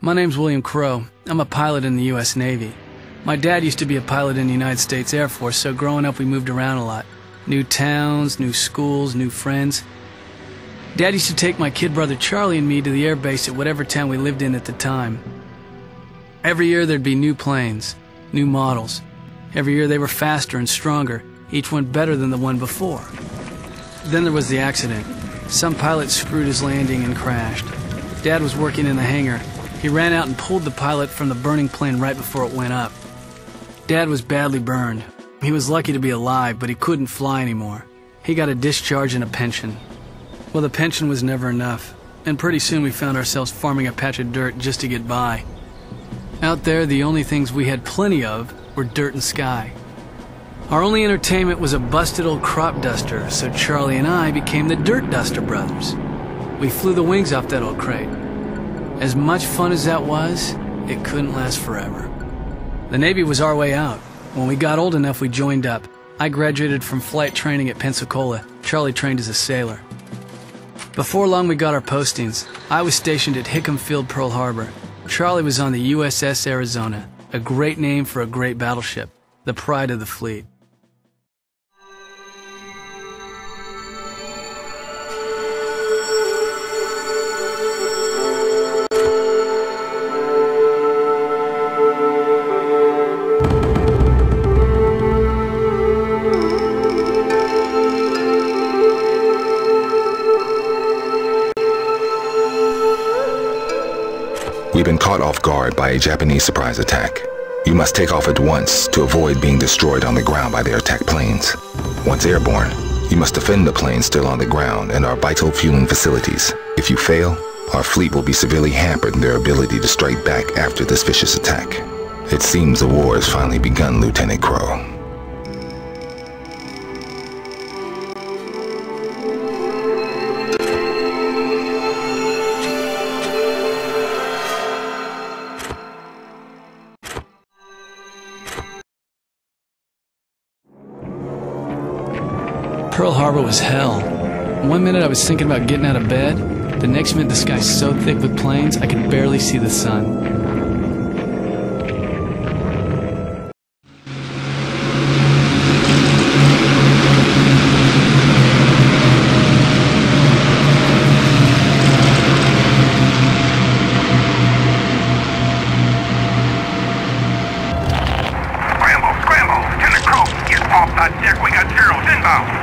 My name's William Crow. I'm a pilot in the U.S. Navy. My dad used to be a pilot in the United States Air Force, so growing up we moved around a lot. New towns, new schools, new friends. Dad used to take my kid brother Charlie and me to the air base at whatever town we lived in at the time. Every year there'd be new planes, new models. Every year they were faster and stronger, each one better than the one before. Then there was the accident. Some pilot screwed his landing and crashed. Dad was working in the hangar. He ran out and pulled the pilot from the burning plane right before it went up. Dad was badly burned. He was lucky to be alive, but he couldn't fly anymore. He got a discharge and a pension. Well, the pension was never enough, and pretty soon we found ourselves farming a patch of dirt just to get by. Out there, the only things we had plenty of were dirt and sky. Our only entertainment was a busted old crop duster, so Charlie and I became the Dirt Duster Brothers. We flew the wings off that old crate. As much fun as that was, it couldn't last forever. The Navy was our way out. When we got old enough, we joined up. I graduated from flight training at Pensacola. Charlie trained as a sailor. Before long, we got our postings. I was stationed at Hickam Field, Pearl Harbor. Charlie was on the USS Arizona, a great name for a great battleship, the pride of the fleet. We've been caught off guard by a Japanese surprise attack. You must take off at once to avoid being destroyed on the ground by their attack planes. Once airborne, you must defend the planes still on the ground and our vital fueling facilities. If you fail, our fleet will be severely hampered in their ability to strike back after this vicious attack. It seems the war has finally begun, Lieutenant Crow. Pearl Harbor was hell. One minute I was thinking about getting out of bed, the next minute the sky's so thick with planes I could barely see the sun. Scramble! Lieutenant Crow, get off that deck. We got Zeros inbound.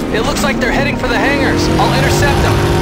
It looks like they're heading for the hangars. I'll intercept them.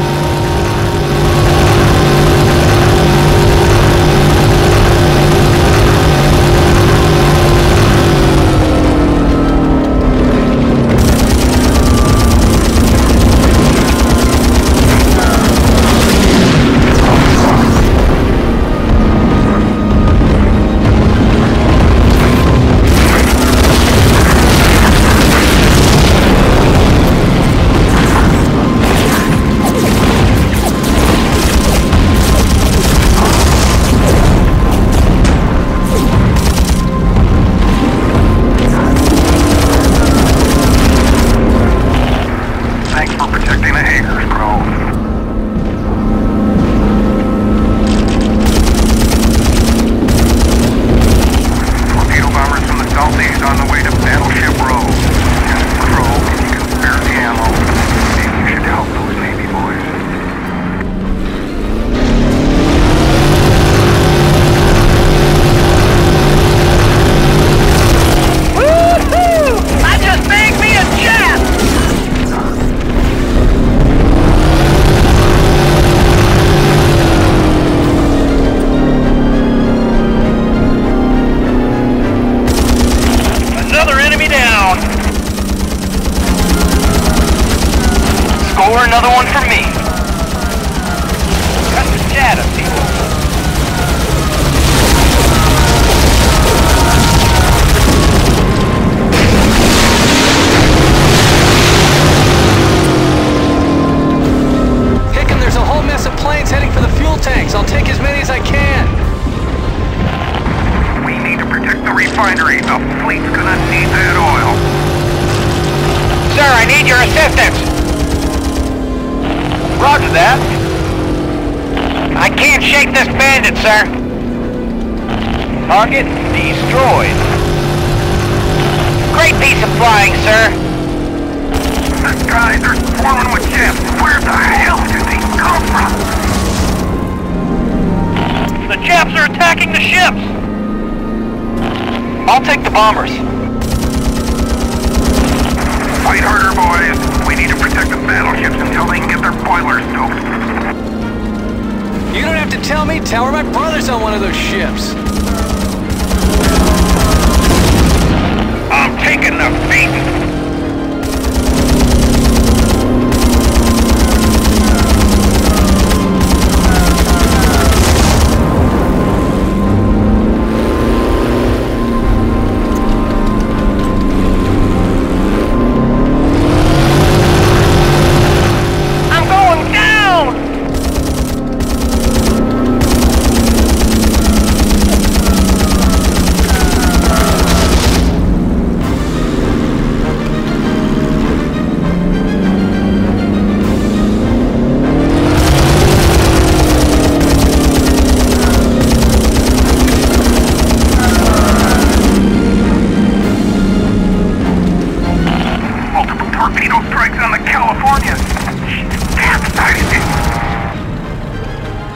Or another one for me. Cut the data, people. Hickam, there's a whole mess of planes heading for the fuel tanks. I'll take as many as I can. We need to protect the refinery. The fleet's gonna need that oil. Sir, I need your assistance. Roger that. I can't shake this bandit, sir. Target destroyed. Great piece of flying, sir. The guys are swarming with jets. Where the hell did they come from? The Japs are attacking the ships. I'll take the bombers. Fight harder, boys. We need to protect the battleships until they can get their boilers stoked. You don't have to tell me, Tower. My brother's on one of those ships. I'm taking the beating.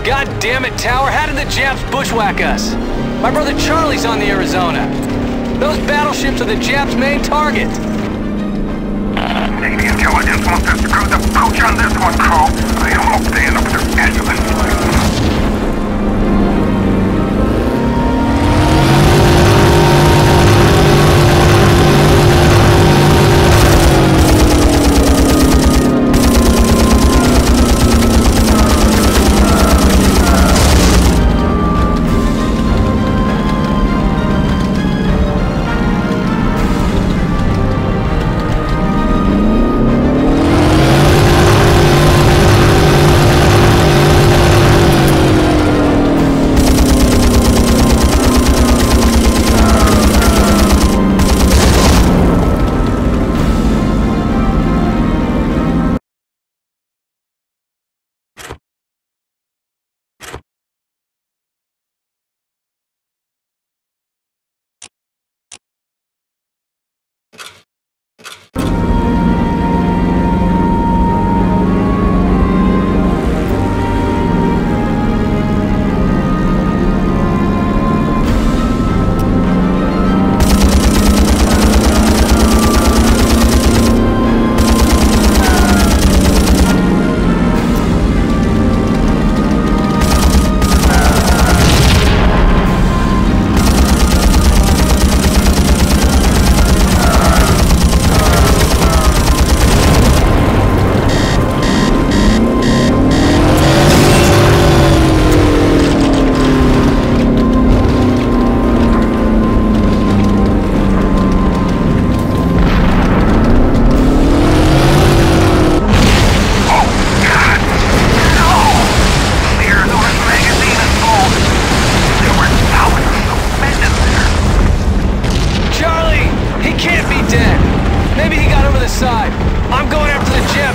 God damn it, Tower. How did the Japs bushwhack us? My brother Charlie's on the Arizona. Those battleships are the Japs' main target. Navy intelligence wants us to crew the pooch on this one, crew. I hope they end up with their ambulance.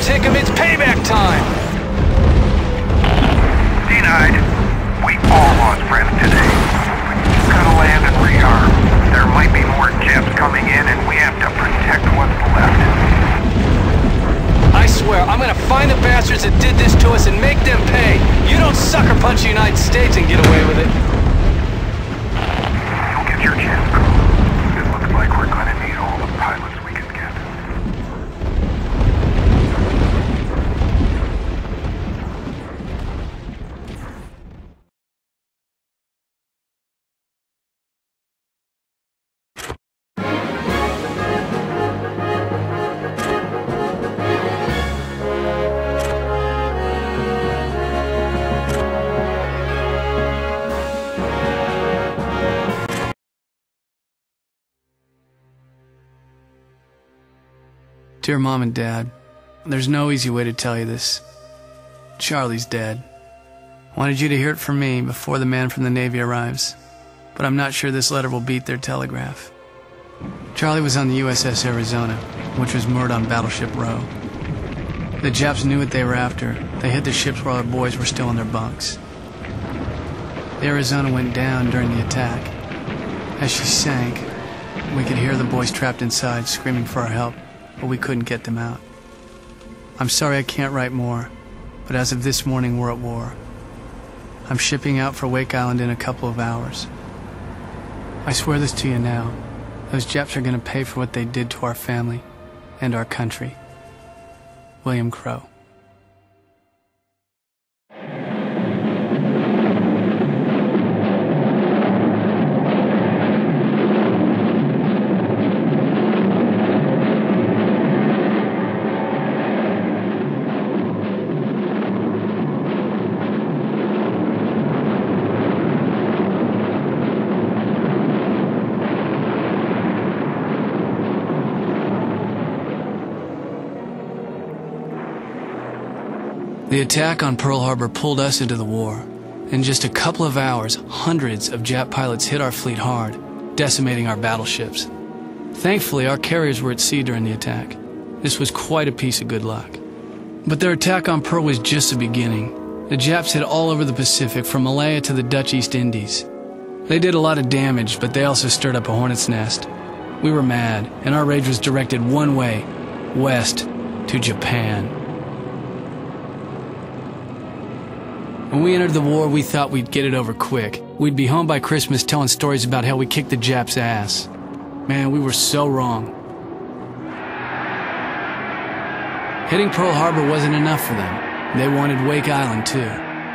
Hickam, it's payback time! Denied. We all lost friends today. We've got to land and rearm. There might be more Japs coming in, and we have to protect what's left. I swear, I'm gonna find the bastards that did this to us and make them pay. You don't sucker punch the United States and get away with it. You'll get your chance, crew. It looks like we're gonna need all the pilots we can get. Dear Mom and Dad, there's no easy way to tell you this. Charlie's dead. Wanted you to hear it from me before the man from the Navy arrives, but I'm not sure this letter will beat their telegraph. Charlie was on the USS Arizona, which was moored on Battleship Row. The Japs knew what they were after. They hit the ships while our boys were still in their bunks. The Arizona went down during the attack. As she sank, we could hear the boys trapped inside screaming for our help, but we couldn't get them out. I'm sorry I can't write more, but as of this morning, we're at war. I'm shipping out for Wake Island in a couple of hours. I swear this to you now. Those Japs are going to pay for what they did to our family and our country. William Crowe. The attack on Pearl Harbor pulled us into the war. In just a couple of hours, hundreds of Jap pilots hit our fleet hard, decimating our battleships. Thankfully, our carriers were at sea during the attack. This was quite a piece of good luck. But their attack on Pearl was just the beginning. The Japs hit all over the Pacific, from Malaya to the Dutch East Indies. They did a lot of damage, but they also stirred up a hornet's nest. We were mad, and our rage was directed one way, west, to Japan. When we entered the war, we thought we'd get it over quick. We'd be home by Christmas telling stories about how we kicked the Japs' ass. Man, we were so wrong. Hitting Pearl Harbor wasn't enough for them. They wanted Wake Island, too.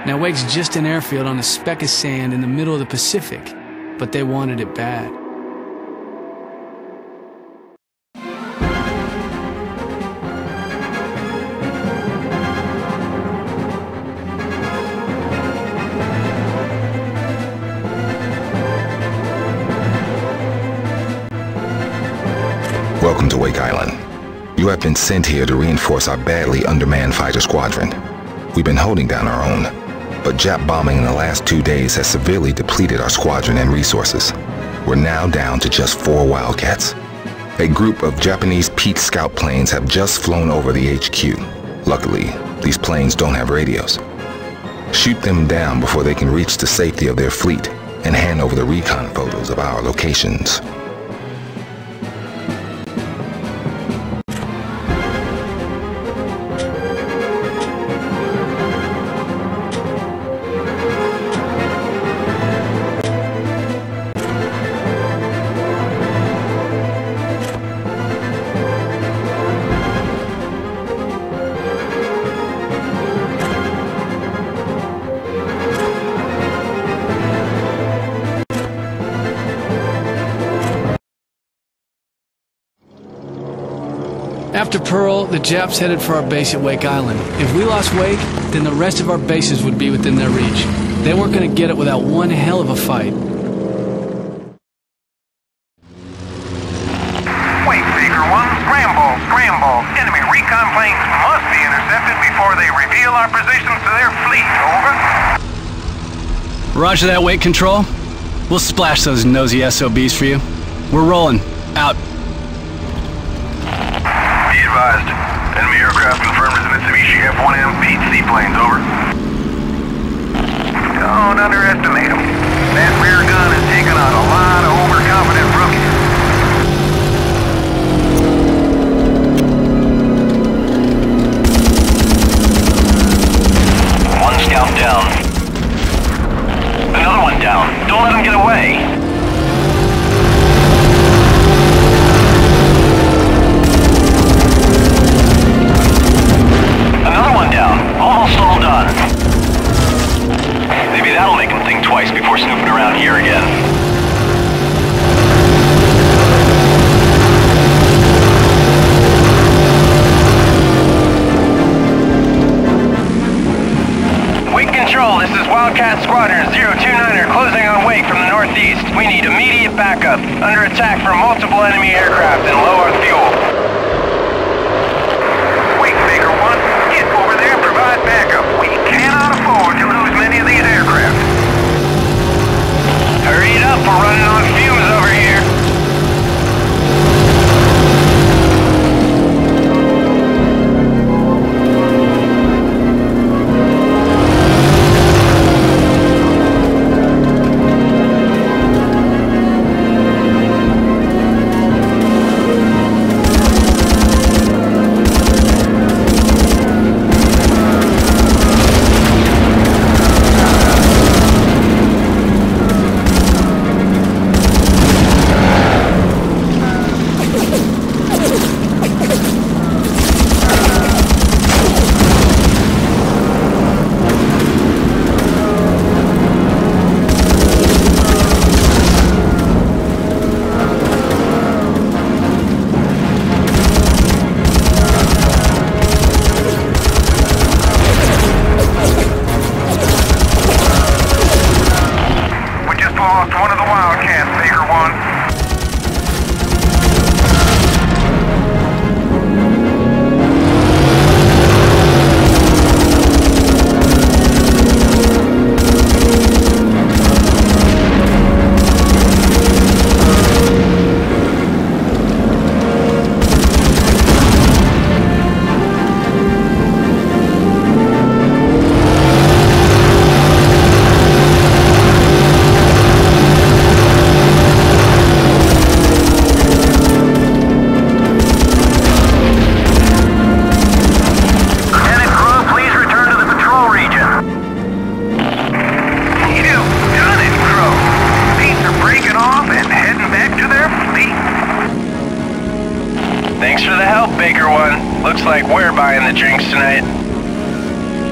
Now, Wake's just an airfield on a speck of sand in the middle of the Pacific, but they wanted it bad. Welcome to Wake Island. You have been sent here to reinforce our badly undermanned fighter squadron. We've been holding down our own, but Jap bombing in the last 2 days has severely depleted our squadron and resources. We're now down to just 4 Wildcats. A group of Japanese Pete Scout planes have just flown over the HQ. Luckily, these planes don't have radios. Shoot them down before they can reach the safety of their fleet and hand over the recon photos of our locations. After Pearl, the Japs headed for our base at Wake Island. If we lost Wake, then the rest of our bases would be within their reach. They weren't going to get it without one hell of a fight. Wait, Baker 1, scramble, scramble. Enemy recon planes must be intercepted before they reveal our positions to their fleet. Over. Roger that, Wake Control. We'll splash those nosy SOBs for you. We're rolling. Out. Be advised. Enemy aircraft confirmed as Mitsubishi F-1M Pete seaplanes, over. Don't underestimate them. That rear gun has taken out a lot of overconfident rookies. One scout down. Another one down. Don't let them get away. Another one down. Almost all done. Maybe that'll make them think twice before snooping around here again. Wake Control, this is Wildcat Squadron 029er closing on Wake from the northeast. We need immediate backup. Under attack from multiple enemy aircraft and low on fuel.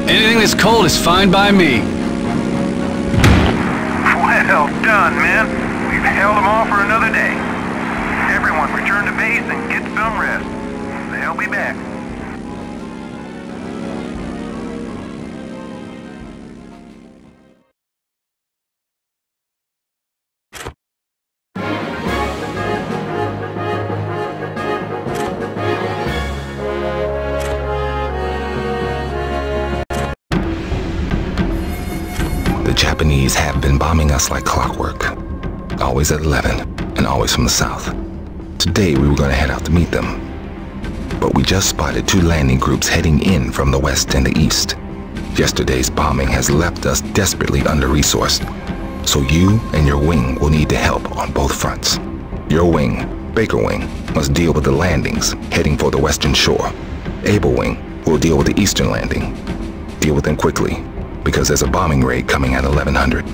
Anything that's cold is fine by me. Well done, men. We've held them off for another day. Everyone return to base and get some rest. They'll be back. The Japanese have been bombing us like clockwork. Always at 11, and always from the south. Today we were going to head out to meet them. But we just spotted 2 landing groups heading in from the west and the east. Yesterday's bombing has left us desperately under-resourced. So you and your wing will need to help on both fronts. Your wing, Baker Wing, must deal with the landings heading for the western shore. Able Wing will deal with the eastern landing. Deal with them quickly, because there's a bombing raid coming at 1100.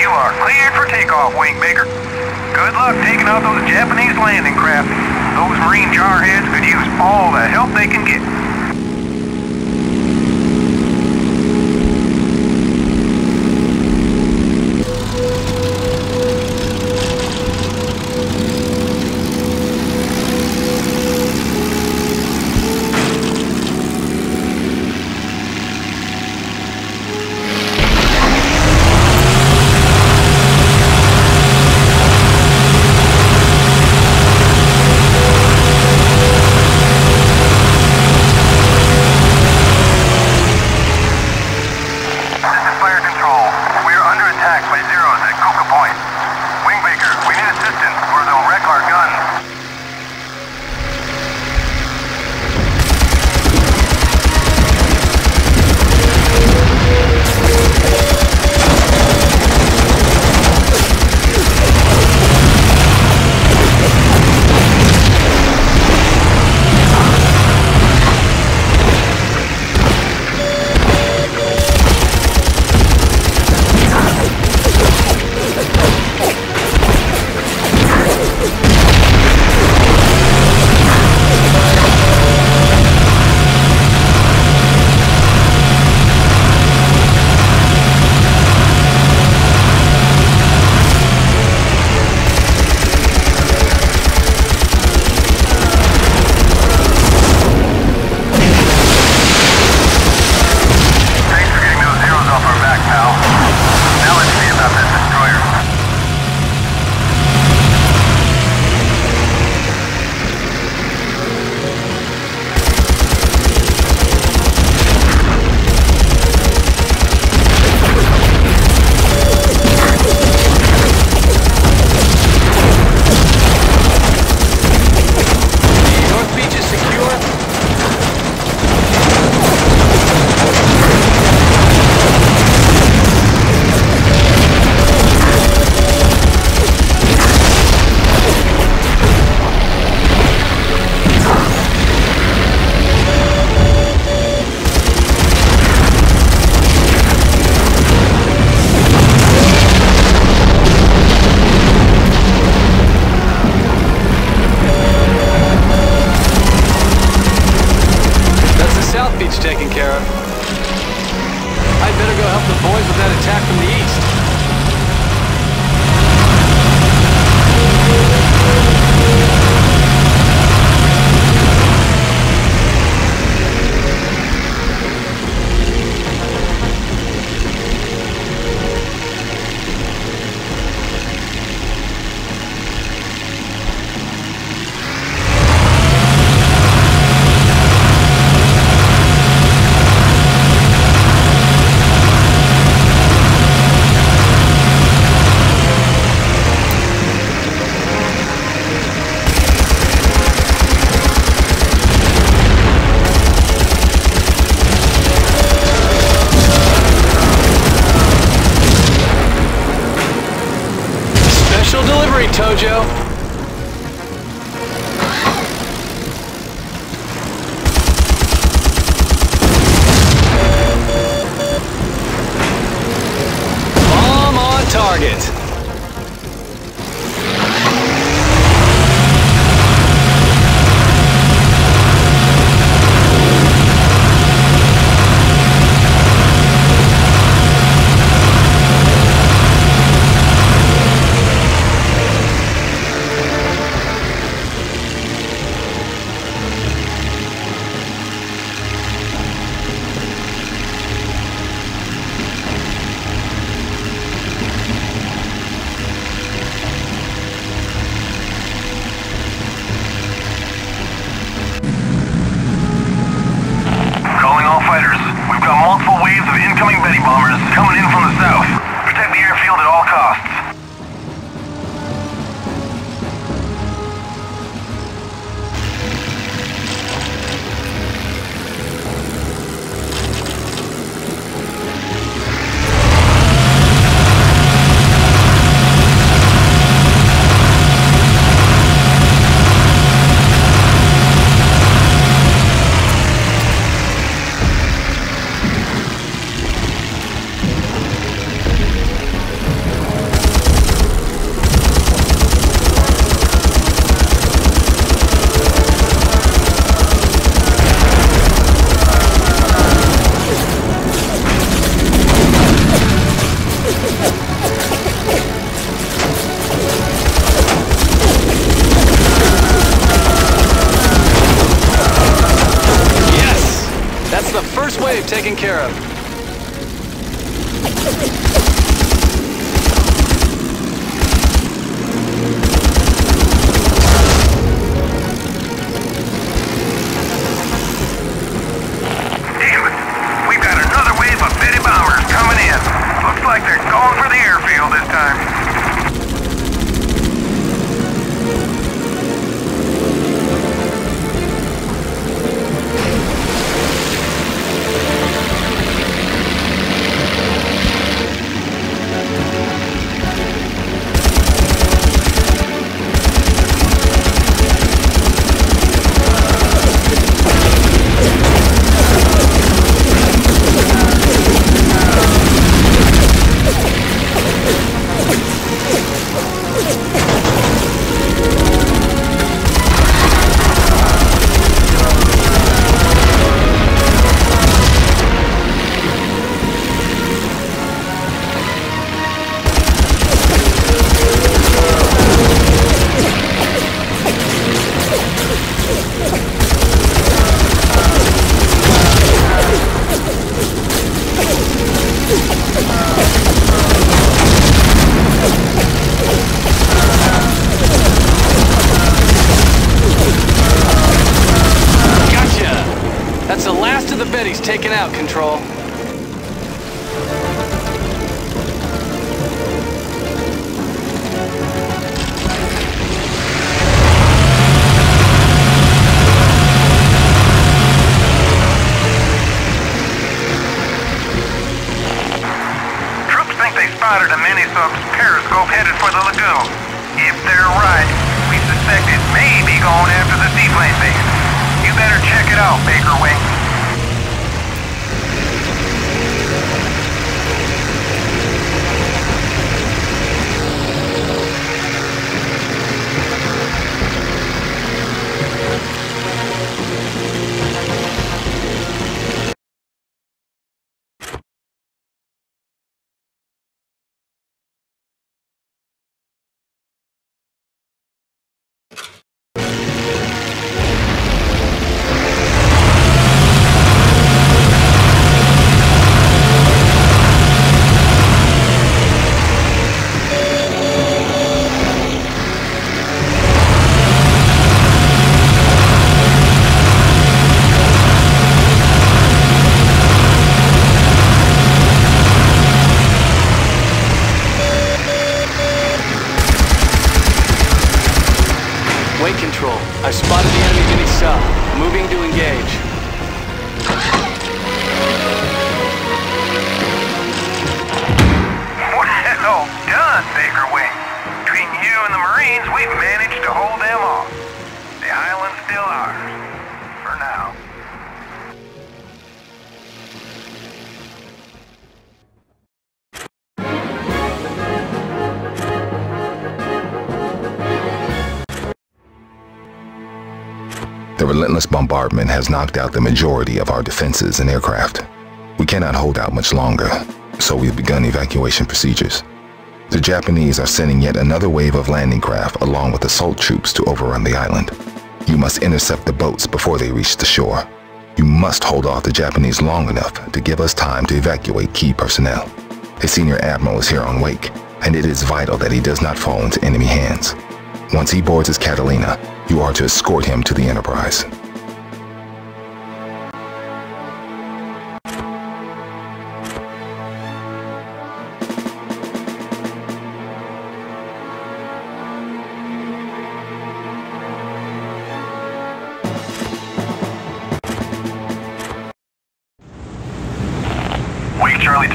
You are cleared for takeoff, Wing Baker. Good luck taking out those Japanese landing craft. Those Marine jarheads could use all the help they can get. Taken care of. I'd better go help the boys with that attack from the east. Tojo. Objective taken care of. Damn it! We've got another wave of Betty bombers coming in. Looks like they're going for the airfield this time. That's the last of the Bettys taken out, Control. Troops think they spotted a mini-sub's periscope headed for the lagoon. If they're right, we suspect it may be going after the seaplane base. You better check it out, Baker Wing. Wait, Control. I've spotted the enemy mini sub. Moving to engage. Well done, Baker Wing. Between you and the Marines, we've managed to hold them off. The island's still ours. For now. The relentless bombardment has knocked out the majority of our defenses and aircraft. We cannot hold out much longer, so we've begun evacuation procedures. The Japanese are sending yet another wave of landing craft along with assault troops to overrun the island. You must intercept the boats before they reach the shore. You must hold off the Japanese long enough to give us time to evacuate key personnel. A senior admiral is here on Wake, and it is vital that he does not fall into enemy hands. Once he boards his Catalina, you are to escort him to the Enterprise. Wake Charlie 2.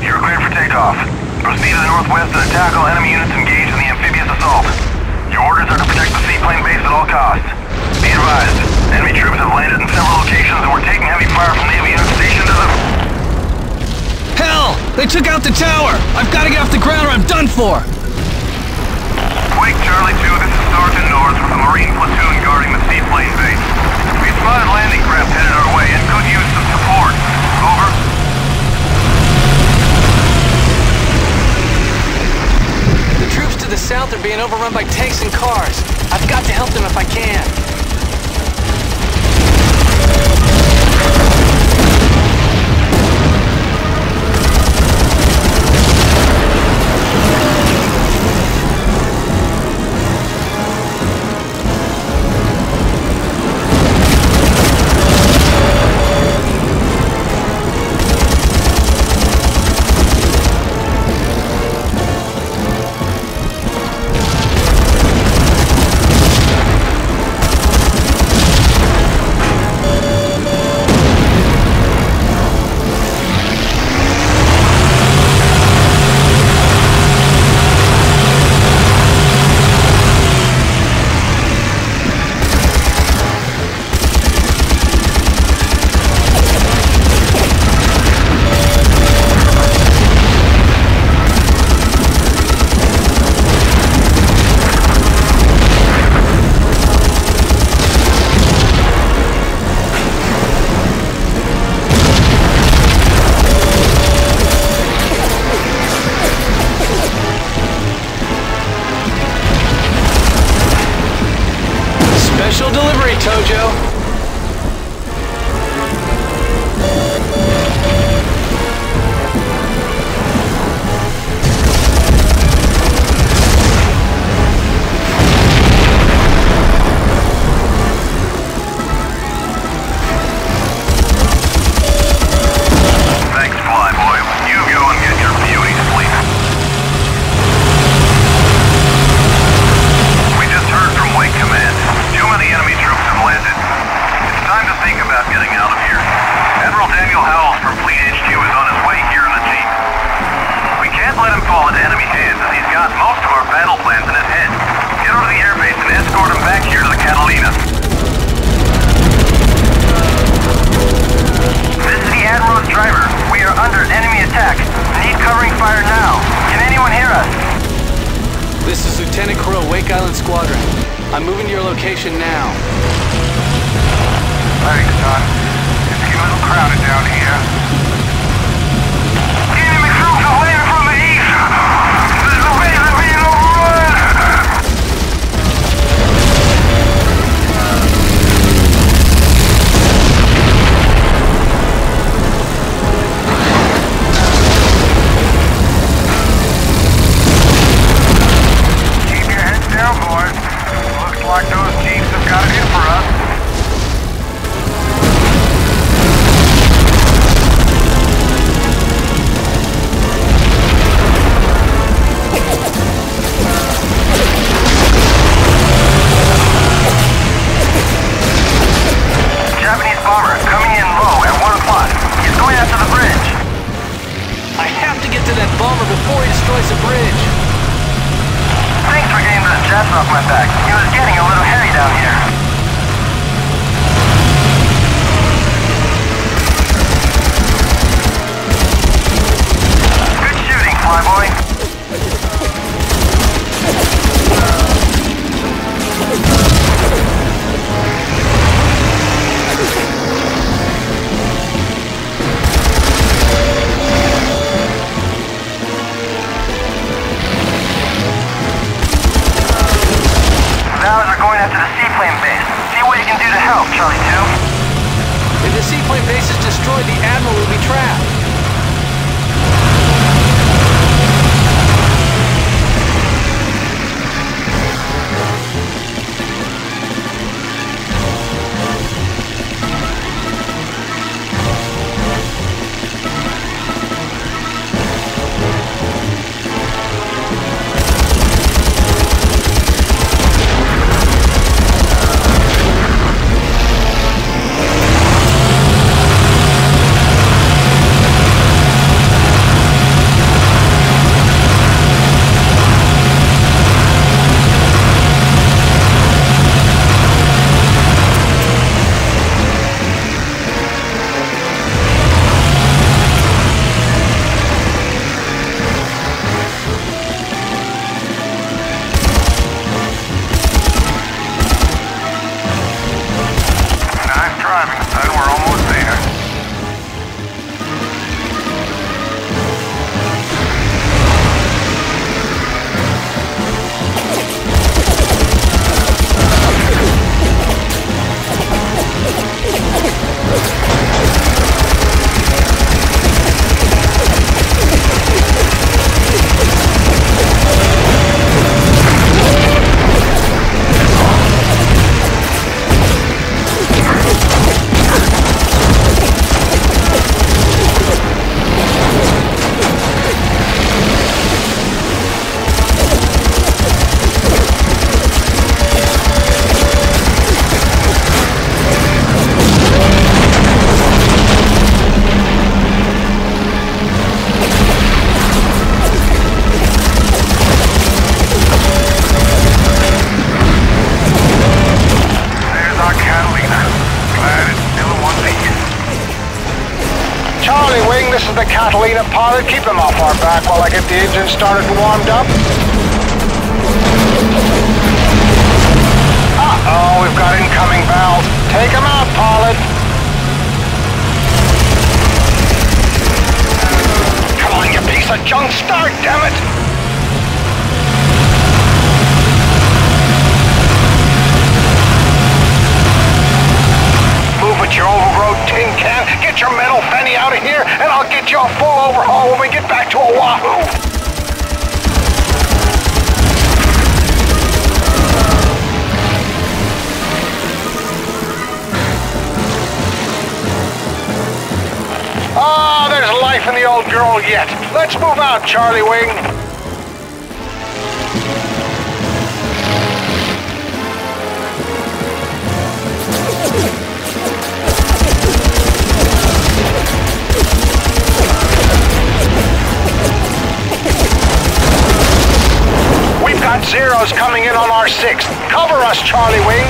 You're cleared for takeoff. Proceed to the northwest and tackle enemy units engaged in the amphibious assault. Your orders are to protect the seaplane base at all costs. Be advised, enemy troops have landed in several locations and we're taking heavy fire from Navy units stationed to the... Hell! They took out the tower! I've got to get off the ground or I'm done for! Wake Charlie 2, this is Sergeant North with the Marine platoon guarding the seaplane base. We spotted landing craft headed our way and could use some support. Over. The troops to the south are being overrun by tanks and cars. I've got to help them if I can. Special delivery, Tojo. Thanks, Flyboy. You go and get your beauty sleep. We just heard from Wake Command. Too many enemy troops have landed. It's time to think about getting out of here. Admiral Daniel Howells from Fleet HQ is on his way here in a jeep. We can't let him fall into enemy hands as he's got most of our battle plans in his head. Get over to the airbase and escort him back here to the Catalina. This is the Admiral's driver. We are under enemy attack. Need covering fire now. Can anyone hear us? This is Lieutenant Crow, Wake Island Squadron. I'm moving to your location now. Thanks, son. It's getting a little crowded down here. Enemy troops are landing from the east! This is the base of being overrun! Keep your heads down, boys. Looks like those jeeps have got it in for us. Japanese bomber coming in low at 1 o'clock. He's going after the bridge. I have to get to that bomber before he destroys the bridge. Thanks for getting those jets off my back. It was getting a little hairy down here. Good shooting, Flyboy. Valors are going after the seaplane base. See what you can do to help, Charlie 2. If the seaplane base is destroyed, the Admiral will be trapped. Nice driving, son. We're almost there. There's our Catalina. Glad it's still in one piece. Charlie Wing, this is the Catalina pilot. Keep him off our back while I get the engine started and warmed up. Uh-oh, we've got incoming valves. Take him out, pilot. Come on, you piece of junk. Start, damn it. wife and the old girl yet. Let's move out, Charlie Wing. We've got Zeros coming in on our 6th. Cover us, Charlie Wing.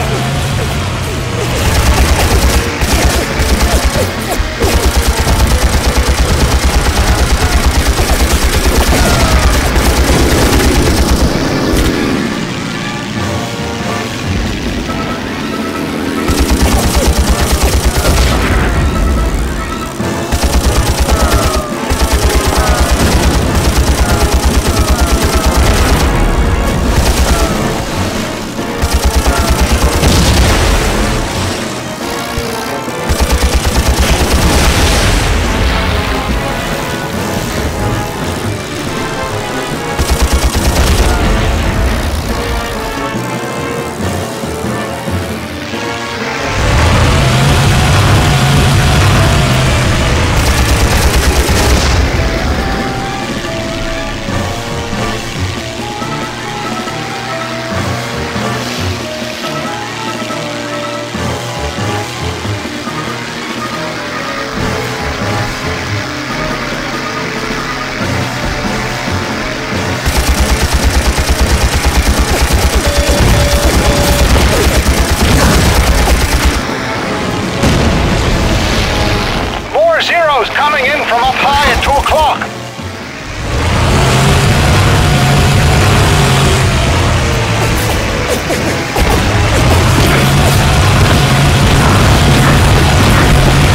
Zeros coming in from up high at 2 o'clock.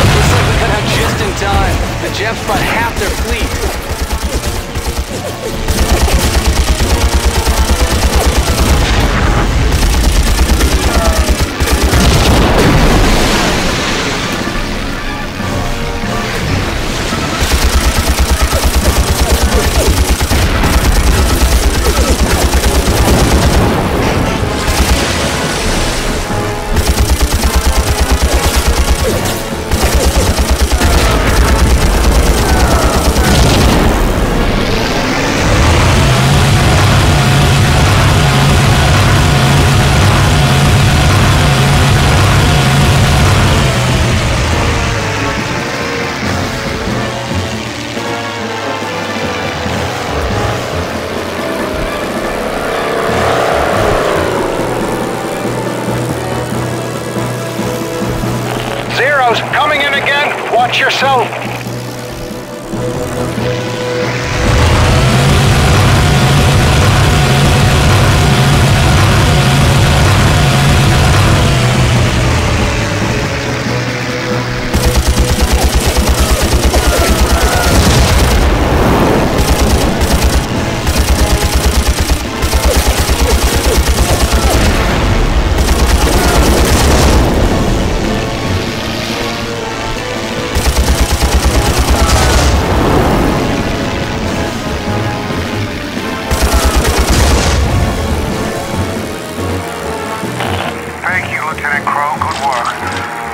Looks like we cut out just in time. The Japs brought half their fleet. Zeros coming in again. Watch yourself.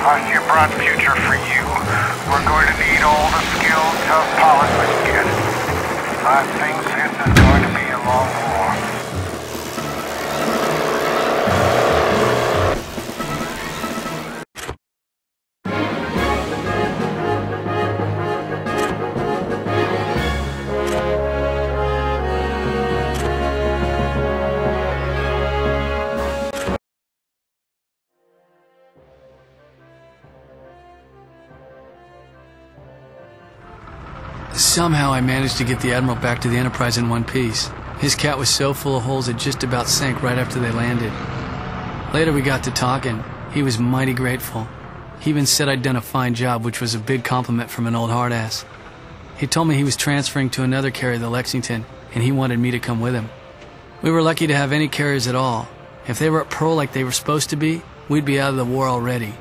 I see a bright future for you. We're going to need all the skilled, tough pilots we can get. I think this is going to be a long war. Somehow I managed to get the Admiral back to the Enterprise in one piece. His cat was so full of holes it just about sank right after they landed. Later we got to talking. He was mighty grateful. He even said I'd done a fine job, which was a big compliment from an old hard-ass. He told me he was transferring to another carrier, the Lexington, and he wanted me to come with him. We were lucky to have any carriers at all. If they were at Pearl like they were supposed to be, we'd be out of the war already.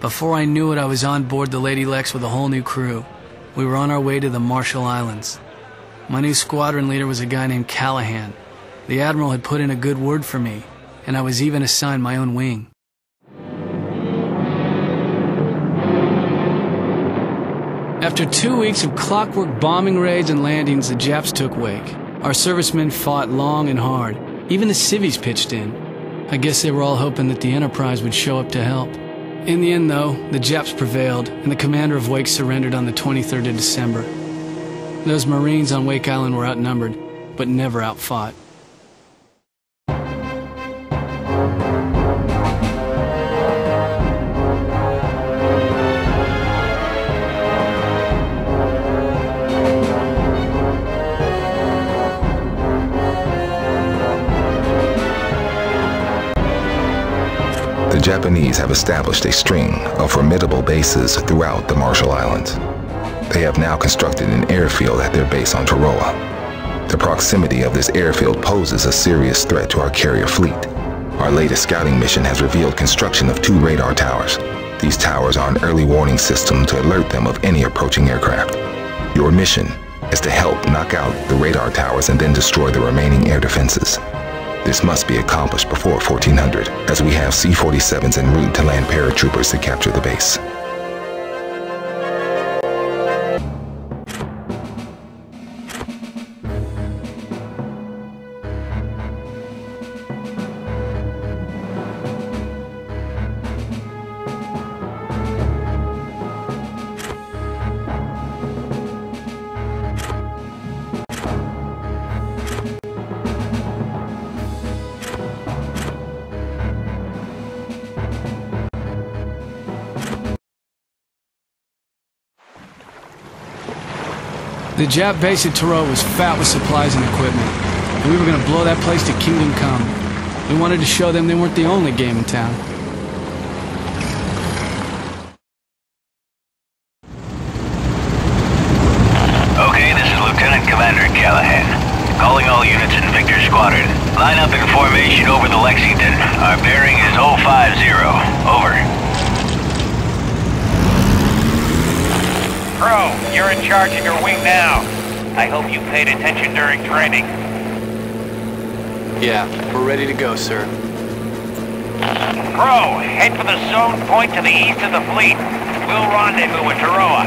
Before I knew it, I was on board the Lady Lex with a whole new crew. We were on our way to the Marshall Islands. My new squadron leader was a guy named Callahan. The Admiral had put in a good word for me, and I was even assigned my own wing. After 2 weeks of clockwork bombing raids and landings, the Japs took wake. Our servicemen fought long and hard. Even the civvies pitched in. I guess they were all hoping that the Enterprise would show up to help. In the end, though, the Japs prevailed, and the commander of Wake surrendered on the 23rd of December. Those Marines on Wake Island were outnumbered, but never outfought. The Japanese have established a string of formidable bases throughout the Marshall Islands. They have now constructed an airfield at their base on Tarawa. The proximity of this airfield poses a serious threat to our carrier fleet. Our latest scouting mission has revealed construction of 2 radar towers. These towers are an early warning system to alert them of any approaching aircraft. Your mission is to help knock out the radar towers and then destroy the remaining air defenses. This must be accomplished before 1400, as we have C-47s en route to land paratroopers to capture the base. The Jap base at Tarawa was fat with supplies and equipment, and we were going to blow that place to Kingdom Come. We wanted to show them they weren't the only game in town. Okay, this is Lieutenant Commander Callahan. Calling all units in Victor Squadron. Line up in formation over the Lexington. Our bearing is 050. Over. Crow, you're in charge of your wing now. I hope you paid attention during training. Yeah, we're ready to go, sir. Crow, head for the zone point to the east of the fleet. We'll rendezvous at Tarawa.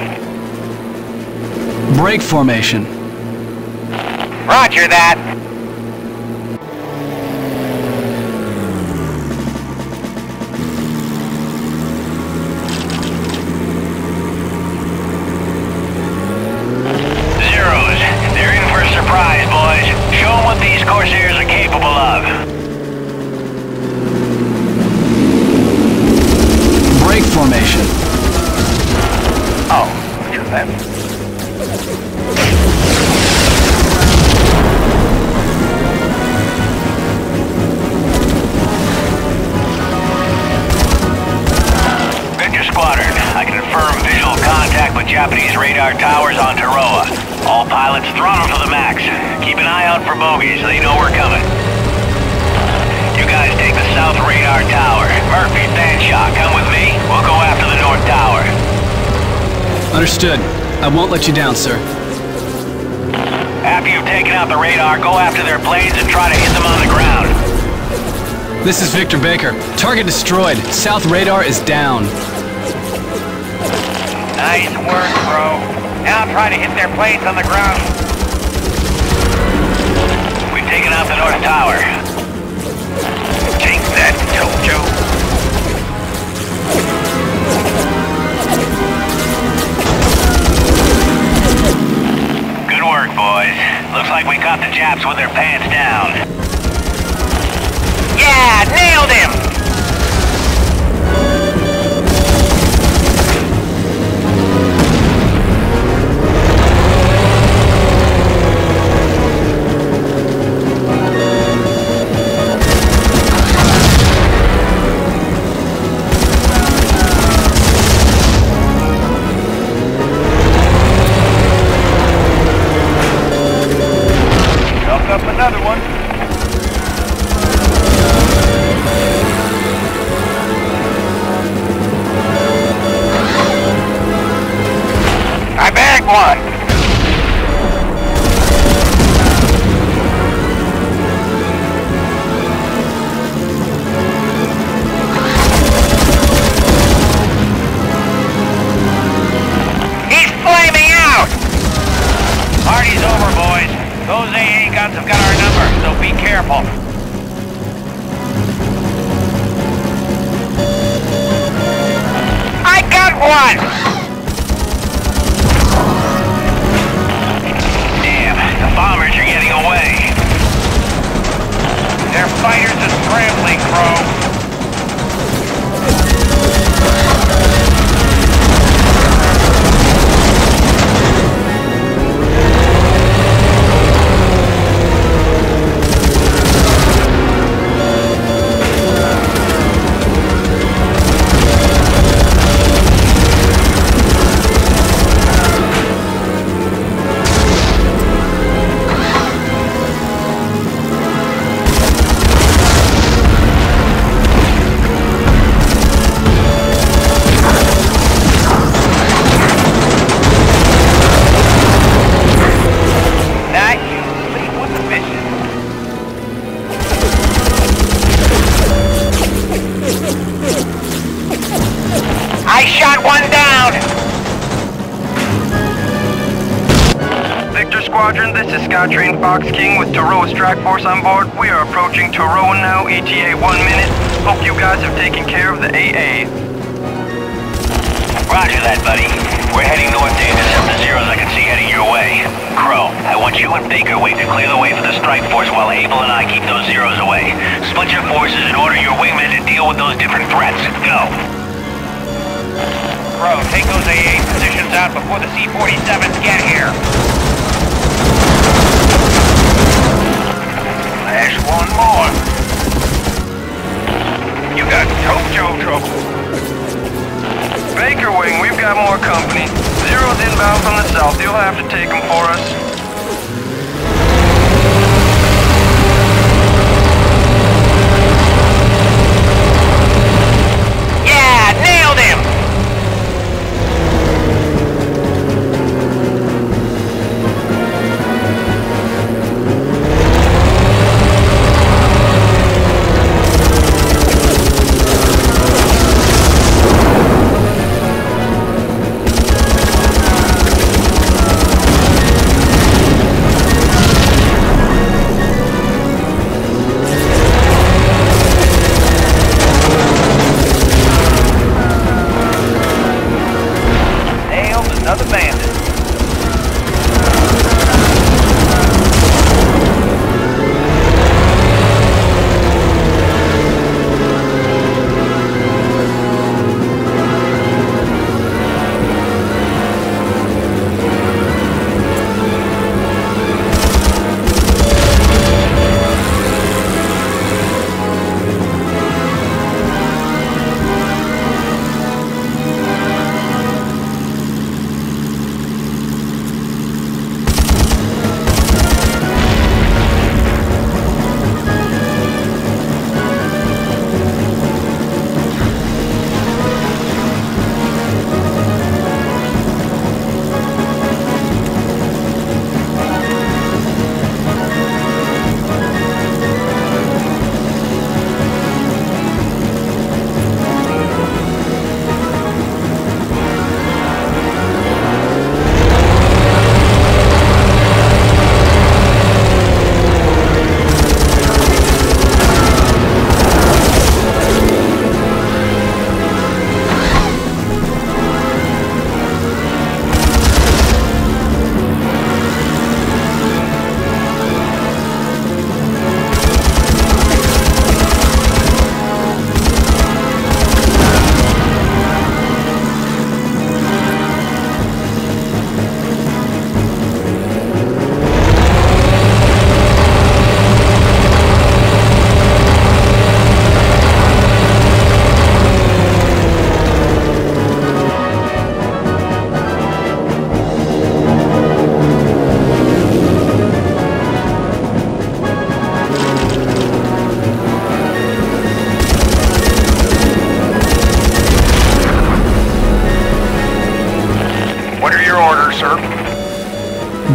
Break formation. Roger that. Surprise, boys. Show them what these Corsairs are capable of. Break formation. Oh, to them. Victor Squadron, I confirm visual contact with Japanese radar towers on Tarawa. All pilots throttle to the max. Keep an eye out for bogeys so they know we're coming. You guys take the south radar tower. Murphy, Fanshaw, come with me. We'll go after the north tower. Understood. I won't let you down, sir. After you've taken out the radar, go after their planes and try to hit them on the ground. This is Victor Baker. Target destroyed. South radar is down. Nice work, bro. Now try to hit their planes on the ground. We've taken out the north tower. Take that, Tojo. Good work, boys. Looks like we caught the Japs with their pants down. Yeah, nailed him! one! Damn, the bombers are getting away. Their fighters are scrambling, Crow. I shot one down! Victor Squadron, this is Skytrain Fox King with Toroa Strike Force on board. We are approaching Toroa now, ETA 1 minute. Hope you guys have taken care of the AA. Roger that, buddy. We're heading north to intercept the Zeros I can see heading your way. Crow, I want you and Baker wait to clear the way for the strike force while Abel and I keep those Zeros away. Split your forces and order your wingmen to deal with those different threats. Go! Crow, take those AA positions out before the C-47s get here. There's one more. You got Tojo trouble. Baker Wing, we've got more company. Zero's inbound from the south. You'll have to take them for us. Yeah, nailed him! Another bandit.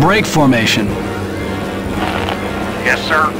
Break formation. Yes, sir.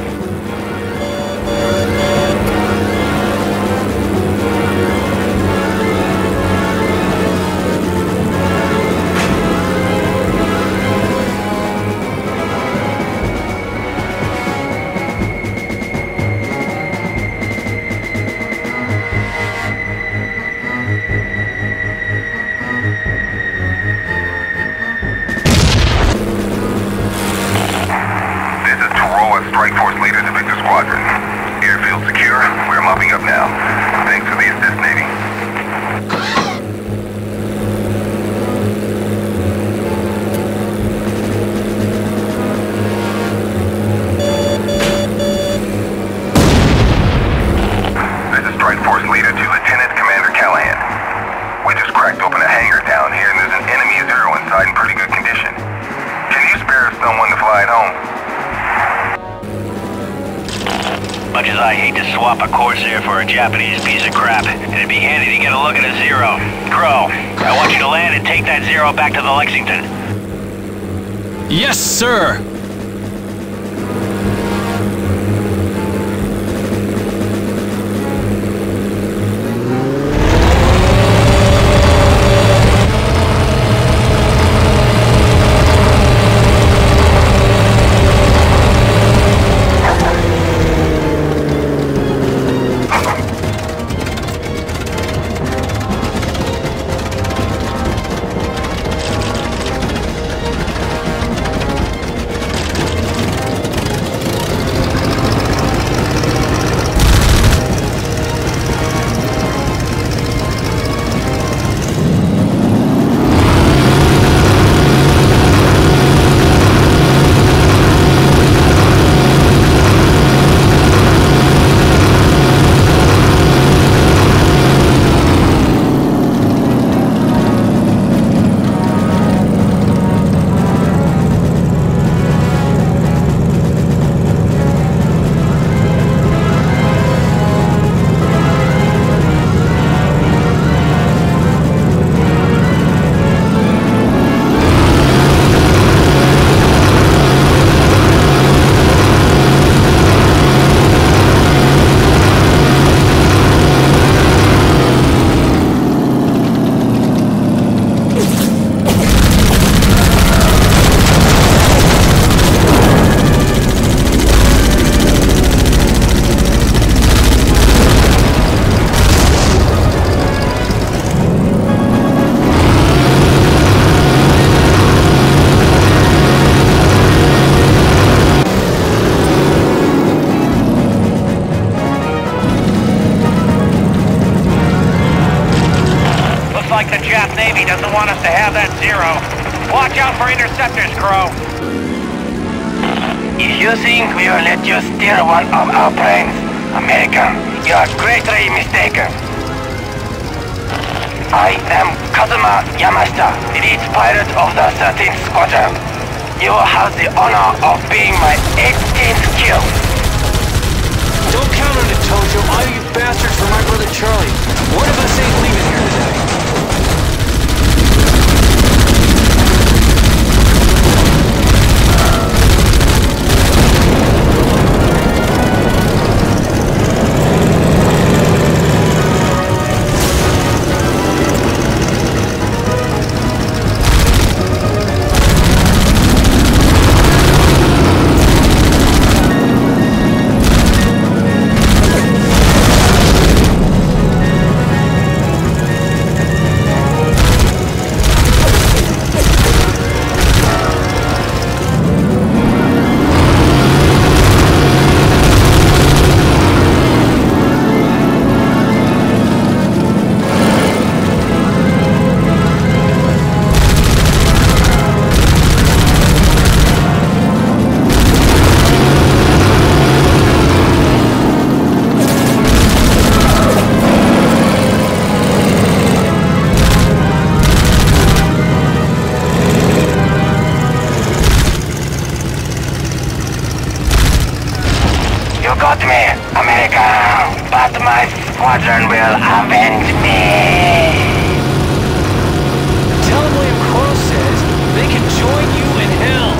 off a Corsair for a Japanese piece of crap. It'd be handy to get a look at a Zero. Crow, I want you to land and take that Zero back to the Lexington. Yes, sir! Like the Jap Navy doesn't want us to have that Zero. Watch out for interceptors, Crow. If you think we will let you steal one of our planes, American, you are greatly mistaken. I am Kazuma Yamashita, elite pilot of the 13th Squadron. You will have the honor of being my 18th kill. Don't count on it, Tojo. All you bastards for my brother Charlie. One of us ain't leaving here today. Got me, America, but my squadron will avenge me. Tell him William Crow says they can join you in hell.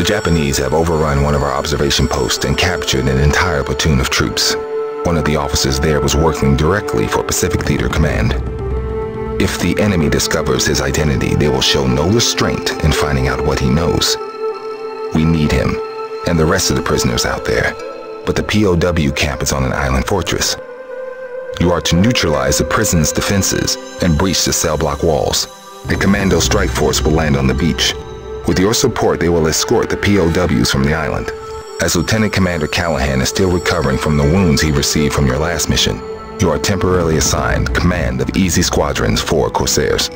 Japanese have overrun one of our observation posts and captured an entire platoon of troops. One of the officers there was working directly for Pacific Theater Command. If the enemy discovers his identity, they will show no restraint in finding out what he knows. We need him, and the rest of the prisoners out there. But the POW camp is on an island fortress. You are to neutralize the prison's defenses and breach the cell block walls. The Commando Strike Force will land on the beach. With your support, they will escort the POWs from the island. As Lieutenant Commander Callahan is still recovering from the wounds he received from your last mission, you are temporarily assigned command of Easy Squadron's 4 Corsairs.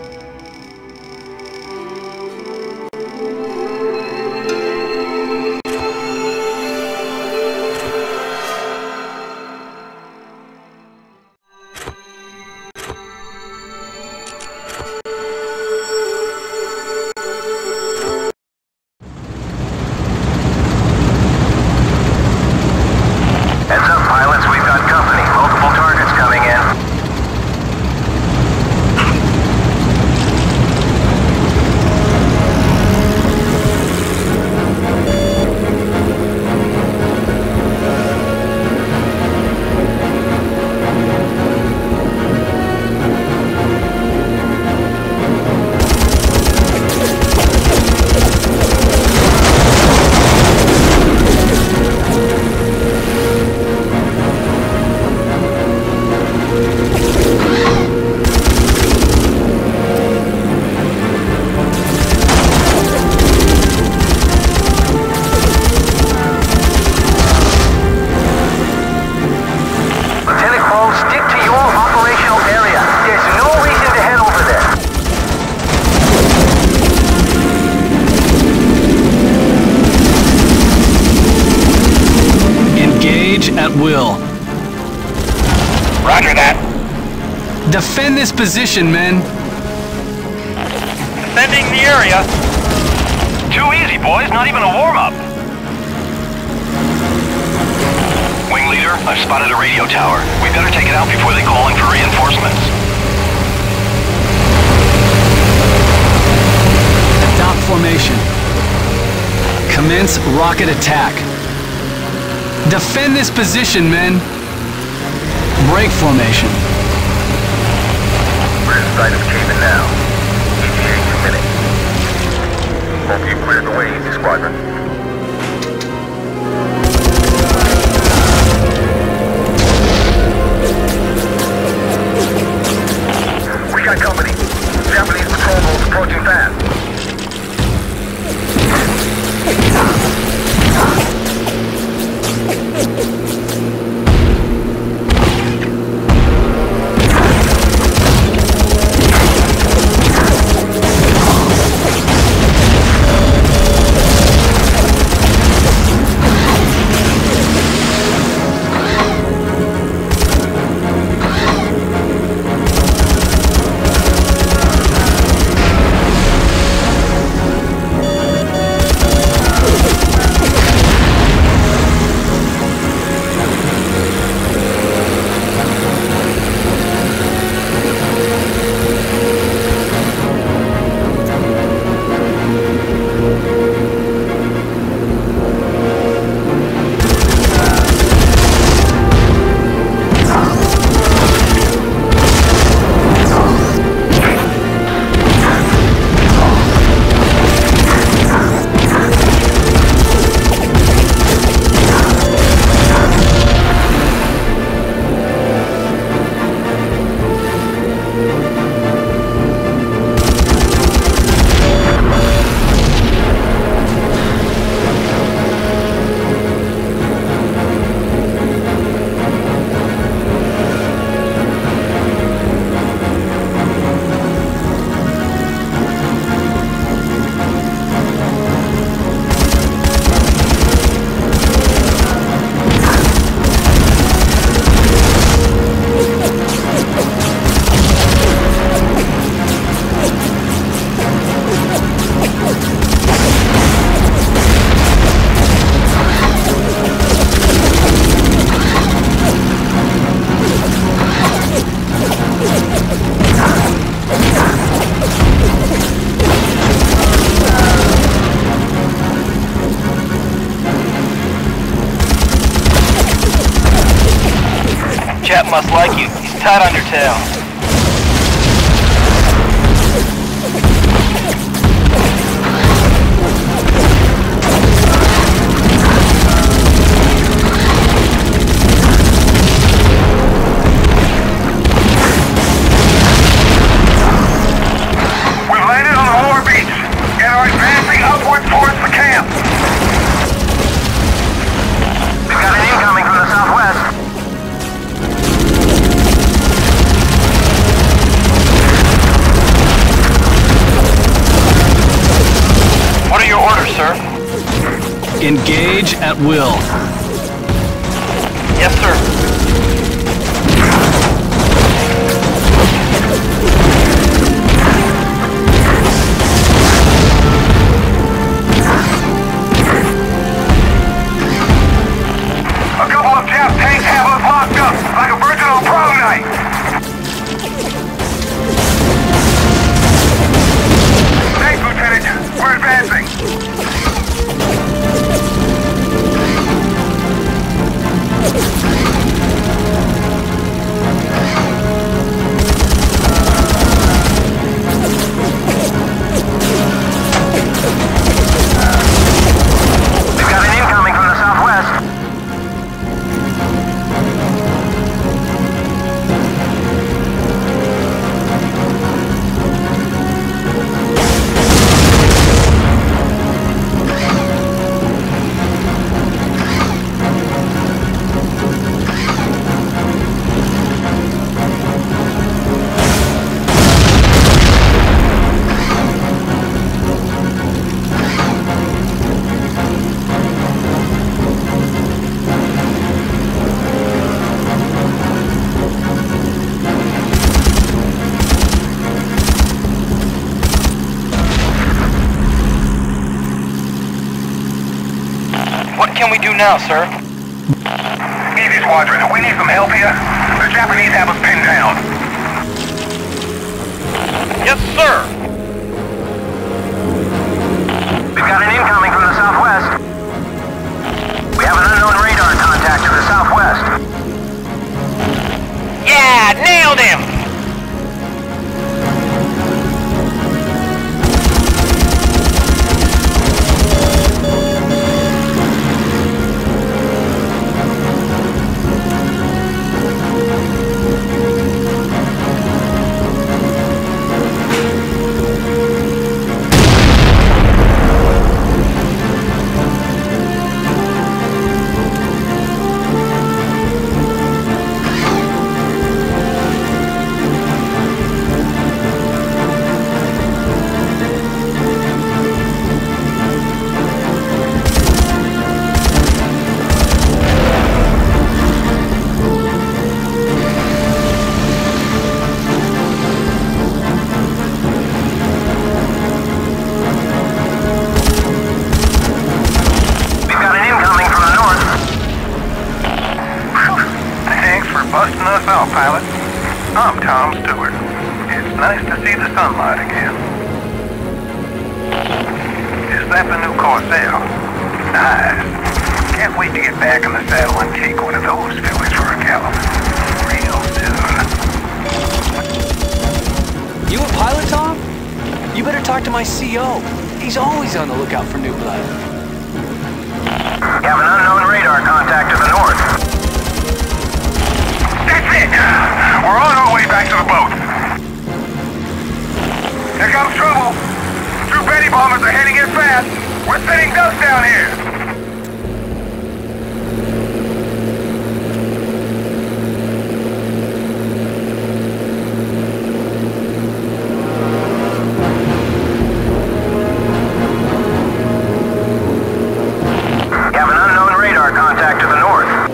At will. Roger that. Defend this position, men. Defending the area. Too easy, boys. Not even a warm-up. Wing leader, I've spotted a radio tower. We better take it out before they call in for reinforcements. Adopt formation. Commence rocket attack. Defend this position, men. Break formation. We're in sight of Cayman now. ETA 2 minutes. Hope you cleared the way, Easy Squadron. We got company. Japanese patrol boats approaching fast. must like you. He's tight on your tail. We've landed on the lower beach and are advancing upward towards the camp. We've got an incoming from the southwest. What are your orders, sir? Engage at will. Yes, sir. A couple of Jap tanks have us locked up like a virgin on prom night. Thanks, Lieutenant. We're advancing. We've got an incoming from the southwest. What can we do now, sir? Easy, Squadron. We need some help here. The Japanese have us pinned down. Yes, sir. We've got an incoming from the southwest. We have an unknown radar contact to the southwest. Yeah, nailed him! Busting us out, pilot. I'm Tom Stewart. It's nice to see the sunlight again. Is that the new Corsair? Nice. Can't wait to get back in the saddle and take one of those fillies for a gallop. Real soon. You a pilot, Tom? You better talk to my CO. He's always on the lookout for new blood. We have an unknown radar contact to the north. That's it! We're on our way back to the boat. Here comes trouble. Two Betty bombers are heading in fast. We're sending dust down here. We have an unknown radar contact to the north.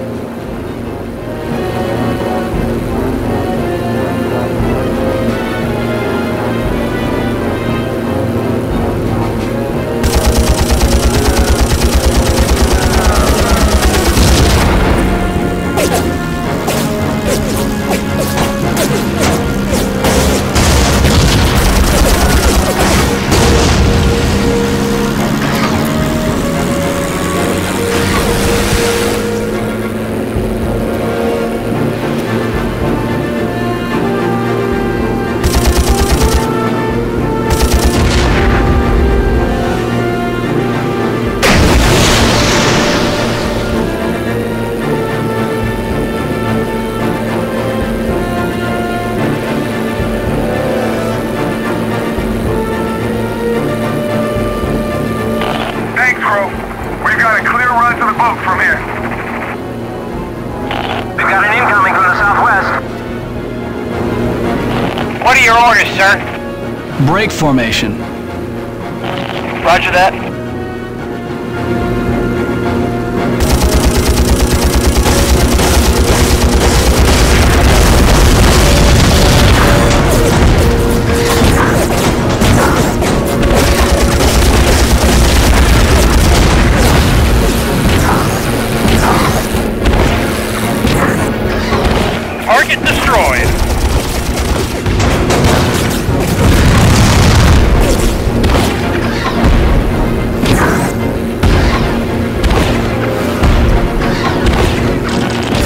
sir? Break formation. Roger that. Target destroyed.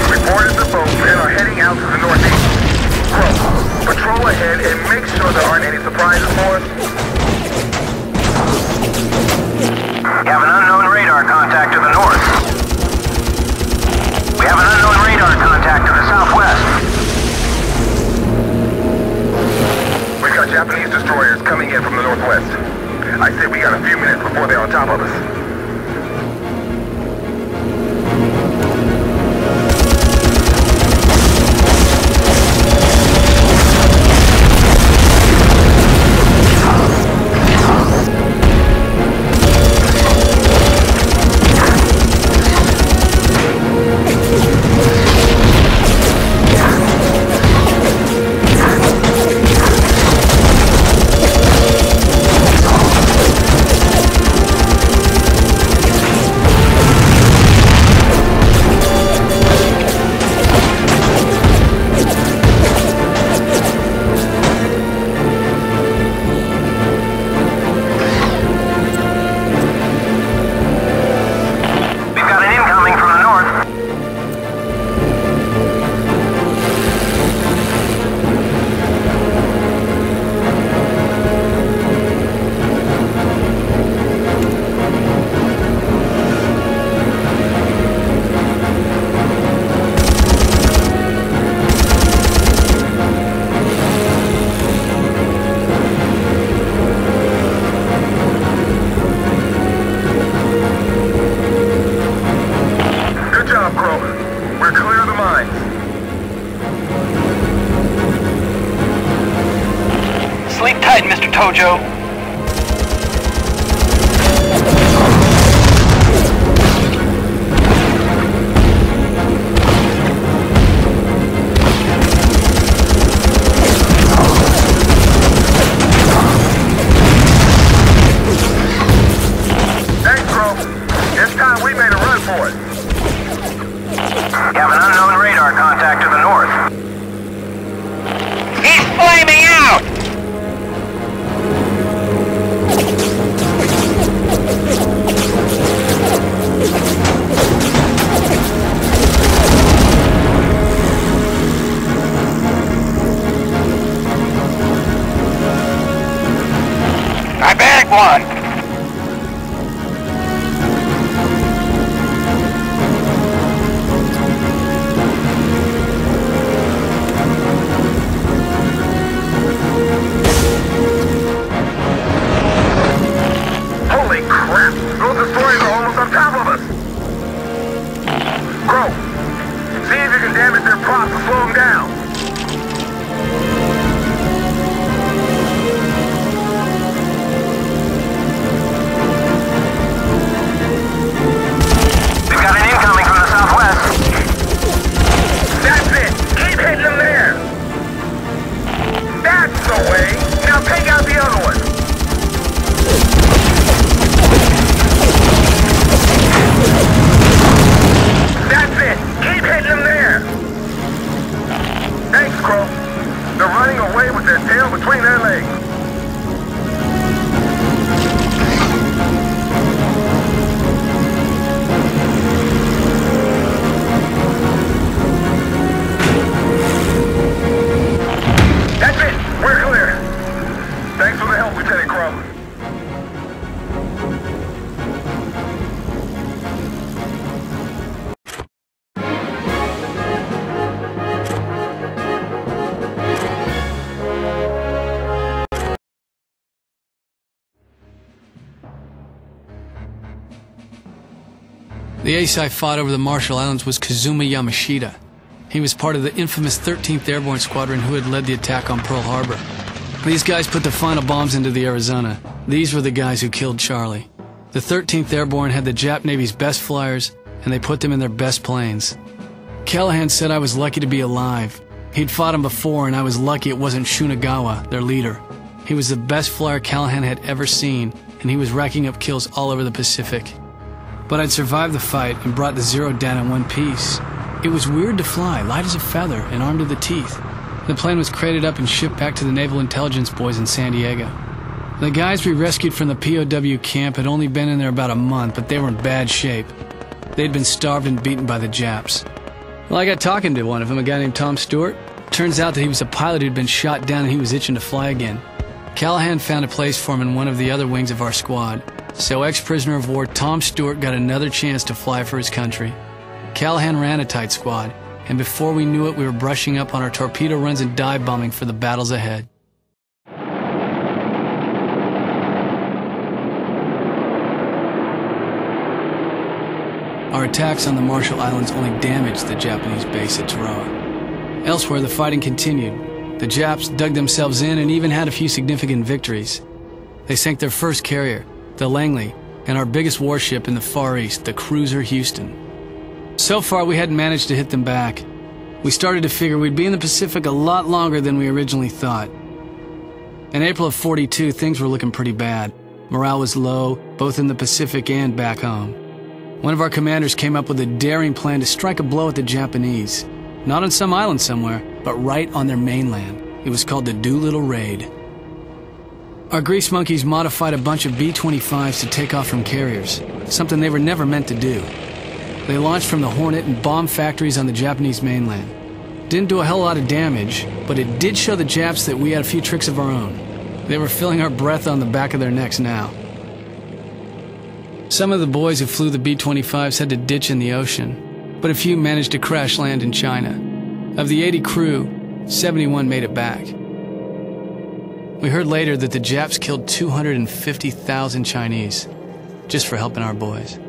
Reported the boats and are heading out to the northeast. Crow, patrol ahead and make sure there aren't any surprises for us. We have an unknown radar contact to the north. We have an unknown radar contact to the southwest. We've got Japanese destroyers coming in from the northwest. I say we got a few minutes before they're on top of us. Sleep tight, Mr. Tojo. Thanks, bro. This time we made a run for it. We have an unknown radar contact to the north. He's flaming out! I bagged one. Holy crap! Those destroyers are almost on top of us! Bro, see if you can damage their props and slow them down. We've got an incoming from the southwest. That's it! Keep hitting them there! That's the way! Now take out the other one! That's it! Keep hitting them there! Thanks, Crow. They're running away with their tail between their legs. That's it! We're clear! Thanks for the help, Lieutenant Crow. The ace I fought over the Marshall Islands was Kazuma Yamashita. He was part of the infamous 13th Airborne Squadron who had led the attack on Pearl Harbor. These guys put the final bombs into the Arizona. These were the guys who killed Charlie. The 13th Airborne had the Jap Navy's best flyers, and they put them in their best planes. Callahan said I was lucky to be alive. He'd fought him before, and I was lucky it wasn't Shunagawa, their leader. He was the best flyer Callahan had ever seen, and he was racking up kills all over the Pacific. But I'd survived the fight and brought the Zero down in one piece. It was weird to fly, light as a feather and armed to the teeth. The plane was crated up and shipped back to the Naval Intelligence boys in San Diego. The guys we rescued from the POW camp had only been in there about a month, but they were in bad shape. They'd been starved and beaten by the Japs. Well, I got talking to one of them, a guy named Tom Stewart. Turns out that he was a pilot who'd been shot down and he was itching to fly again. Callahan found a place for him in one of the other wings of our squad. So ex-prisoner of war Tom Stewart got another chance to fly for his country. Callahan ran a tight squad, and before we knew it, we were brushing up on our torpedo runs and dive bombing for the battles ahead. Our attacks on the Marshall Islands only damaged the Japanese base at Tarawa. Elsewhere, the fighting continued. The Japs dug themselves in and even had a few significant victories. They sank their first carrier, the Langley, and our biggest warship in the Far East, the cruiser Houston. So far, we hadn't managed to hit them back. We started to figure we'd be in the Pacific a lot longer than we originally thought. In April of '42, things were looking pretty bad. Morale was low, both in the Pacific and back home. One of our commanders came up with a daring plan to strike a blow at the Japanese. Not on some island somewhere, but right on their mainland. It was called the Doolittle Raid. Our grease monkeys modified a bunch of B-25s to take off from carriers, something they were never meant to do. They launched from the Hornet and bombed factories on the Japanese mainland. Didn't do a hell of a lot of damage, but it did show the Japs that we had a few tricks of our own. They were feeling our breath on the back of their necks now. Some of the boys who flew the B-25s had to ditch in the ocean, but a few managed to crash land in China. Of the 80 crew, 71 made it back. We heard later that the Japs killed 250,000 Chinese, just for helping our boys.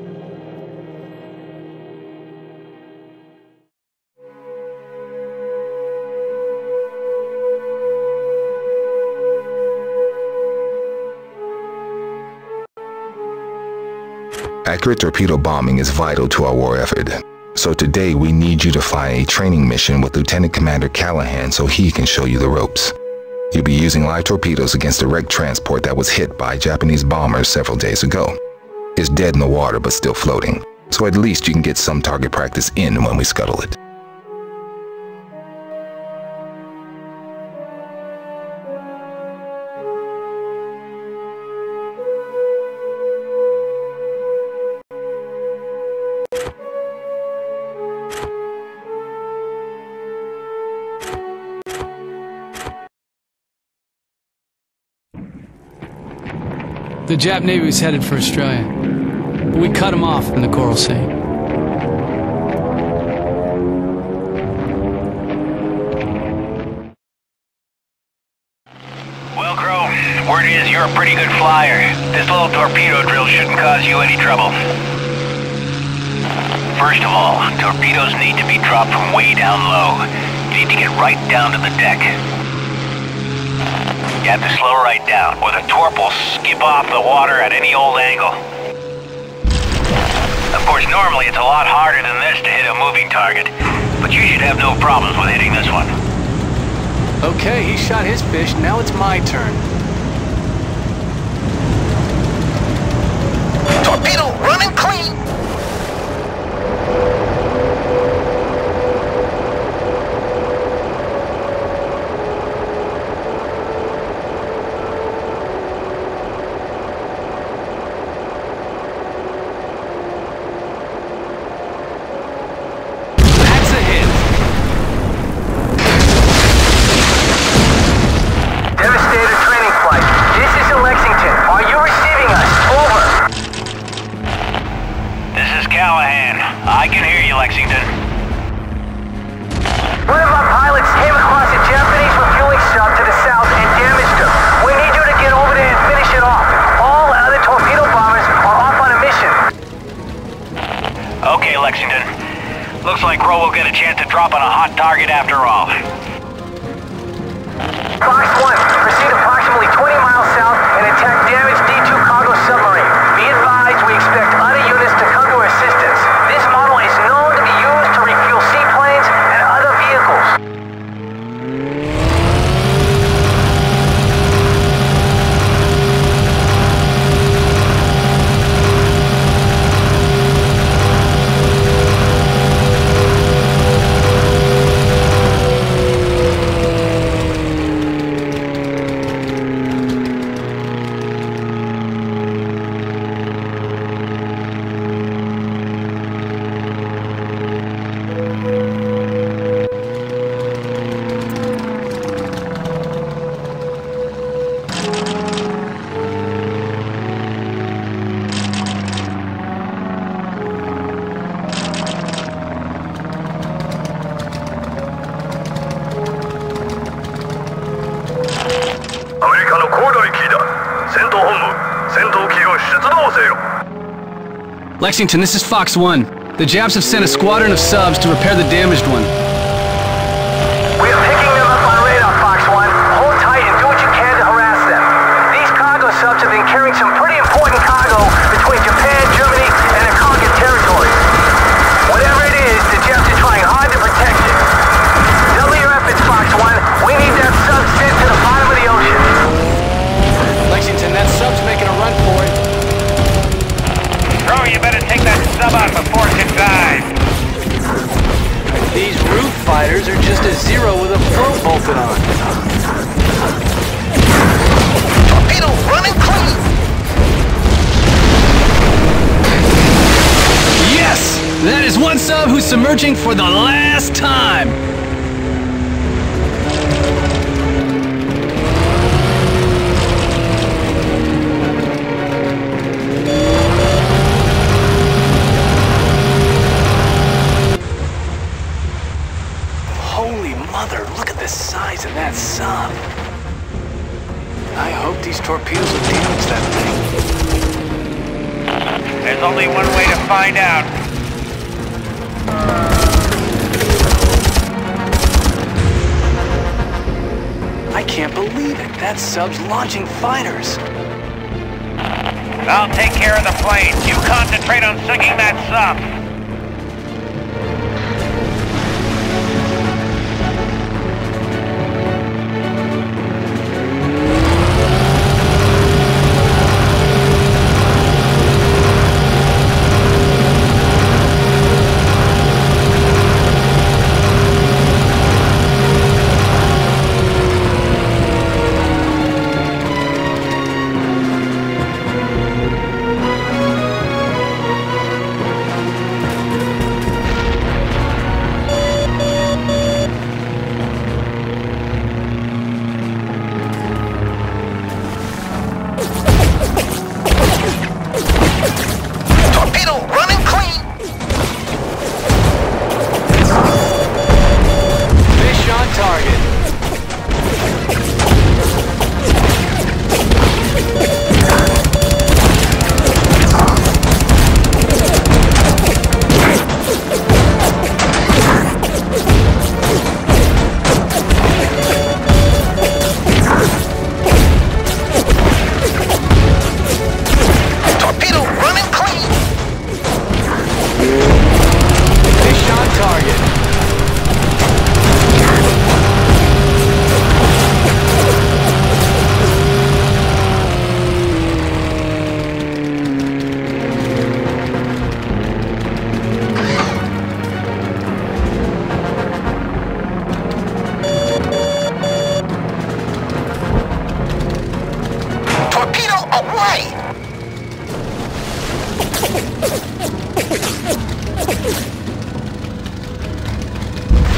Accurate torpedo bombing is vital to our war effort. So today we need you to fly a training mission with Lieutenant Commander Callahan so he can show you the ropes. You'll be using live torpedoes against a wrecked transport that was hit by Japanese bombers several days ago. It's dead in the water but still floating, so at least you can get some target practice in when we scuttle it. The Jap Navy was headed for Australia, but we cut them off in the Coral Sea. Well, Crow, word is you're a pretty good flyer. This little torpedo drill shouldn't cause you any trouble. First of all, torpedoes need to be dropped from way down low. You need to get right down to the deck. You have to slow right down, or the torp will skip off the water at any old angle. Of course, normally it's a lot harder than this to hit a moving target, but you should have no problems with hitting this one. Okay, he shot his fish, now it's my turn. Torpedo running clean! I can hear you, Lexington. One of our pilots came across a Japanese refueling shop to the south and damaged them. We need you to get over there and finish it off. All other torpedo bombers are off on a mission. Okay, Lexington. Looks like Crow will get a chance to drop on a hot target after all. Fox 1, proceed to 戦闘機を出動せよ。 Lexington, this is Fox 1. The Japs have sent a squadron of subs to repair the damaged one. We are picking them up on radar, Fox 1. Hold tight and do what you can to harass them. These cargo subs have been carrying some pretty important cargo between Japan, Germany, and the Conquered territories. Whatever it is, the Japs are trying hard to protect it. Double your efforts, Fox 1. We need that sub sent to the bottom of the ocean. Lexington, that sub's making a run for it. Crow, you better take that sub out before it can dive. These roof fighters are just a zero with a float bolted on. Torpedo running clean! Yes! That is one sub who's submerging for the last time! Holy mother, look at the size of that sub. I hope these torpedoes will damage that thing. There's only one way to find out. I can't believe it. That sub's launching fighters. I'll take care of the planes. You concentrate on sinking that sub.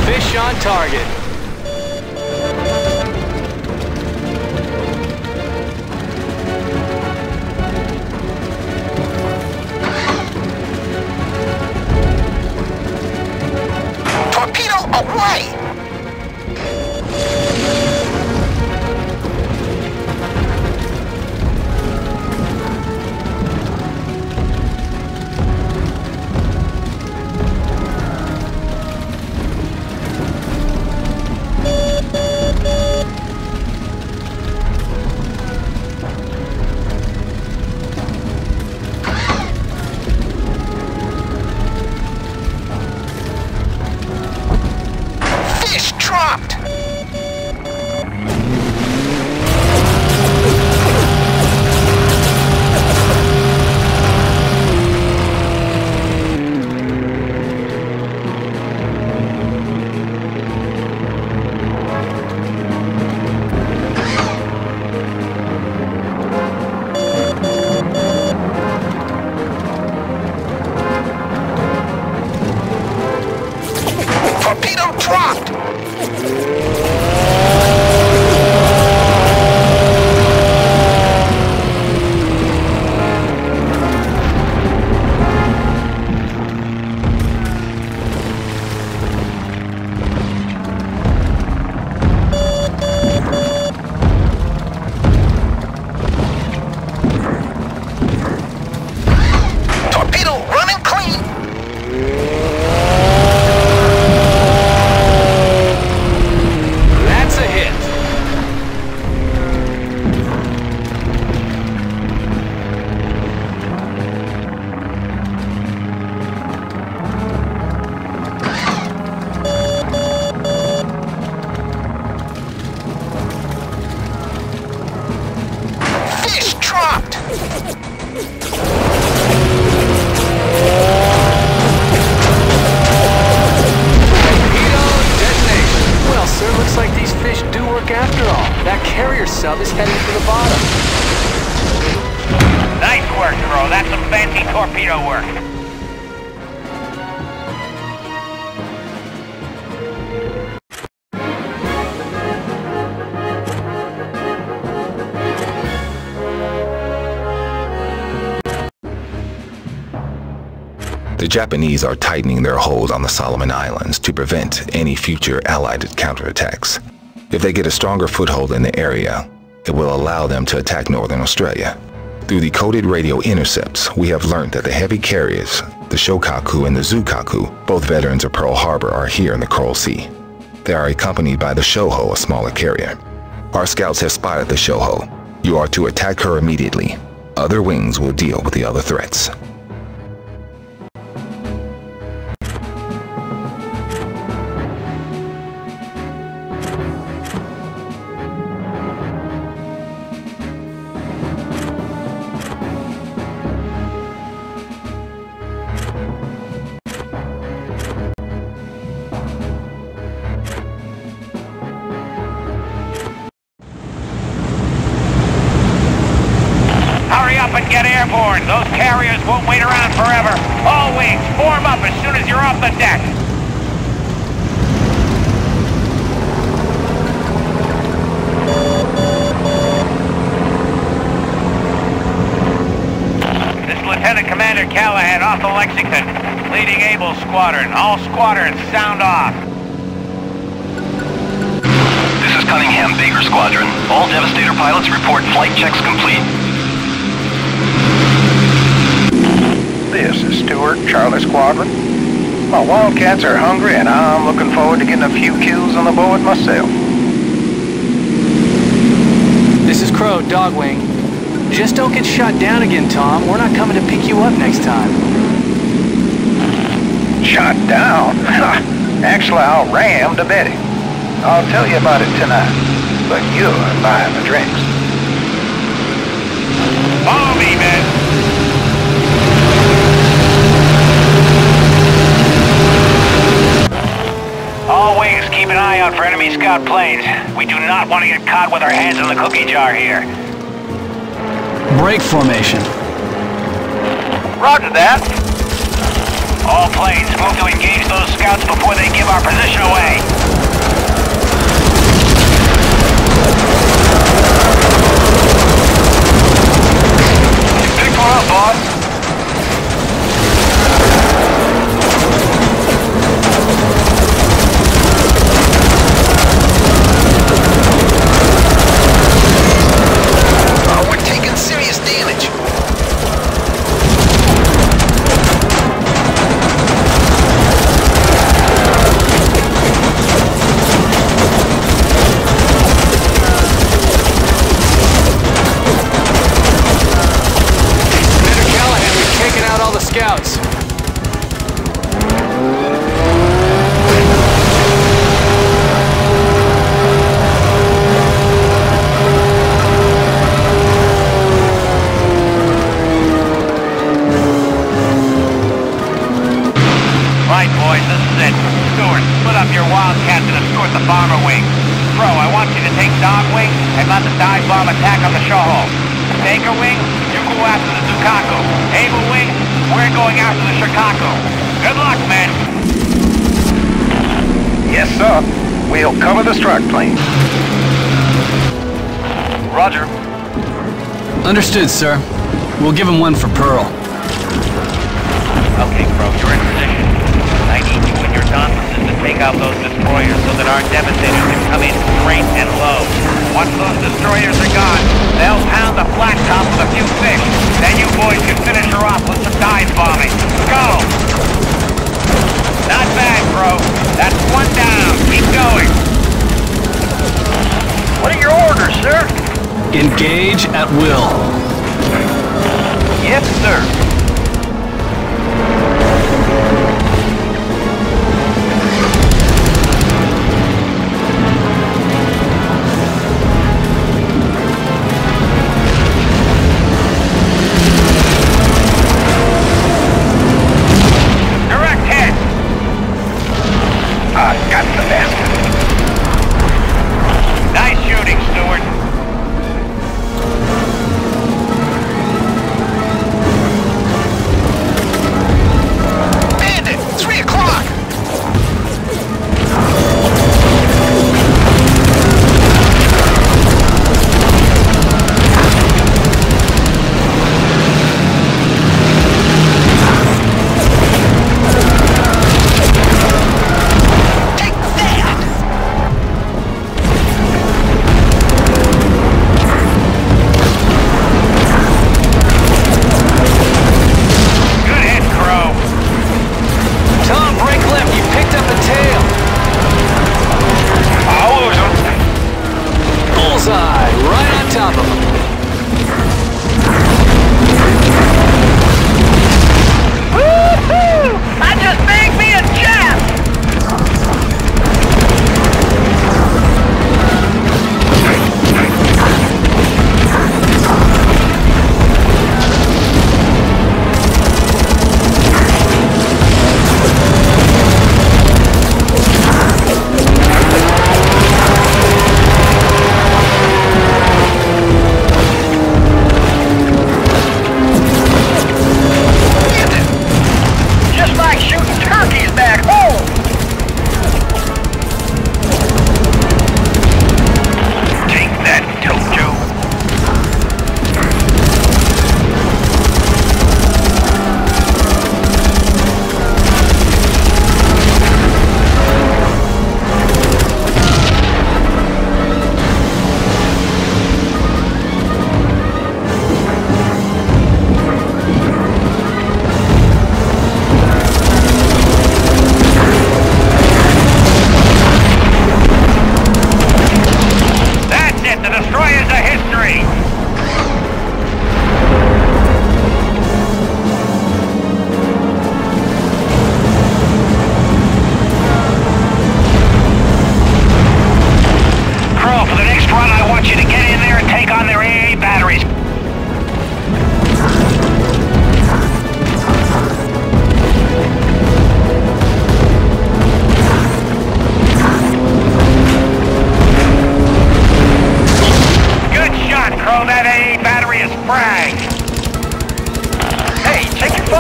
Fish on target. Torpedo away! torpedo work. The Japanese are tightening their hold on the Solomon Islands to prevent any future Allied counterattacks. If they get a stronger foothold in the area, it will allow them to attack Northern Australia. Through the coded radio intercepts, we have learned that the heavy carriers, the Shokaku and the Zukaku, both veterans of Pearl Harbor, are here in the Coral Sea. They are accompanied by the Shoho, a smaller carrier. Our scouts have spotted the Shoho. You are to attack her immediately. Other wings will deal with the other threats. And get airborne. Those carriers won't wait around forever. All wings, form up as soon as you're off the deck. This is Lieutenant Commander Callahan off the Lexington, leading Able Squadron. All squadrons, sound off. This is Cunningham, Baker Squadron. All Devastator pilots report flight checks complete. This is Stewart, Charlie Squadron. My Wildcats are hungry and I'm looking forward to getting a few kills on the board myself. This is Crow, Dogwing. Just don't get shot down again, Tom. We're not coming to pick you up next time. Shot down? Actually, I'll ram to Betty. I'll tell you about it tonight, but you're buying the drinks. Follow me, men. All wings, keep an eye out for enemy scout planes. We do not want to get caught with our hands in the cookie jar here. Break formation. Roger that. All planes, move to engage those scouts before they give our position away. You picked one up, boss. Scouts. Right, boys, this is it. Stewart, split up your Wildcats and escort the bomber wing. Crow, I want you to take Dog Wing and let the dive bomb attack on the Shoho. Baker Wing, you go after the Zukaku. Able Wing, we're going after the Shokaku. Good luck, men. Yes, sir. We'll cover the strike plane. Roger. Understood, sir. We'll give him one for Pearl. Okay, Crow, you're in position. I need you and your Johnsons to take out those destroyers so that our Devastators can come in straight and low. Once those destroyers are gone, they'll pound the flat top with a few fish. Then you boys can finish her off with some dive bombing. Go! Not bad, Crow. That's one down. Keep going. What are your orders, sir? Engage at will. Yes, sir.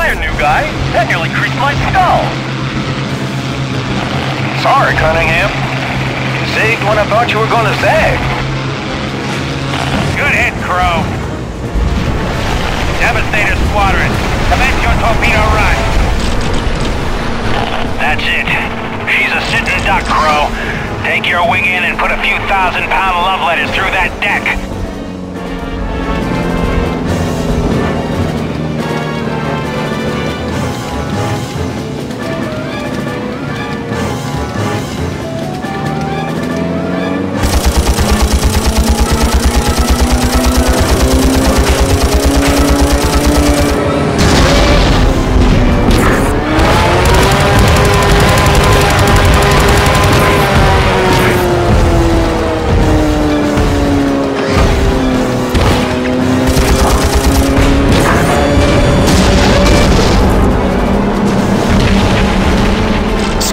Hiya, new guy. That nearly creased my skull. Sorry, Cunningham. You zigged when I thought you were gonna zag. Good hit, Crow. Devastator Squadron, commence your torpedo run. That's it. She's a sitting duck, Crow. Take your wing in and put a few 1,000-pound love letters through that deck.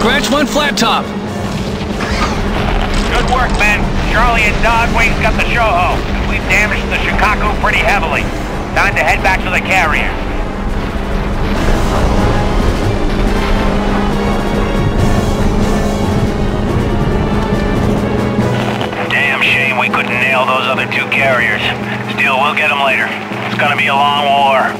Scratch one flat top. Good work, men. Charlie and Dogwing's got the Shoho. We've damaged the Shikaku pretty heavily. Time to head back to the carrier. Damn shame we couldn't nail those other two carriers. Still, we'll get them later. It's gonna be a long war.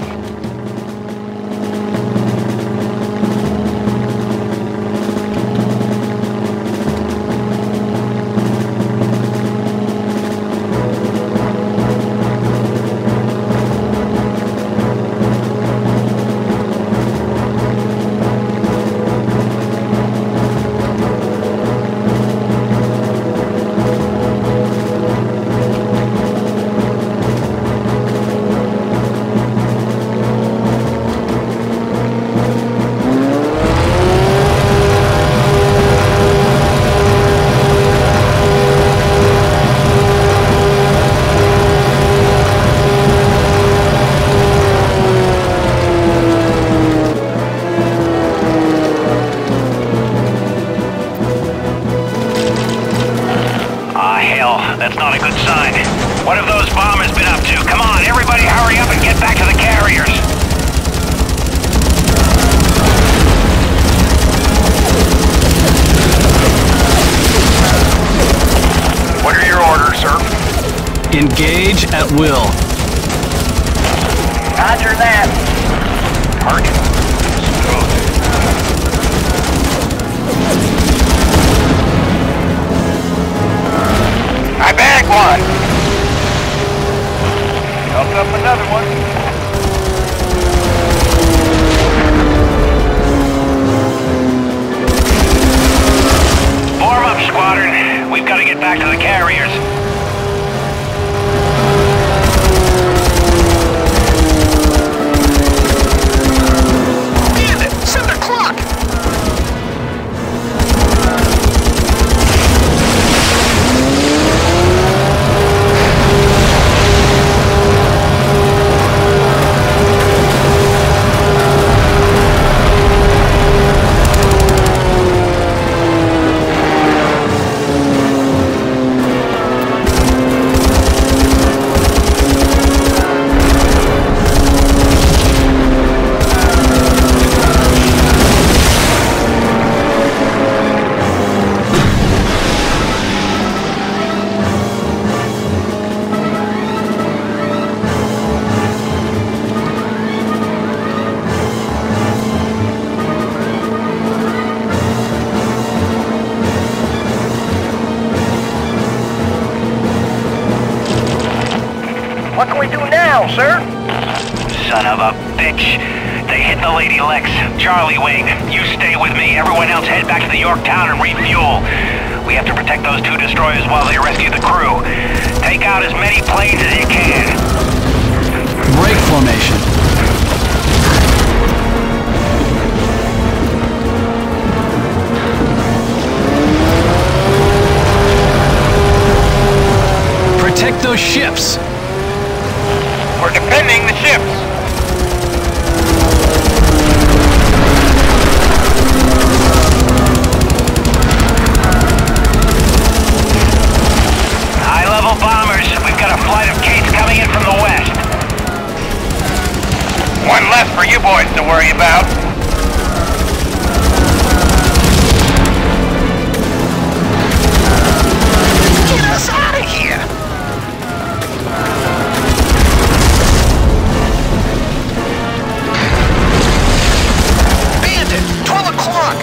That's not a good sign. What have those bombers been up to? Come on, everybody hurry up and get back to the carriers. What are your orders, sir? Engage at will. Roger that. Target. I bagged one. Helped up another one. Form up, squadron. We've got to get back to the carriers. Damn it! 7 o'clock! What can we do now, sir? Son of a bitch. They hit the Lady Lex. Charlie Wing, you stay with me. Everyone else head back to the Yorktown and refuel. We have to protect those two destroyers while they rescue the crew. Take out as many planes as you can. Break formation. Protect those ships. We're defending the ships. High-level bombers. We've got a flight of Kates coming in from the west. One One less for you boys to worry about. Get us out of here! Bandit, 12 o'clock!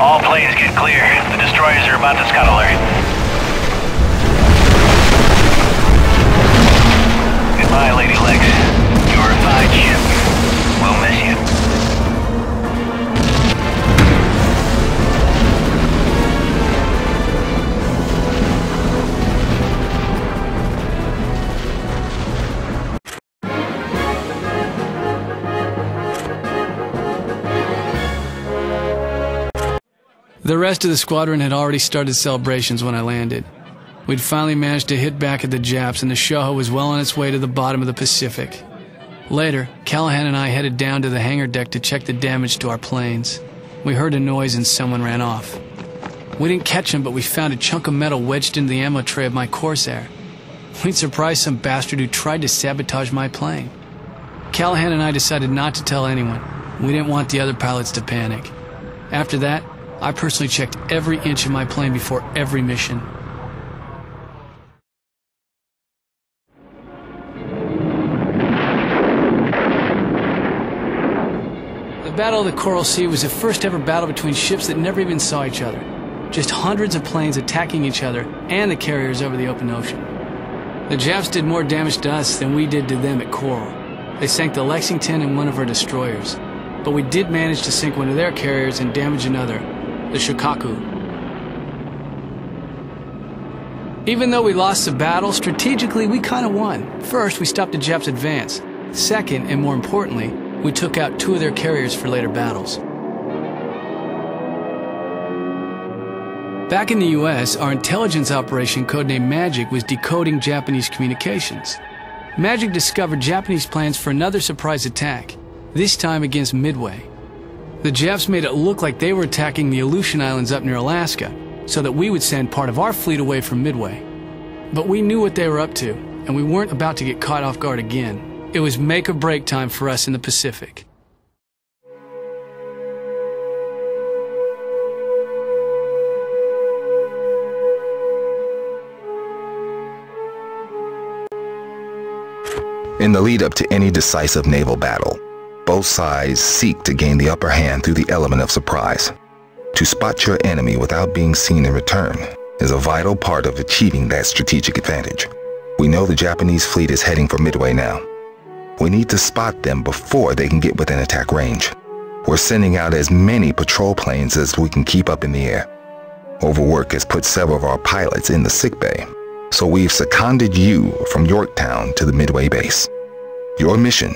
All planes get clear. The destroyers are about to scuttle her. Goodbye, Lady Lex. You're a fine ship. We'll miss you. The rest of the squadron had already started celebrations when I landed. We'd finally managed to hit back at the Japs, and the Shoho was well on its way to the bottom of the Pacific. Later, Callahan and I headed down to the hangar deck to check the damage to our planes. We heard a noise and someone ran off. We didn't catch him, but we found a chunk of metal wedged into the ammo tray of my Corsair. We'd surprised some bastard who tried to sabotage my plane. Callahan and I decided not to tell anyone. We didn't want the other pilots to panic. After that, I personally checked every inch of my plane before every mission. The Battle of the Coral Sea was the first ever battle between ships that never even saw each other. Just hundreds of planes attacking each other and the carriers over the open ocean. The Japs did more damage to us than we did to them at Coral. They sank the Lexington and one of our destroyers. But we did manage to sink one of their carriers and damage another, the Shokaku. Even though we lost the battle, strategically we kind of won. First, we stopped the Japs' advance. Second, and more importantly, we took out 2 of their carriers for later battles. Back in the US, our intelligence operation codenamed Magic was decoding Japanese communications. Magic discovered Japanese plans for another surprise attack, this time against Midway. The Japs made it look like they were attacking the Aleutian Islands up near Alaska, so that we would send part of our fleet away from Midway. But we knew what they were up to, and we weren't about to get caught off guard again. It was make or break time for us in the Pacific. In the lead-up to any decisive naval battle, both sides seek to gain the upper hand through the element of surprise. To spot your enemy without being seen in return is a vital part of achieving that strategic advantage. We know the Japanese fleet is heading for Midway now. We need to spot them before they can get within attack range. We're sending out as many patrol planes as we can keep up in the air. Overwork has put several of our pilots in the sickbay, so we've seconded you from Yorktown to the Midway base. Your mission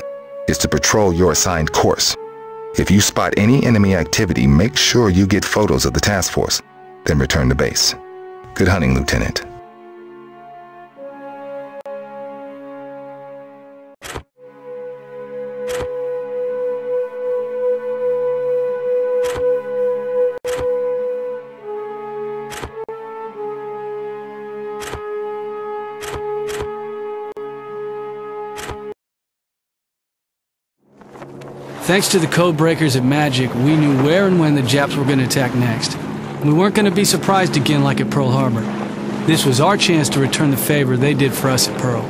is to patrol your assigned course. If you spot any enemy activity, make sure you get photos of the task force, then return to base. Good hunting, Lieutenant. Thanks to the code breakers at Magic, we knew where and when the Japs were going to attack next. We weren't going to be surprised again like at Pearl Harbor. This was our chance to return the favor they did for us at Pearl.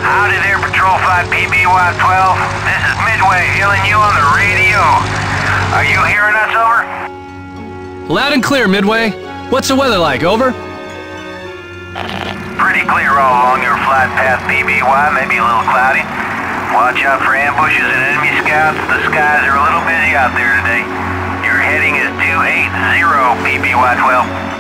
Howdy there, Patrol Flight PBY-12. This is Midway hailing you on the radio. Are you hearing us, over? Loud and clear, Midway. What's the weather like, over? Pretty clear all along your flight path, PBY, maybe a little cloudy. Watch out for ambushes and enemy scouts. The skies are a little busy out there today. Your heading is 280, PBY-12.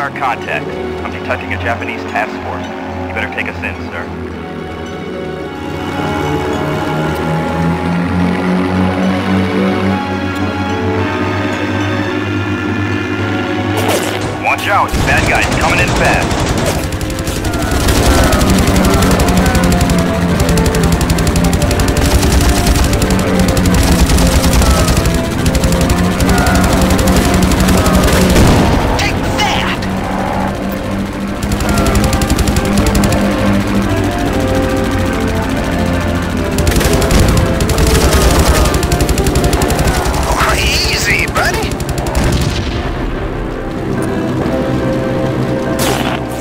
Contact. I'm detecting a Japanese task force. You better take us in, sir. Watch out! Bad guys coming in fast.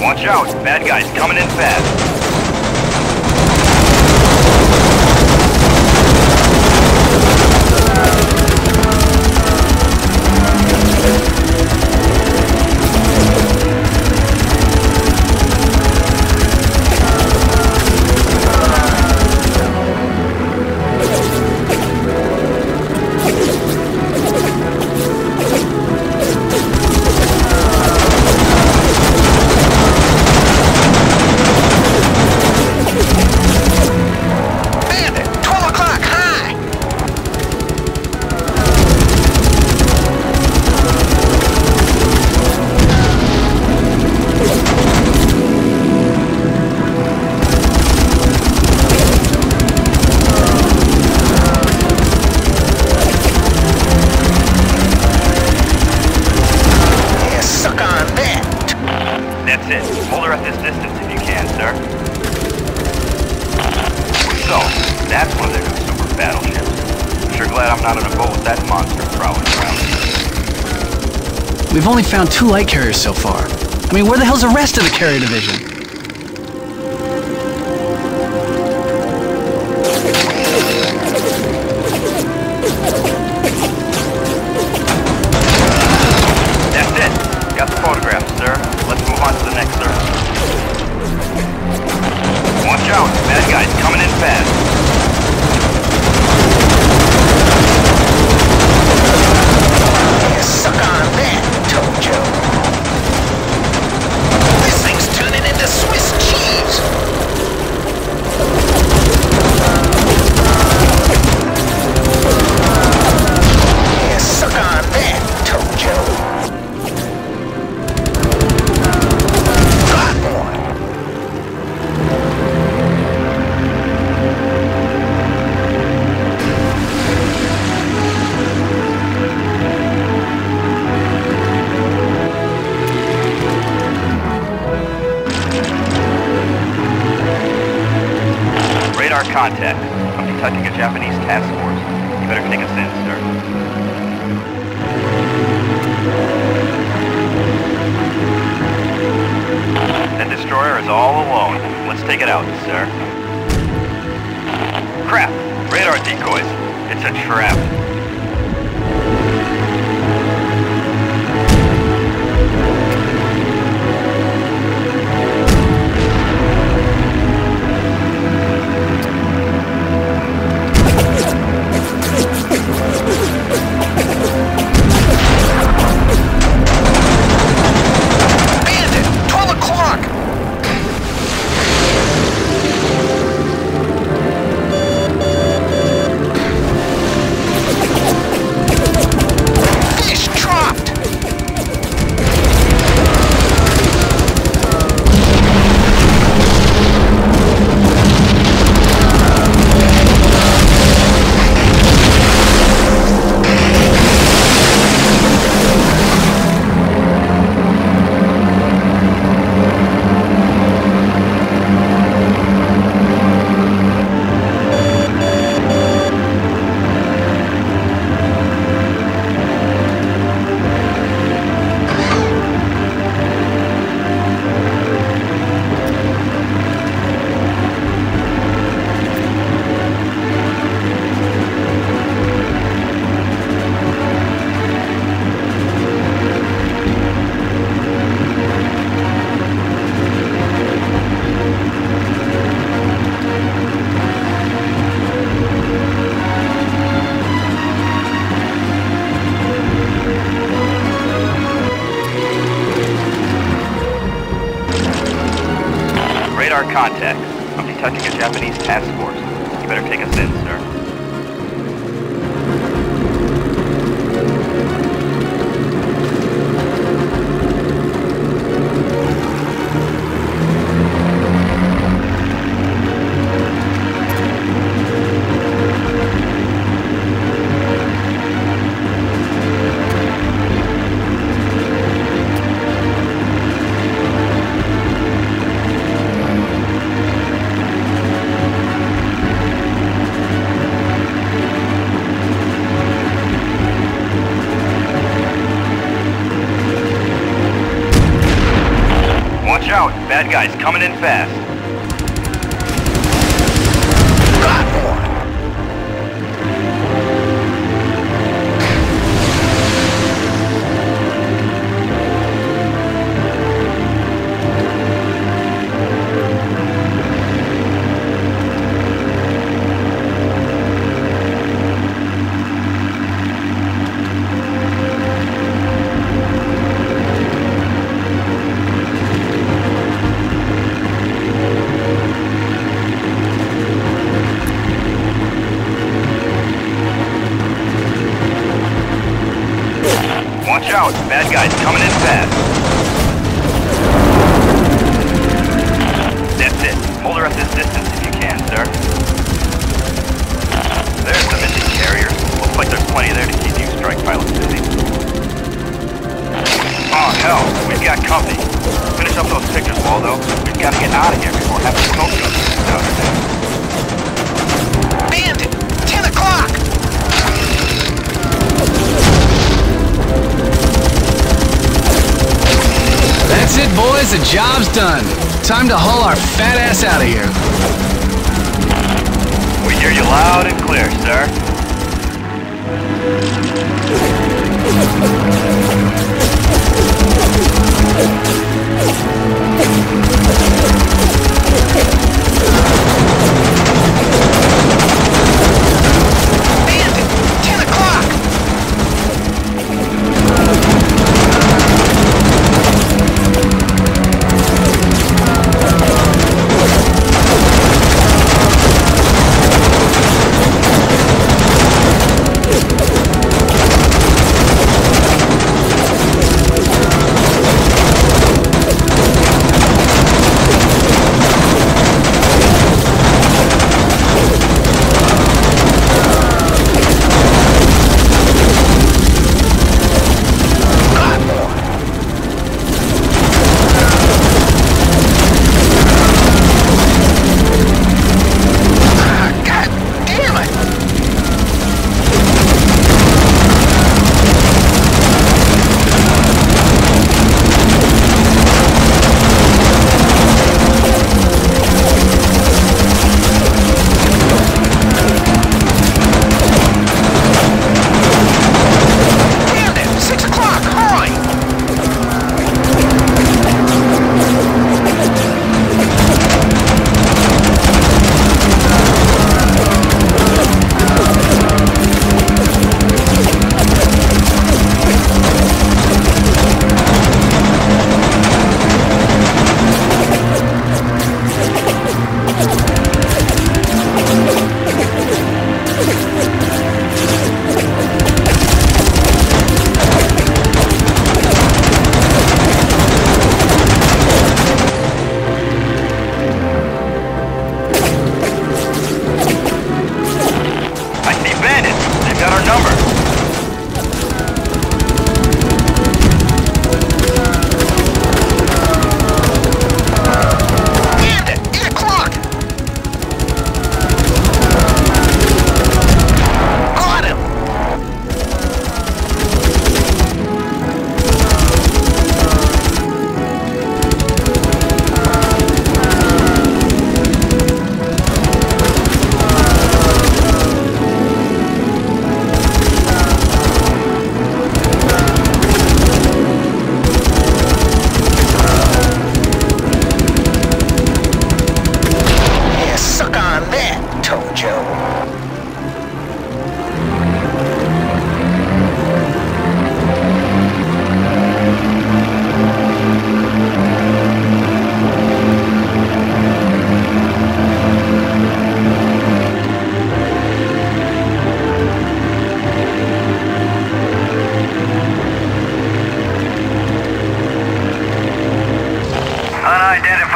Watch out! Bad guys coming in fast. That's it. Hold her at this distance if you can, sir. So, that's one of their new super battleships. I'm sure glad I'm not on a boat with that monster prowling around. We've only found 2 light carriers so far. I mean, where the hell's the rest of the carrier division? That's it. Got the photographs, sir. Let's move on to the next search. Watch out. Bad guys coming in fast. Suck on that, Tojo. This thing's turning into Swiss cheese. Yeah, suck on that, Tojo. Got one. Radar contact. I'm detecting a Japanese task force. You better take us in, sir. That destroyer is all alone. Let's take it out, sir. Crap! Radar decoys. It's a trap. Bandit, 12 o'clock. Fish dropped. Radar contact. I'm detecting a Japanese task force. You better take us in, sir. Watch out! Bad guys coming in fast. Got one. Watch out! Bad guys coming in fast. That's it. Hold her at this distance if you can, sir. There's the missing carrier. Looks like there's plenty there to keep you strike pilots busy. Oh hell, we've got company. Finish up those pictures. though. We gotta get out of here before having smoke guns down there. Bandit! 10 o'clock! That's it, boys. The job's done. Time to haul our fat ass out of here. We hear you loud and clear, sir. Bandit! 10 o'clock!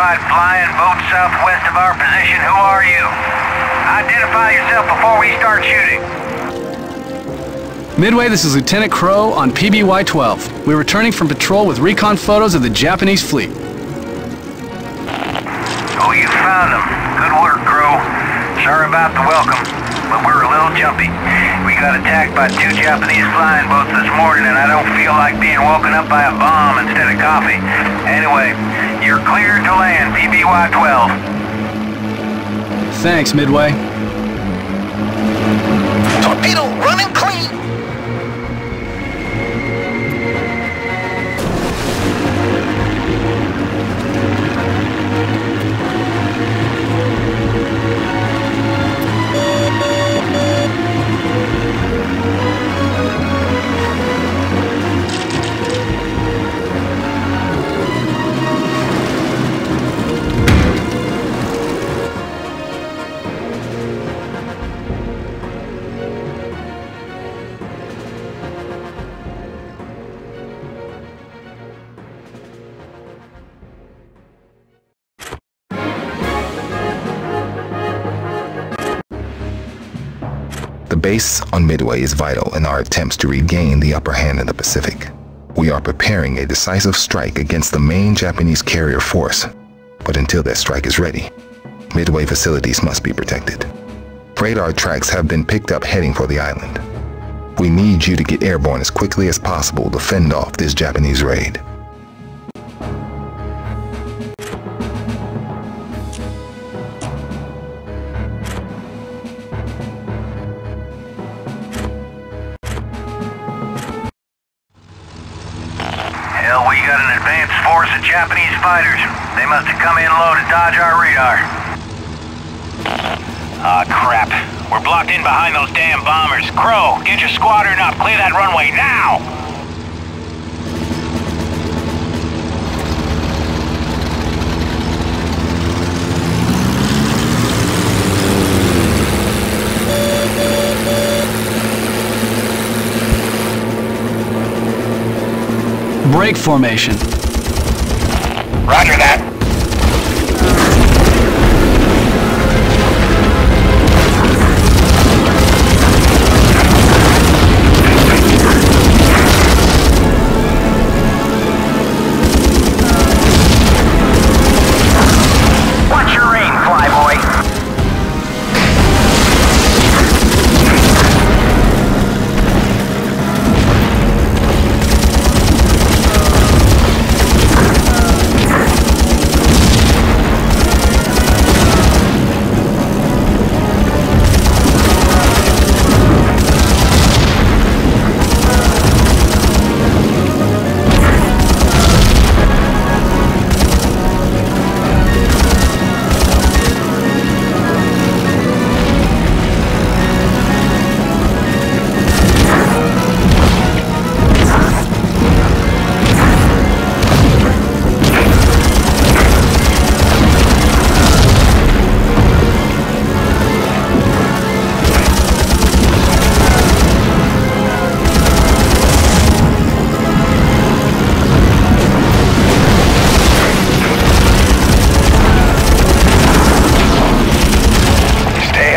Flying boat southwest of our position. Who are you? Identify yourself before we start shooting. Midway, this is Lieutenant Crow on PBY-12. We're returning from patrol with recon photos of the Japanese fleet. Oh, you found them. Good work, Crow. Sorry about the welcome, but we're a little jumpy. We got attacked by 2 Japanese flying boats this morning, and I don't feel like being woken up by a bomb instead of coffee. Anyway, you're cleared to land, PBY-12. Thanks, Midway. Torpedo running clean! The base on Midway is vital in our attempts to regain the upper hand in the Pacific. We are preparing a decisive strike against the main Japanese carrier force. But until that strike is ready, Midway facilities must be protected. Radar tracks have been picked up heading for the island. We need you to get airborne as quickly as possible to fend off this Japanese raid. Hell, we got an advanced force of Japanese fighters. They must have come in low to dodge our radar. Ah, crap. We're blocked in behind those damn bombers. Crow, get your squadron up. Clear that runway now! Break formation. Roger that. Watch your aim, flyboy.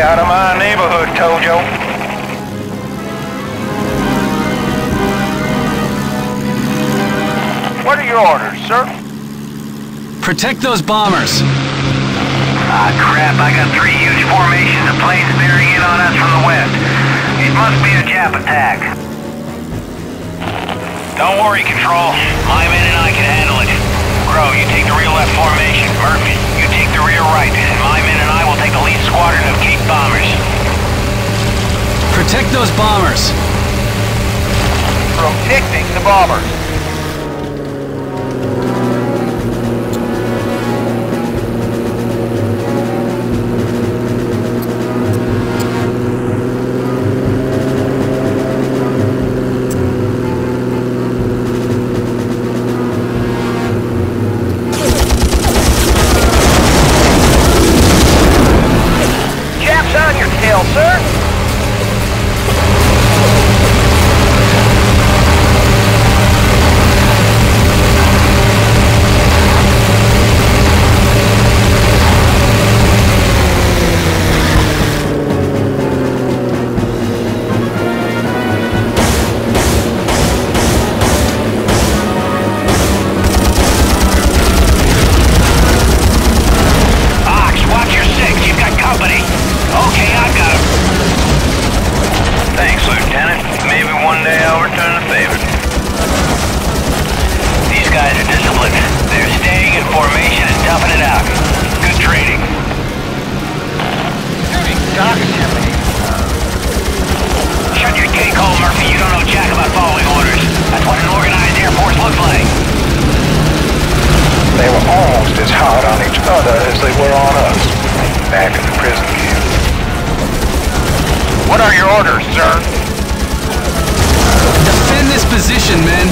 Out of my neighborhood, Tojo. What are your orders, sir? Protect those bombers. Ah, crap. I got 3 huge formations of planes bearing in on us from the west. It must be a Jap attack. Don't worry, Control. My men and I can handle it. Crow, you take the rear left formation. Murphy, you take the rear right. And my men and I will take the lead squadron of Cape bombers. Protect those bombers. Protecting the bombers. Japs on your tail, sir. Ox, watch your 6. You've got company. Okay, I've got him. Thanks, Lieutenant. Maybe one day I'll return the favor. These guys are disciplined. They're staying in formation and toughing it out. Good training. Shut your cake hole, Murphy. You don't know jack about following orders. That's what an organized Air Force looks like. They were almost as hard on each other as they were on us, back in the prison camp. What are your orders, sir? Defend this position, men.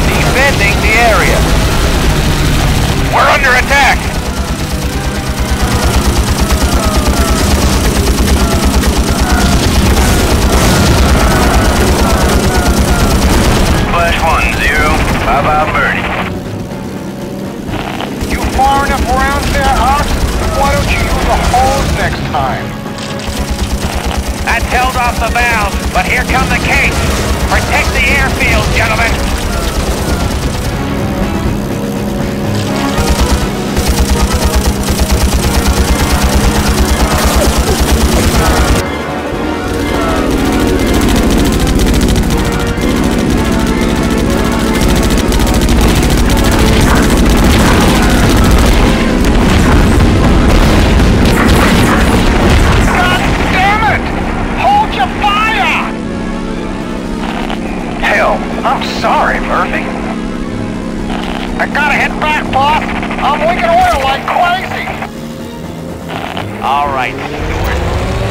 Defending the area. We're under attack. Flash 1-0. Bye-bye, Birdie. You far enough around there, Ox? Why don't you use the hose next time? That's held off the valves, but here come the Capes. Protect the airfield, gentlemen. gotta head back, boss. I'm leaking oil like crazy. All right, Stewart.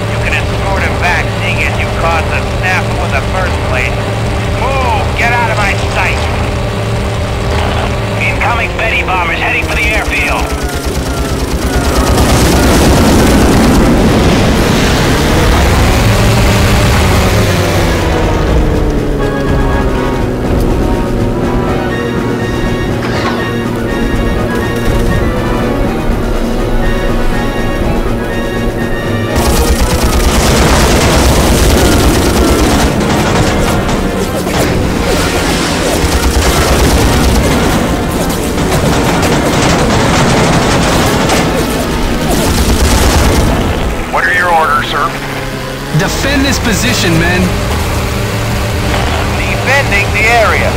You can escort him back, seeing as you caused the snafu in the first place. Move! Get out of my sight! Incoming Betty bombers heading for the airfield. Defend this position, men. Defending the area.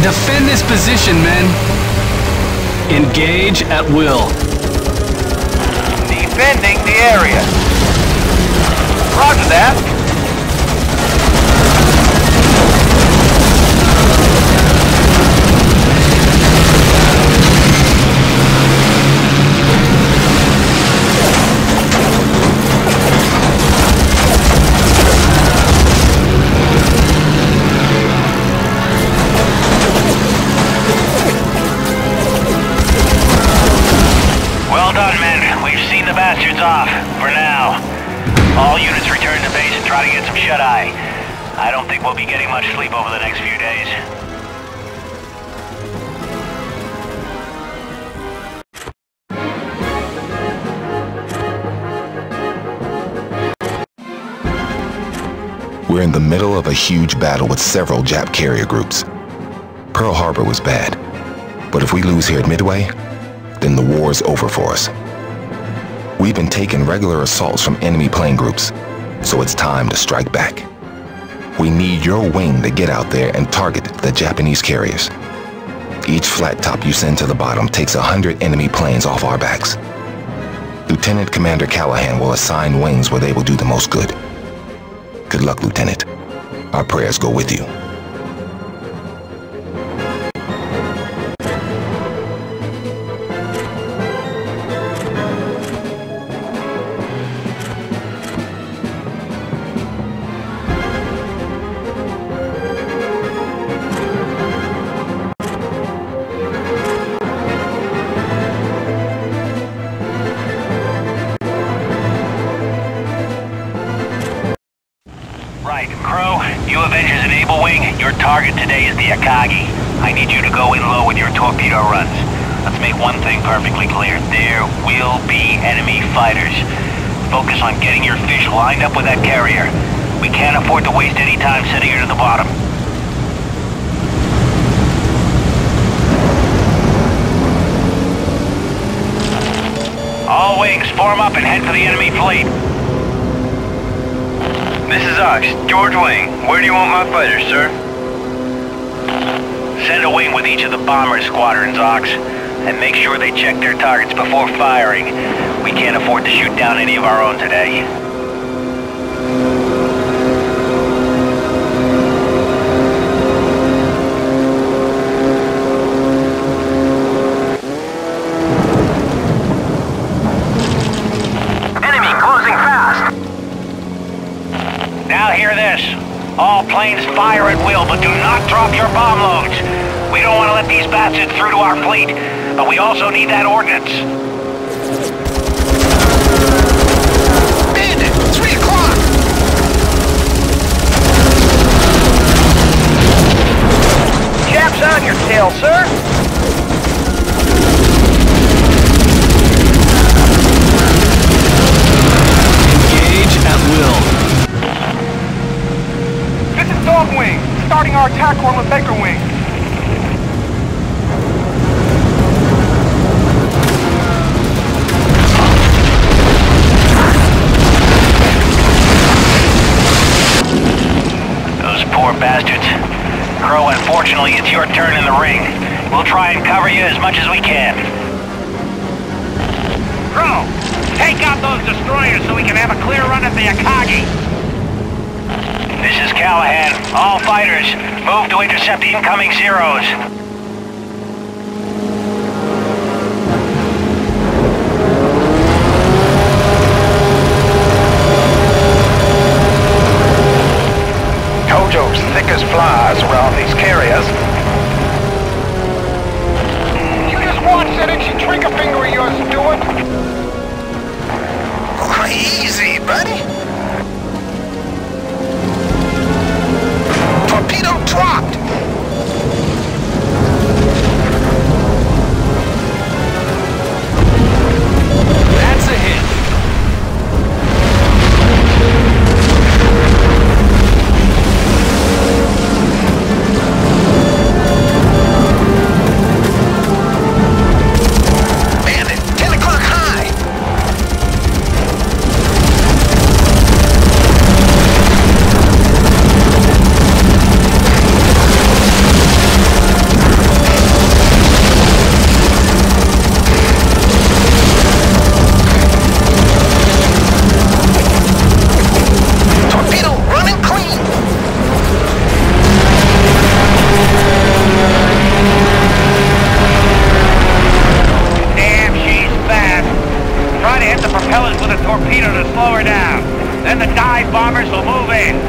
Defend this position, men. Engage at will. Defending the area. Roger that. Off, for now. All units return to base and try to get some shut-eye. I don't think we'll be getting much sleep over the next few days. We're in the middle of a huge battle with several Jap carrier groups. Pearl Harbor was bad, but if we lose here at Midway, then the war's over for us. We've been taking regular assaults from enemy plane groups, so it's time to strike back. We need your wing to get out there and target the Japanese carriers. Each flat top you send to the bottom takes 100 enemy planes off our backs. Lieutenant Commander Callahan will assign wings where they will do the most good. Good luck, Lieutenant. Our prayers go with you. Your target today is the Akagi. I need you to go in low with your torpedo runs. Let's make one thing perfectly clear. There will be enemy fighters. Focus on getting your fish lined up with that carrier. We can't afford to waste any time sending her to the bottom. All wings, form up and head for the enemy fleet. This is Ox, George Wing. Where do you want my fighters, sir? Send a wing with each of the bomber squadrons, Ox. and make sure they check their targets before firing. We can't afford to shoot down any of our own today. Now hear this. All planes fire at will, but do not drop your bomb loads. We don't want to let these bastards through to our fleet, but we also need that ordnance. Bandit, 3 o'clock! Chaps on your tail, sir. Engage at will. This is Dogwing, starting our attack run with Baker Wing. Those poor bastards. Crow, unfortunately, it's your turn in the ring. We'll try and cover you as much as we can. Crow, take out those destroyers so we can have a clear run at the Akagi. This is Callahan. All fighters, move to intercept the incoming Zeros. Tojo's thick as flies around these carriers. You just watch that itchy trigger finger of yours do it. Easy, buddy. Torpedo dropped! That's a hit. Bandit, 10 o'clock high! Torpedo running clean! Damn, she's fast. Try to hit the propellers with a torpedo to slow her down. Then the dive bombers will move in.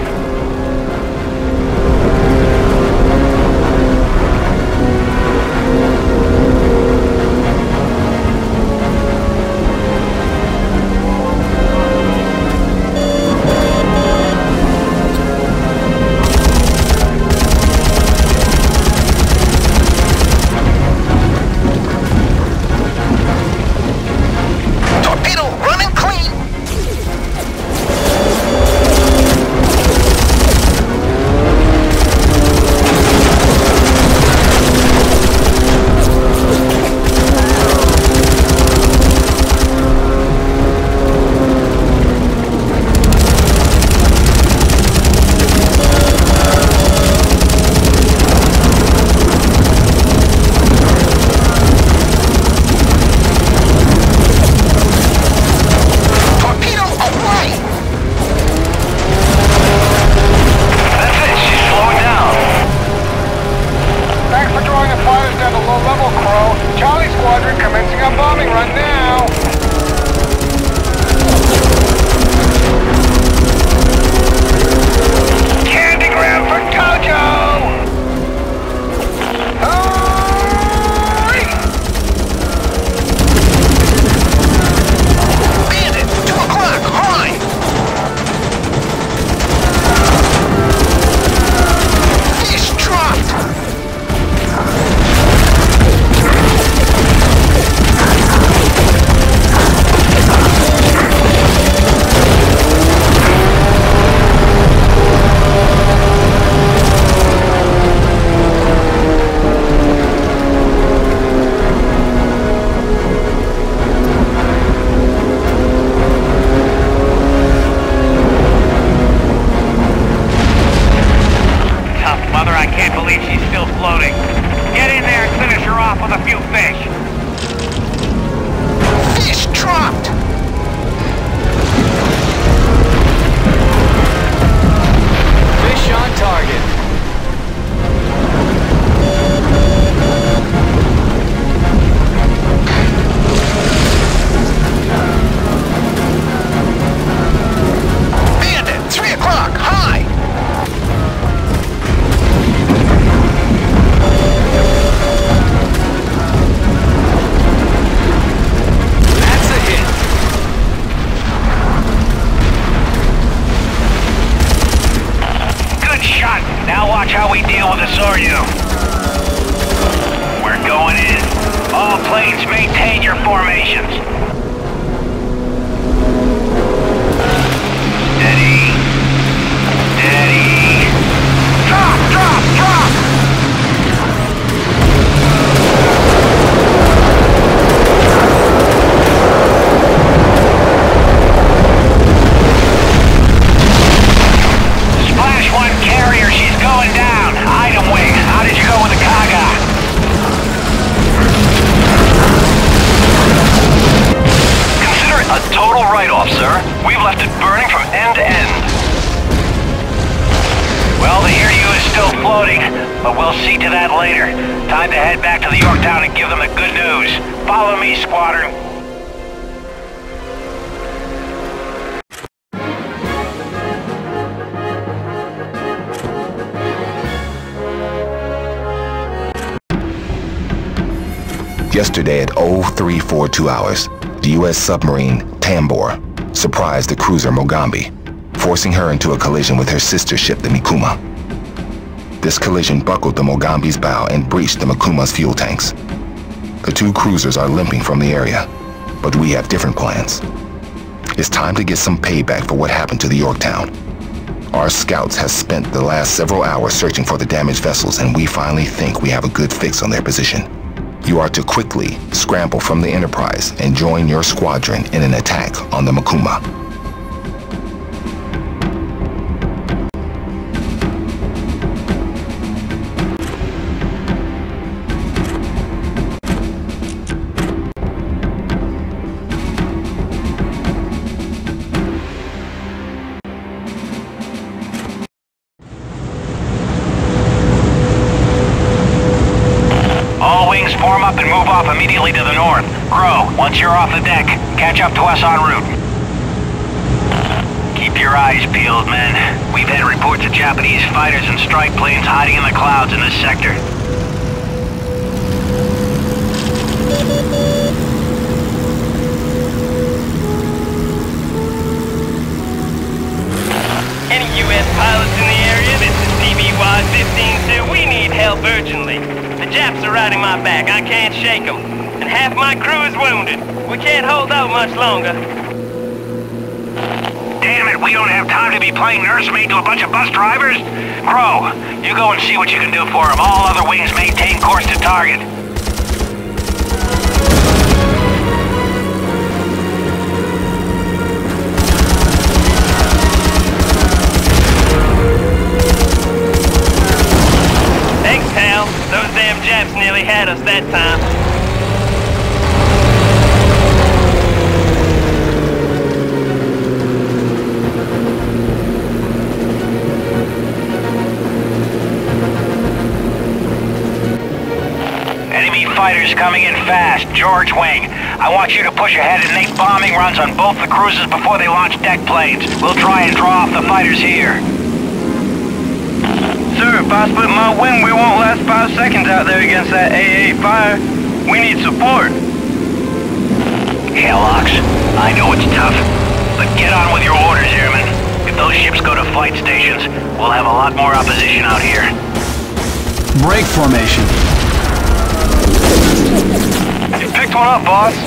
Torpedo running clean! Torpedo away! That's it, she's slowing down. Thanks for drawing the fighters down to low level, Crow. Charlie Squadron commencing our bombing run now. Candy grab for Tojo! Hurry! Bandit, 2 o'clock high! Fish dropped! going in. All planes, maintain your formations. Steady. Steady. Drop, drop, drop! Splash 1 carrier, she's going down. Item wing, how did you go with the Kaga? Consider it a total write-off, sir. We've left it burning from end to end. Well, the Hiryu is still floating, but we'll see to that later. Time to head back to the Yorktown and give them the good news. Follow me, squadron. Yesterday at 0342 hours, the U.S. submarine Tambor surprised the cruiser Mogambi, forcing her into a collision with her sister ship, the Mikuma. This collision buckled the Mogambi's bow and breached the Mikuma's fuel tanks. The two cruisers are limping from the area, but we have different plans. It's time to get some payback for what happened to the Yorktown. Our scouts have spent the last several hours searching for the damaged vessels, and we finally think we have a good fix on their position. You are to quickly scramble from the Enterprise and join your squadron in an attack on the Mikuma. Form up and move off immediately to the north. Crow, once you're off the deck, catch up to us en route. Keep your eyes peeled, men. We've had reports of Japanese fighters and strike planes hiding in the clouds in this sector. Any U.S. pilots in the area? This is TBY-15-2. We need help urgently. The Japs are riding my back. I can't shake them. And half my crew is wounded. We can't hold out much longer. Damn it, we don't have time to be playing nursemaid to a bunch of bus drivers. Crow, you go and see what you can do for them. All other wings maintain course to target. Thanks, pal. Those damn Japs nearly had us that time. Enemy fighters coming in fast. George Wing, I want you to push ahead and make bombing runs on both the cruisers before they launch deck planes. We'll try and draw off the fighters here. Sir, if I split my wing, we won't last 5 seconds out there against that AA fire. We need support. Halox, I know it's tough, but get on with your orders, airmen. If those ships go to flight stations, we'll have a lot more opposition out here. Break formation. You picked one up, boss.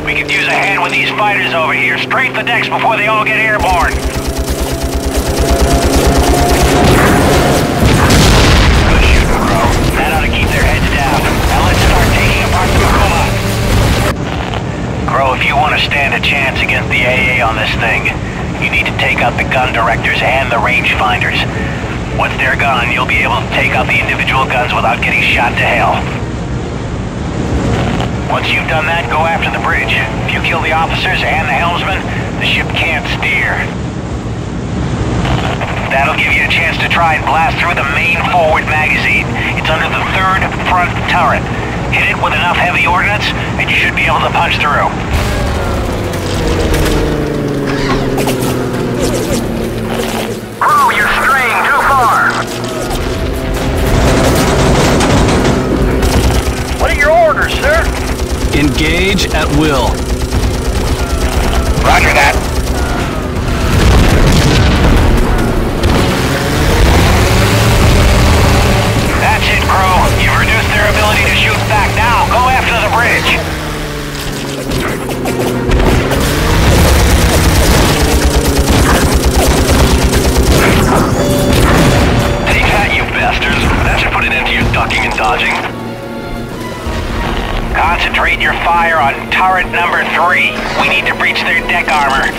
We could use a hand with these fighters over here. Strafe the decks before they all get airborne. Good shooting, Crow. That ought to keep their heads down. Now let's start taking apart the Makuma. Crow, if you want to stand a chance against the AA on this thing, you need to take out the gun directors and the rangefinders. Once they're gone, you'll be able to take out the individual guns without getting shot to hell. Once you've done that, go after the bridge. If you kill the officers and the helmsman, the ship can't steer. That'll give you a chance to try and blast through the main forward magazine. It's under the third front turret. Hit it with enough heavy ordnance, and you should be able to punch through. Crew, you're straying too far. What are your orders, sir? Engage at will. Roger that. That's it, Crow. You've reduced their ability to shoot back. Now, go after the bridge. Take that, you bastards. That should put an end to your ducking and dodging. Concentrate your fire on turret number 3. We need to breach their deck armor.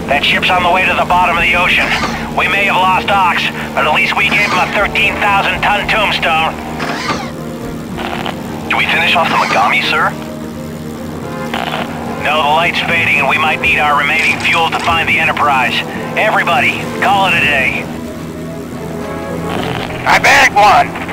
That ship's on the way to the bottom of the ocean. We may have lost Ox, but at least we gave him a 13,000-ton tombstone. Do we finish off the Megami, sir? No, the light's fading and we might need our remaining fuel to find the Enterprise. Everybody, call it a day. I bagged one.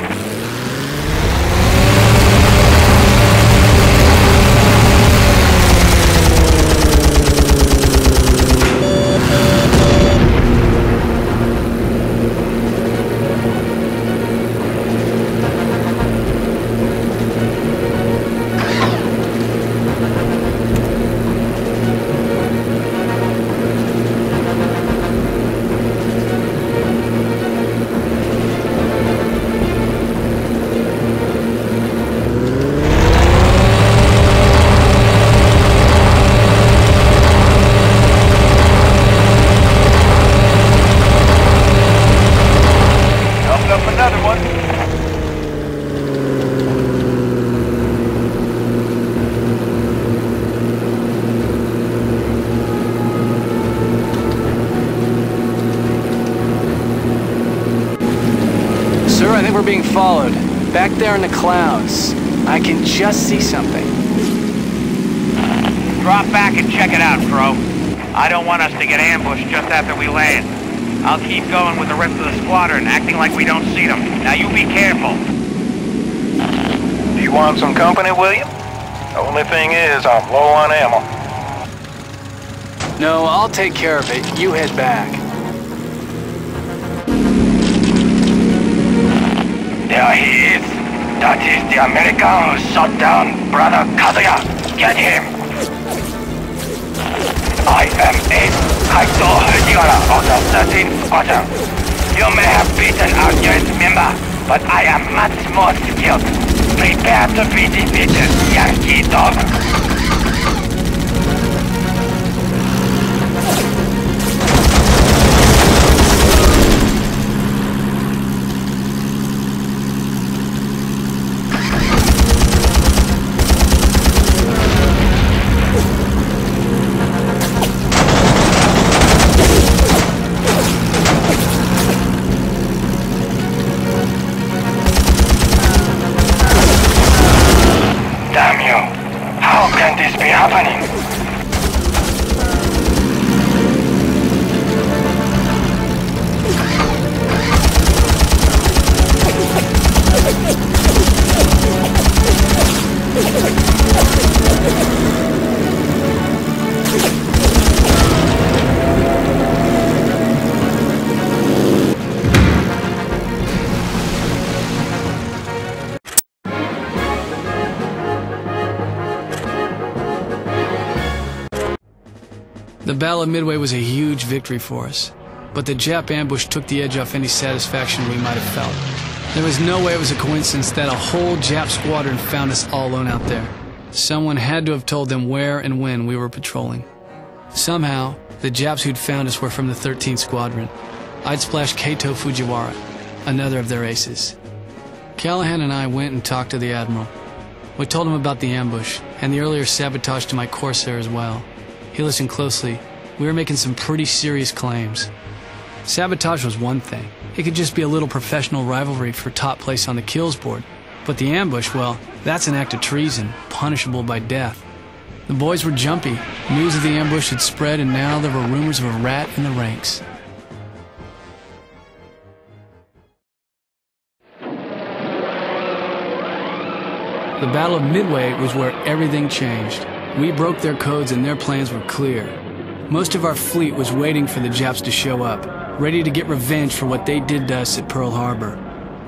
we're being followed. Back there in the clouds. I can just see something. Drop back and check it out, Crow. I don't want us to get ambushed just after we land. I'll keep going with the rest of the squadron, acting like we don't see them. Now you be careful. Do you want some company, William? The only thing is, I'm low on ammo. No, I'll take care of it. You head back. There he is. That is the American who shot down Brother Kazuya. Get him. I am Ace Kaito Hujigara of the 13th Squadron. You may have beaten our newest member, but I am much more skilled. Prepare to be defeated, Yankee dog. Damn you! How can this be happening? The Battle of Midway was a huge victory for us, but the Jap ambush took the edge off any satisfaction we might have felt. There was no way it was a coincidence that a whole Jap squadron found us all alone out there. Someone had to have told them where and when we were patrolling. Somehow, the Japs who'd found us were from the 13th Squadron. I'd splashed Kaito Fujiwara, another of their aces. Callahan and I went and talked to the Admiral. We told him about the ambush, and the earlier sabotage to my Corsair as well. He listened closely. We were making some pretty serious claims. Sabotage was one thing. It could just be a little professional rivalry for top place on the kills board. But the ambush, well, that's an act of treason, punishable by death. The boys were jumpy. News of the ambush had spread, and now there were rumors of a rat in the ranks. The Battle of Midway was where everything changed. We broke their codes and their plans were clear. Most of our fleet was waiting for the Japs to show up, ready to get revenge for what they did to us at Pearl Harbor.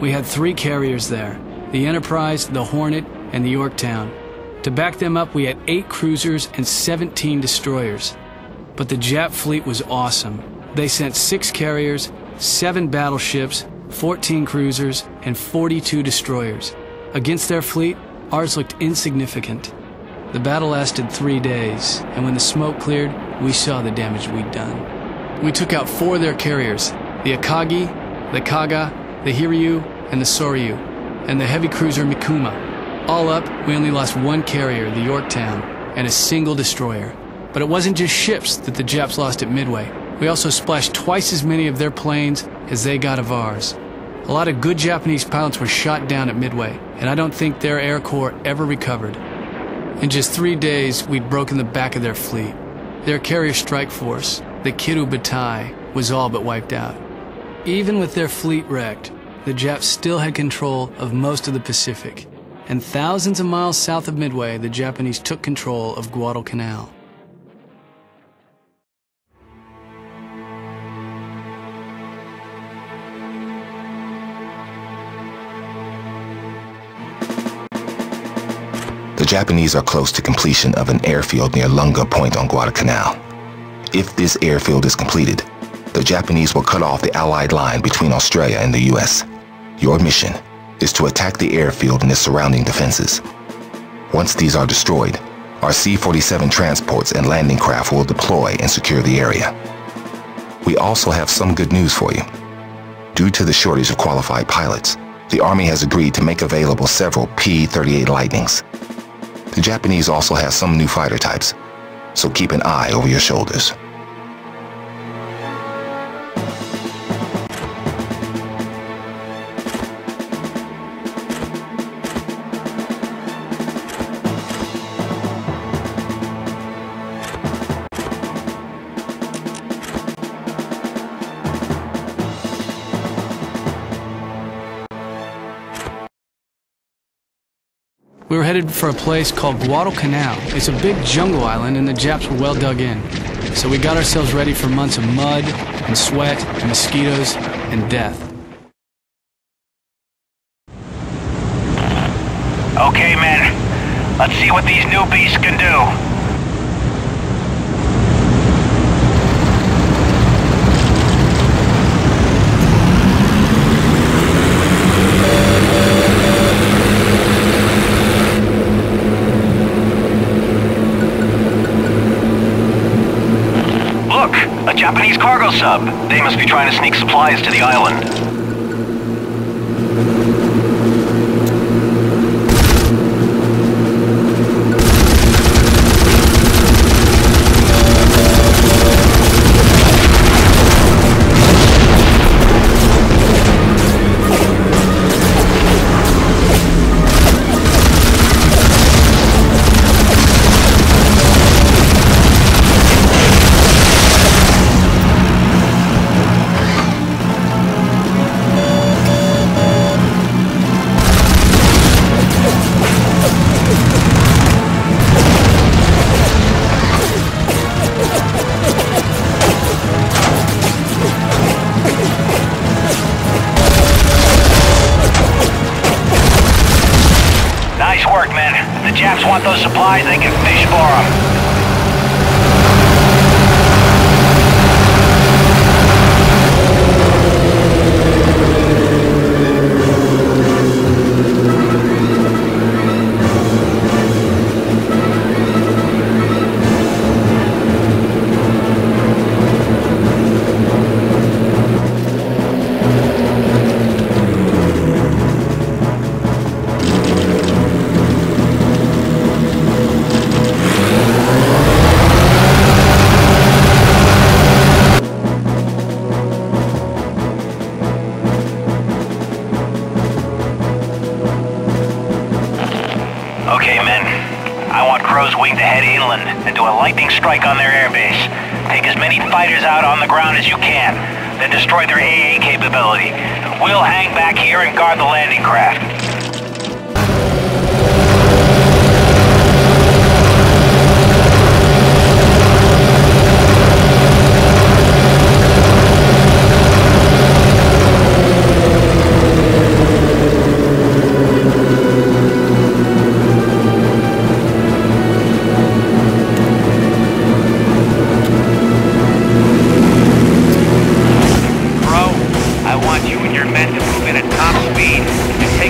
We had 3 carriers there, the Enterprise, the Hornet, and the Yorktown. To back them up, we had 8 cruisers and 17 destroyers. But the Jap fleet was awesome. They sent 6 carriers, 7 battleships, 14 cruisers, and 42 destroyers. Against their fleet, ours looked insignificant. The battle lasted 3 days, and when the smoke cleared, we saw the damage we'd done. We took out 4 of their carriers, the Akagi, the Kaga, the Hiryu, and the Soryu, and the heavy cruiser Mikuma. All up, we only lost 1 carrier, the Yorktown, and a single destroyer. But it wasn't just ships that the Japs lost at Midway. We also splashed twice as many of their planes as they got of ours. A lot of good Japanese pilots were shot down at Midway, and I don't think their Air Corps ever recovered. In just 3 days, we'd broken the back of their fleet. Their carrier strike force, the Kiru Batai, was all but wiped out. Even with their fleet wrecked, the Japs still had control of most of the Pacific, and thousands of miles south of Midway, the Japanese took control of Guadalcanal. The Japanese are close to completion of an airfield near Lunga Point on Guadalcanal. If this airfield is completed, the Japanese will cut off the Allied line between Australia and the US. Your mission is to attack the airfield and its surrounding defenses. Once these are destroyed, our C-47 transports and landing craft will deploy and secure the area. We also have some good news for you. Due to the shortage of qualified pilots, the Army has agreed to make available several P-38 Lightnings. The Japanese also have some new fighter types, so keep an eye over your shoulders. We were headed for a place called Guadalcanal. It's a big jungle island, and the Japs were well dug in. So we got ourselves ready for months of mud, and sweat, and mosquitoes, and death. Okay, men. Let's see what these new beasts can do. A Japanese cargo sub. They must be trying to sneak supplies to the island. Nice work, men. If the Japs want those supplies, they can fish for them. Okay, men. I want Crow's Wing to head inland and do a lightning strike on their airbase. Take as many fighters out on the ground as you can, then destroy their AA capability. We'll hang back here and guard the landing craft.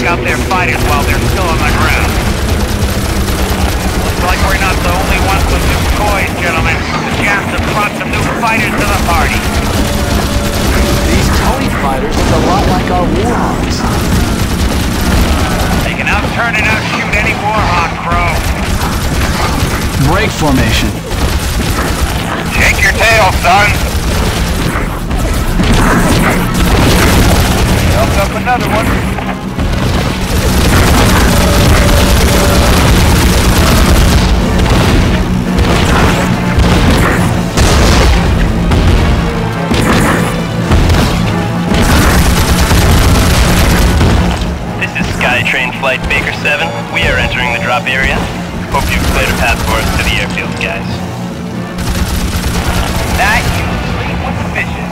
Out their fighters while they're still on the ground. Looks like we're not the only ones with new toys, gentlemen. The Japs have brought some new fighters to the party. These Tony fighters look a lot like our Warhawks. They can outturn and outshoot any Warhawk, Crow. Break formation. Shake your tail, son. Helped up another one. Skytrain Flight Baker 7, we are entering the drop area. Hope you've cleared a path for us to the airfield, guys. Not usually with fishing.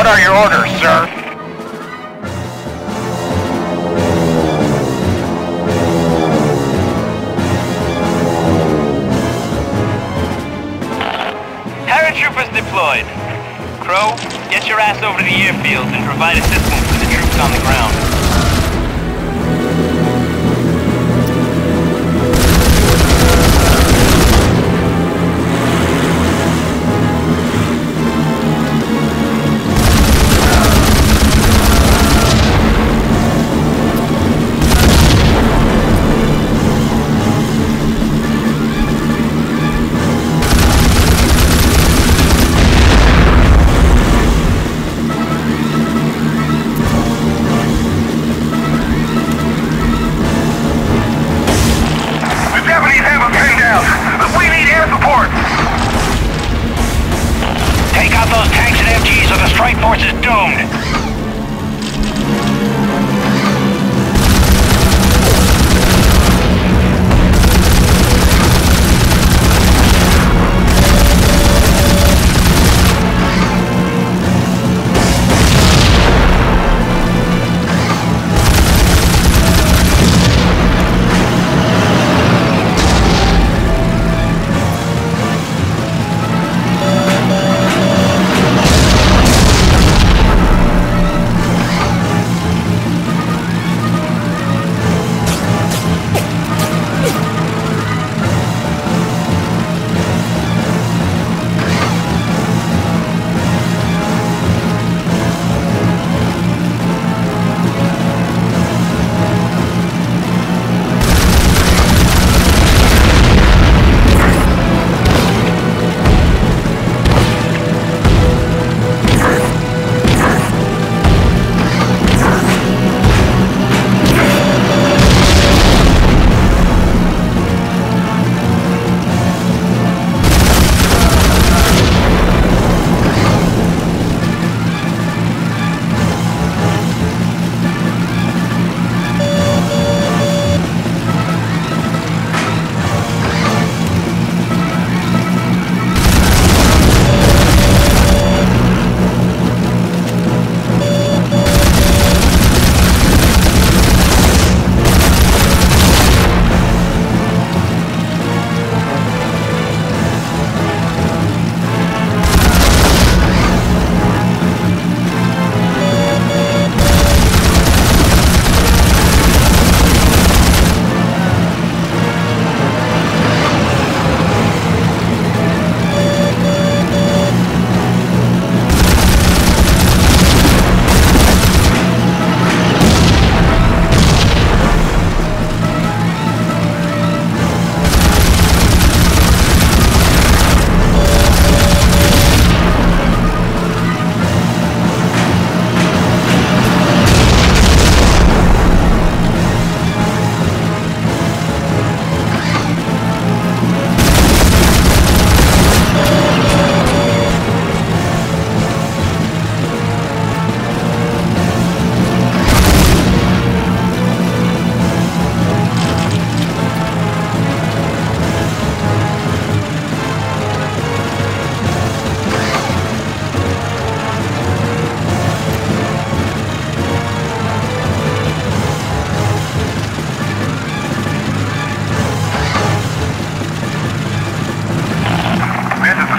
What are your orders, sir? Paratroopers deployed. Crow, get your ass over to the airfield and provide assistance to the troops on the ground. Strike Force is doomed!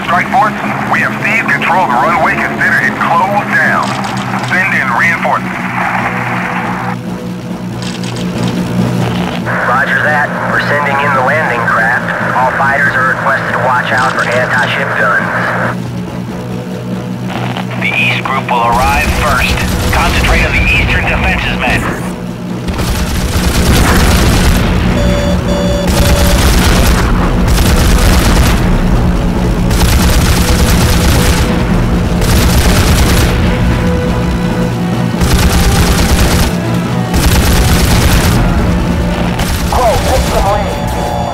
Strike Force, we have seized control of the runway. Consider it closed down. Send in reinforcements. Roger that. We're sending in the landing craft. All fighters are requested to watch out for anti-ship guns. The East Group will arrive first. Concentrate on the Eastern defenses, men.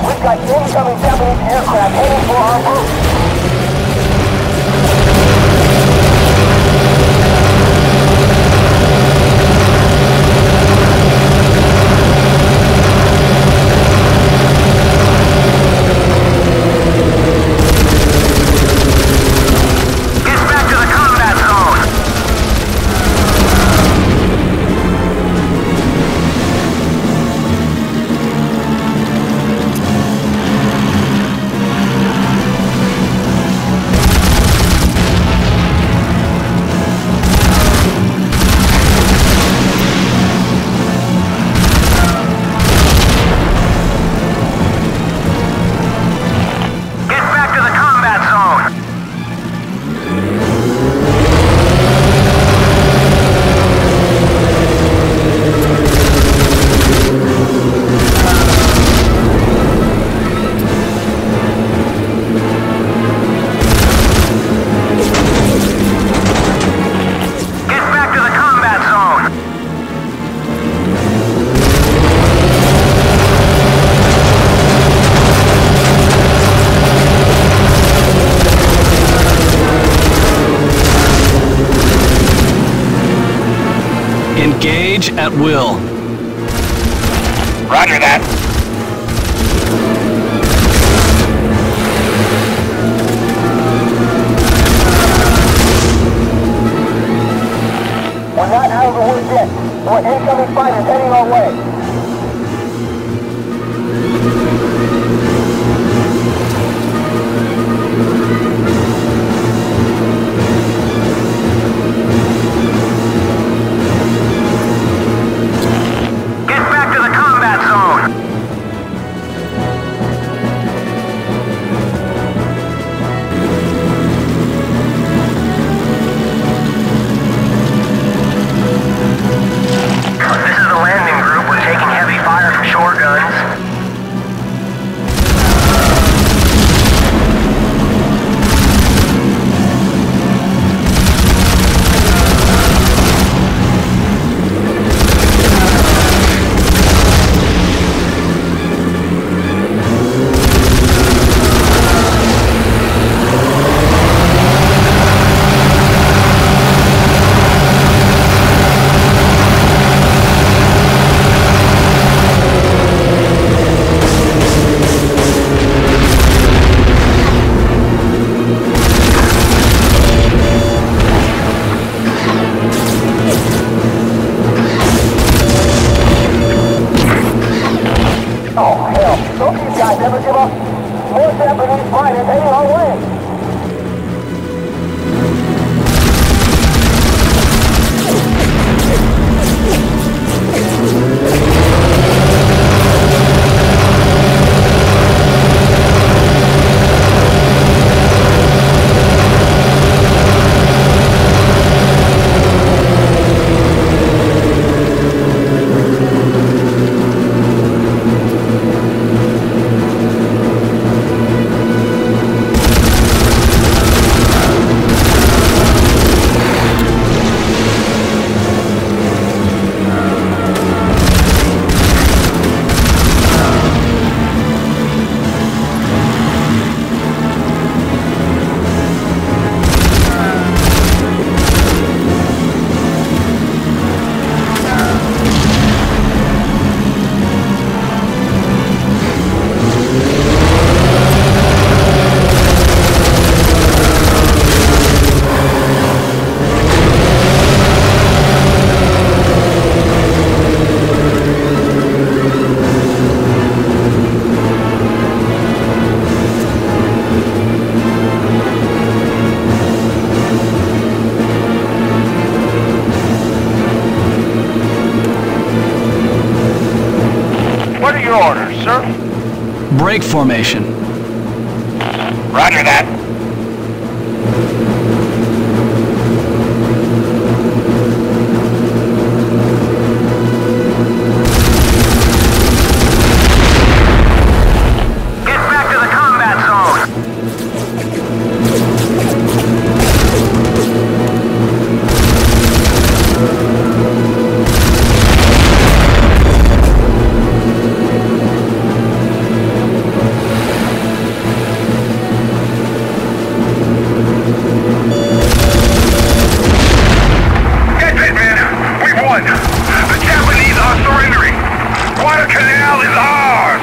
We've got incoming Japanese aircraft heading for our group. Engage at will. Roger that. We're not out of the woods yet. More incoming fighters heading our way. Get back to the combat zone. This is the landing group. We're taking heavy fire from shore guns. Oh, hell. Don't these guys ever give up? More Japanese fighters heading our way. What are your orders, sir? Break formation. Roger that. Get back to the combat zone. That's it, man. We've won. The Japanese are surrendering. Guadalcanal is ours.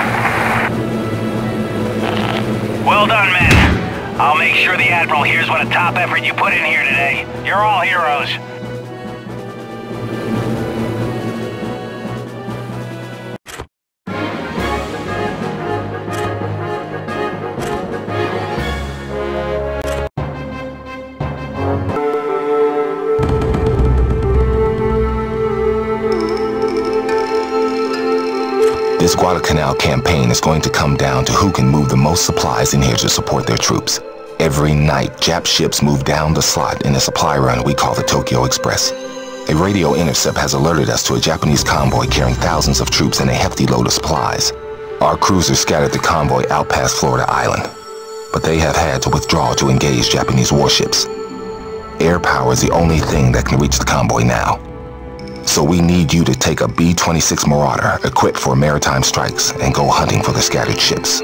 Well done, men. I'll make sure the Admiral hears what a top effort you put in here today. You're all heroes. This Guadalcanal campaign is going to come down to who can move the most supplies in here to support their troops. Every night, Jap ships move down the slot in a supply run we call the Tokyo Express. A radio intercept has alerted us to a Japanese convoy carrying thousands of troops and a hefty load of supplies. Our cruisers scattered the convoy out past Florida Island, but they have had to withdraw to engage Japanese warships. Air power is the only thing that can reach the convoy now. So we need you to take a B-26 Marauder equipped for maritime strikes and go hunting for the scattered ships.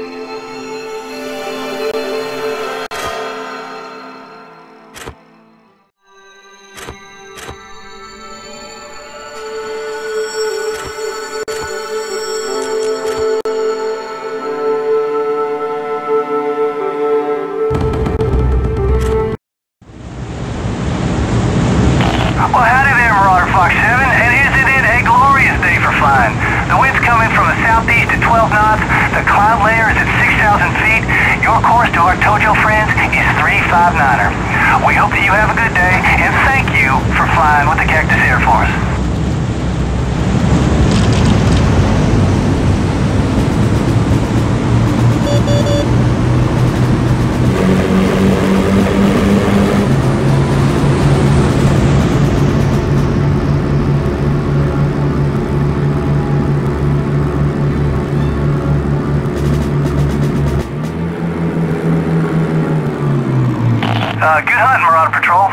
Well, howdy there, Marauder Fox 7, and isn't it a glorious day for flying? The wind's coming from the southeast at 12 knots, the cloud layer is at 6,000 feet, your course to our Tojo friends is 359er. We hope that you have a good day, and thank you for flying with the Cactus Air Force. Good hunting, Marauder Patrol.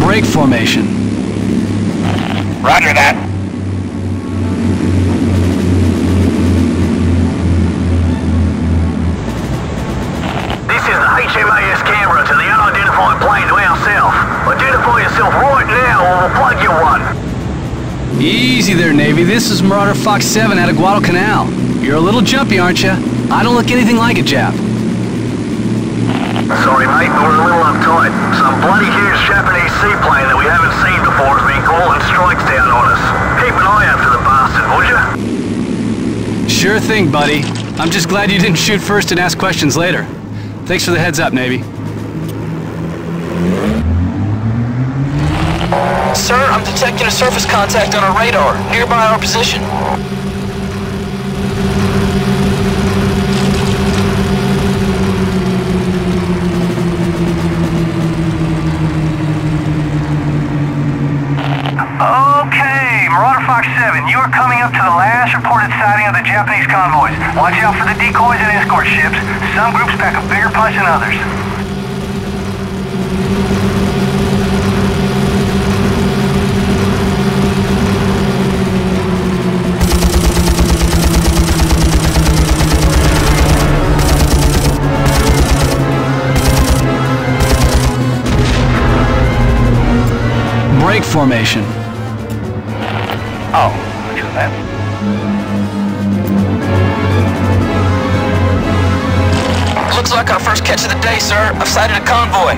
Break formation. Roger that. This is the HMAS Canberra to the unidentified plane to our south. Identify yourself right now or we'll plug you one. Easy there, Navy. This is Marauder Fox 7 out of Guadalcanal. You're a little jumpy, aren't you? I don't look anything like a Jap. Sorry, mate, we're a little uptight. Some bloody huge Japanese seaplane that we haven't seen before has been calling strikes down on us. Keep an eye out for the bastard, would you? Sure thing, buddy. I'm just glad you didn't shoot first and ask questions later. Thanks for the heads up, Navy. Sir, I'm detecting a surface contact on our radar, nearby our position. Okay, Marauder Fox 7, you are coming up to the last reported sighting of the Japanese convoys. Watch out for the decoys and escort ships. Some groups pack a bigger punch than others. Break formation. Oh, look at that. Looks like our first catch of the day, sir. I've sighted a convoy.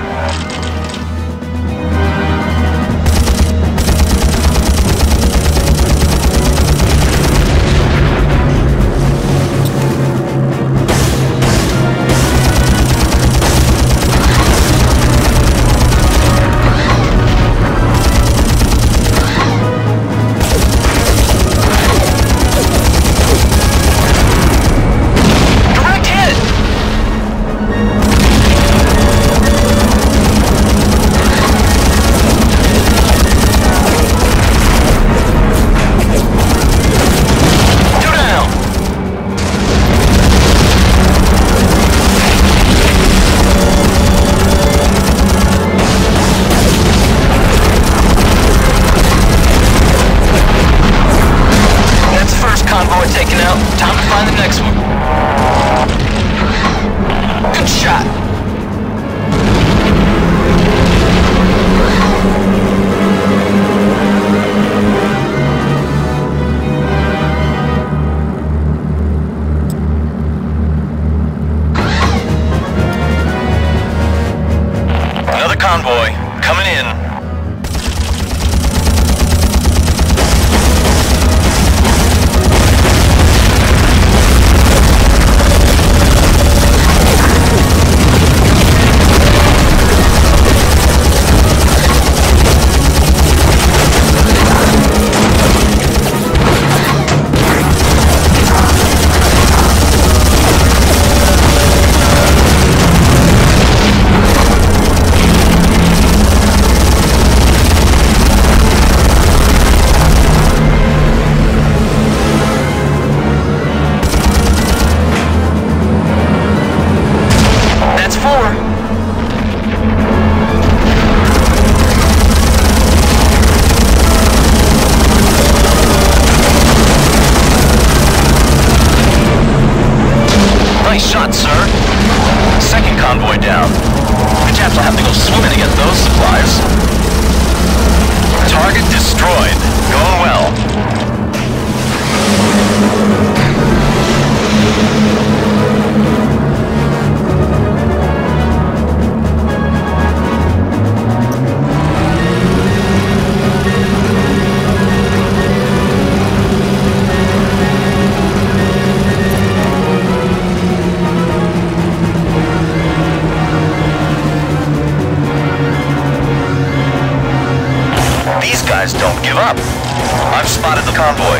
Convoy, coming in. guys don't give up. I've spotted the convoy.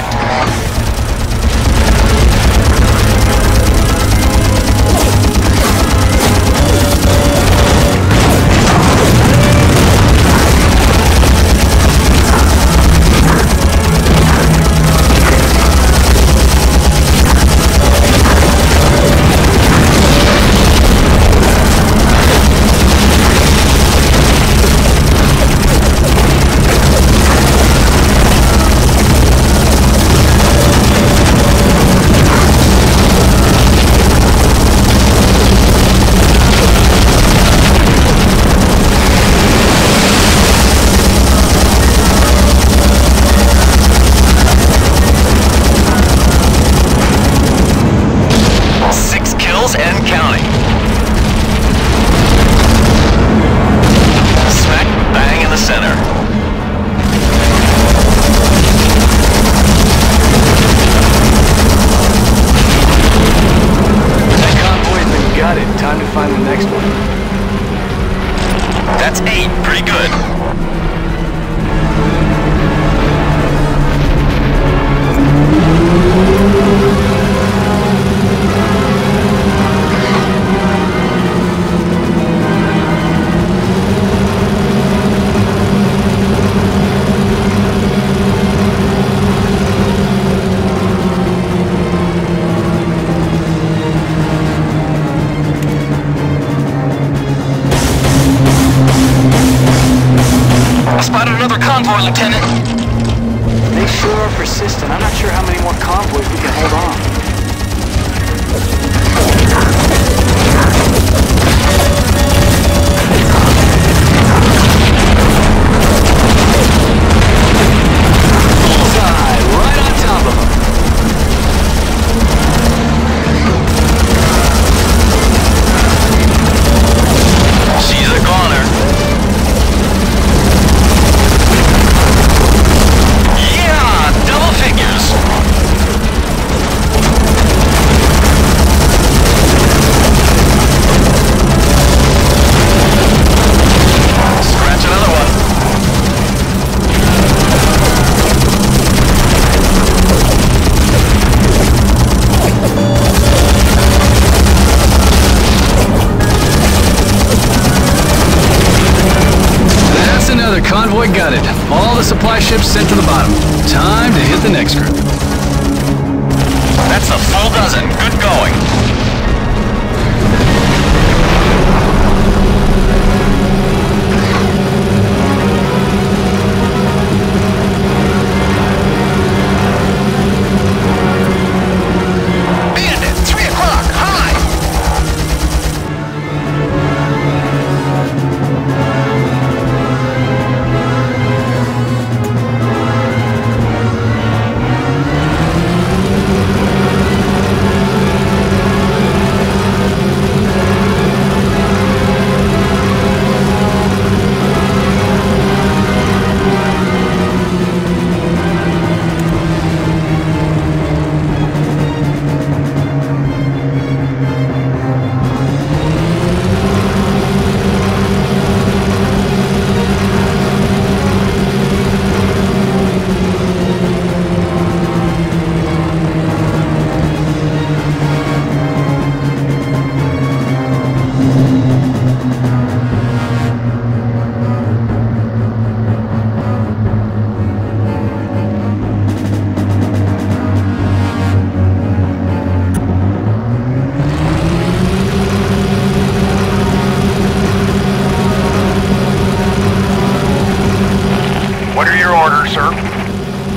And counting. Smack bang in the center. That convoy's been gutted. Time to find the next one. That's 8. Pretty good. Convoy, Lieutenant. They sure are persistent. I'm not sure how many more convoys we can hold on. Bullseye, right on top of them. She's a goner. Double figures. Scratch another one. That's another convoy gutted. All the supply ships sent to the bottom. Time to hit the next group. That's a full dozen. Good going. Bandit, 3 o'clock. High.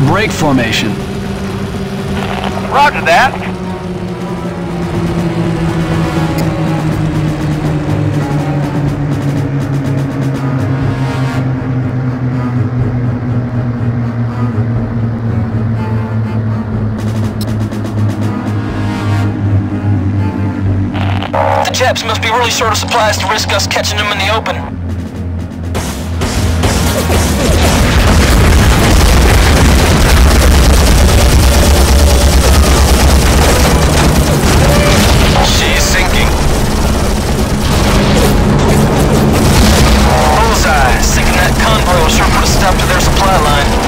Break formation. Roger that. The Japs must be really short of supplies to risk us catching them in the open. She's sinking. Bullseye, sinking that convoy will sure put a stop to their supply line.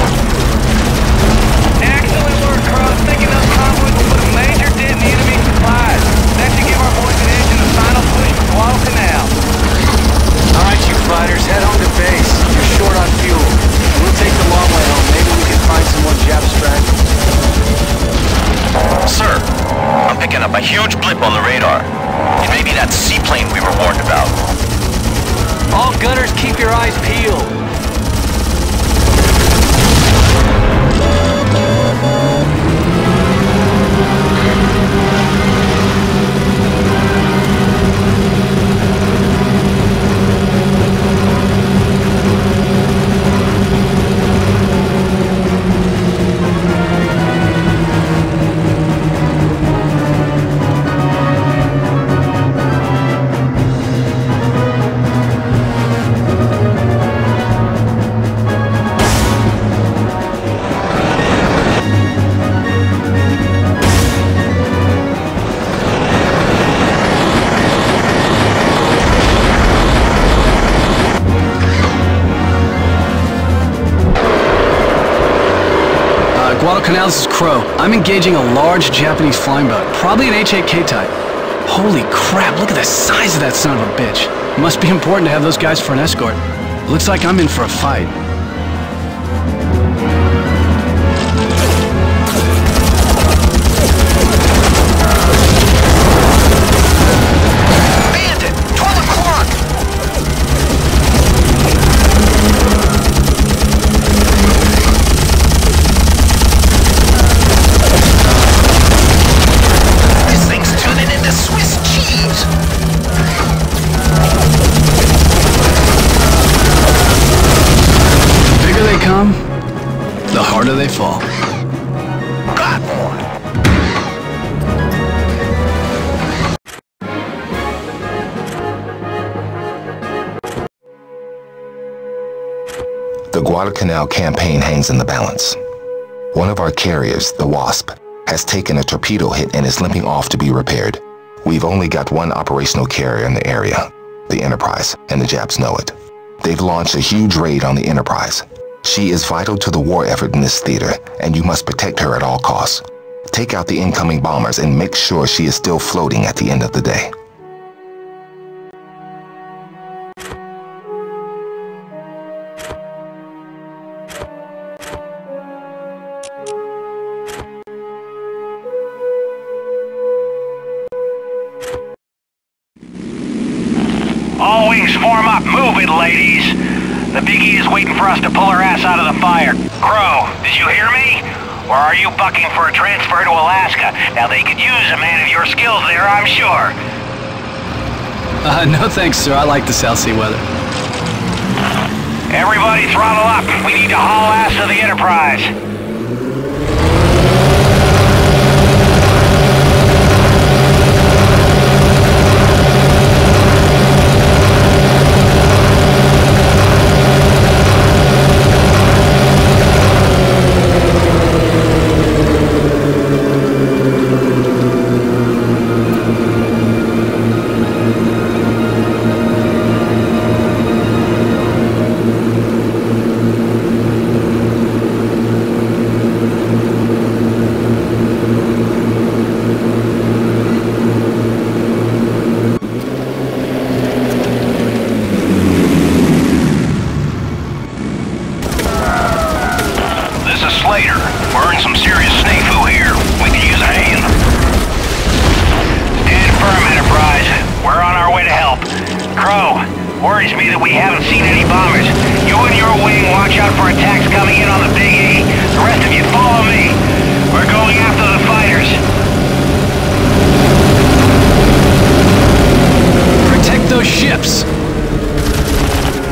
Guadalcanal, this is Crow. I'm engaging a large Japanese flying boat, probably an H-8K type. Holy crap, look at the size of that son of a bitch. Must be important to have those guys for an escort. Looks like I'm in for a fight. Bandit! 12 o'clock! This thing's turning into Swiss cheese! The bigger they come, the harder they fall. Got one! The Guadalcanal campaign hangs in the balance. One of our carriers, the Wasp, has taken a torpedo hit and is limping off to be repaired. We've only got one operational carrier in the area, the Enterprise, and the Japs know it. They've launched a huge raid on the Enterprise. She is vital to the war effort in this theater, and you must protect her at all costs. Take out the incoming bombers and make sure she is still floating at the end of the day. All wings form up. Move it, ladies. The Big E is waiting for us to pull her ass out of the fire. Crow, did you hear me? Or are you bucking for a transfer to Alaska? Now they could use a man of your skills there, I'm sure. No thanks, sir. I like the South Sea weather. Everybody throttle up. We need to haul ass to the Enterprise. We're in some serious snafu here. We could use a hand. Stand firm, Enterprise. We're on our way to help. Crow, worries me that we haven't seen any bombers. You and your wing watch out for attacks coming in on the Big E. The rest of you follow me. We're going after the fighters. Protect those ships!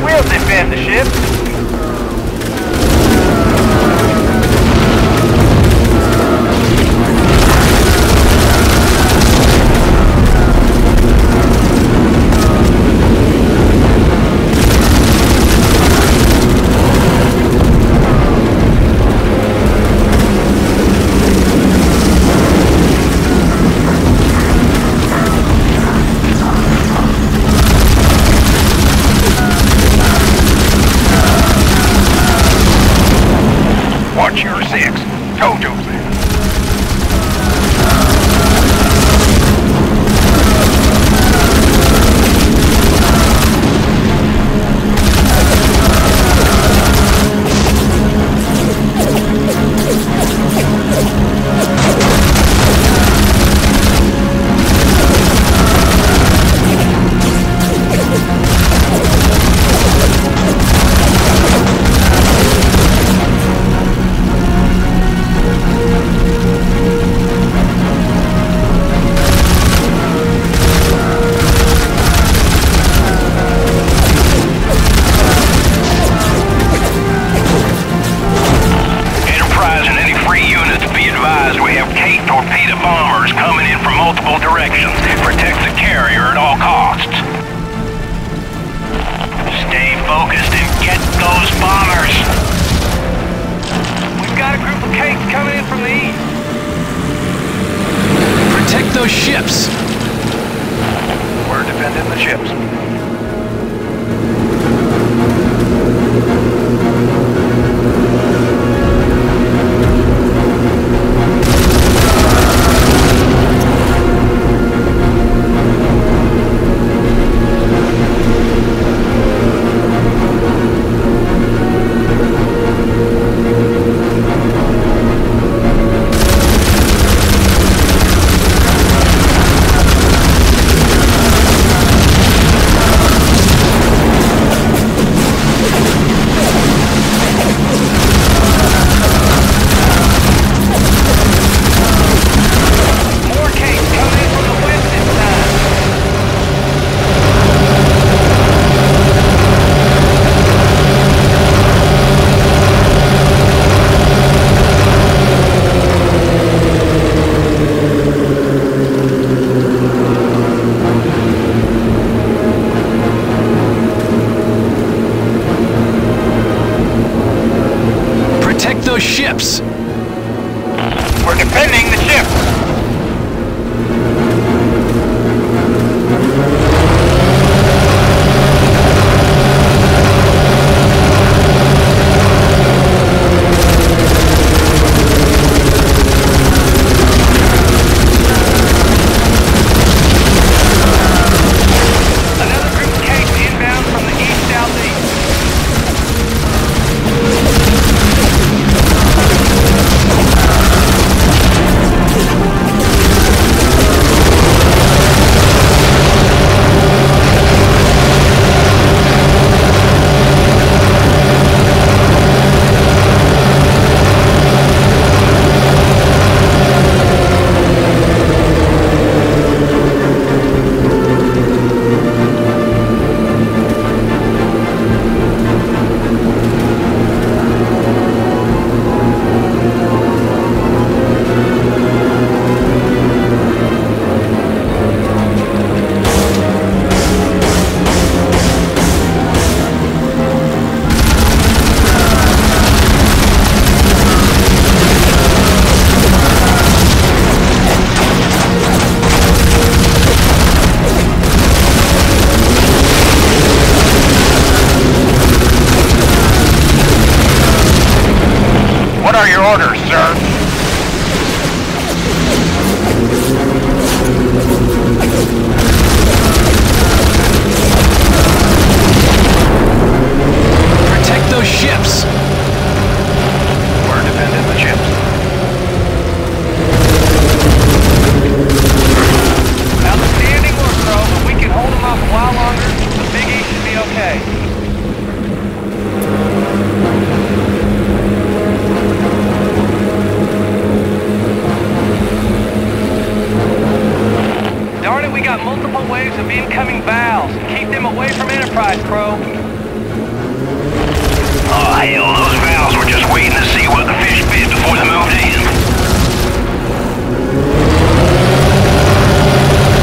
We'll defend the ship. Watch your six. Told you that. those ships! We're defending the ship! What are your orders, sir? Protect those ships! We're defending the ships. Outstanding work, Crow, but we can hold them off a while longer. The Big E should be okay. Darn it, we got multiple waves of incoming valves. Keep them away from Enterprise, Crow. Oh, hell, those valves were just waiting to see what the fish bit before they moved in.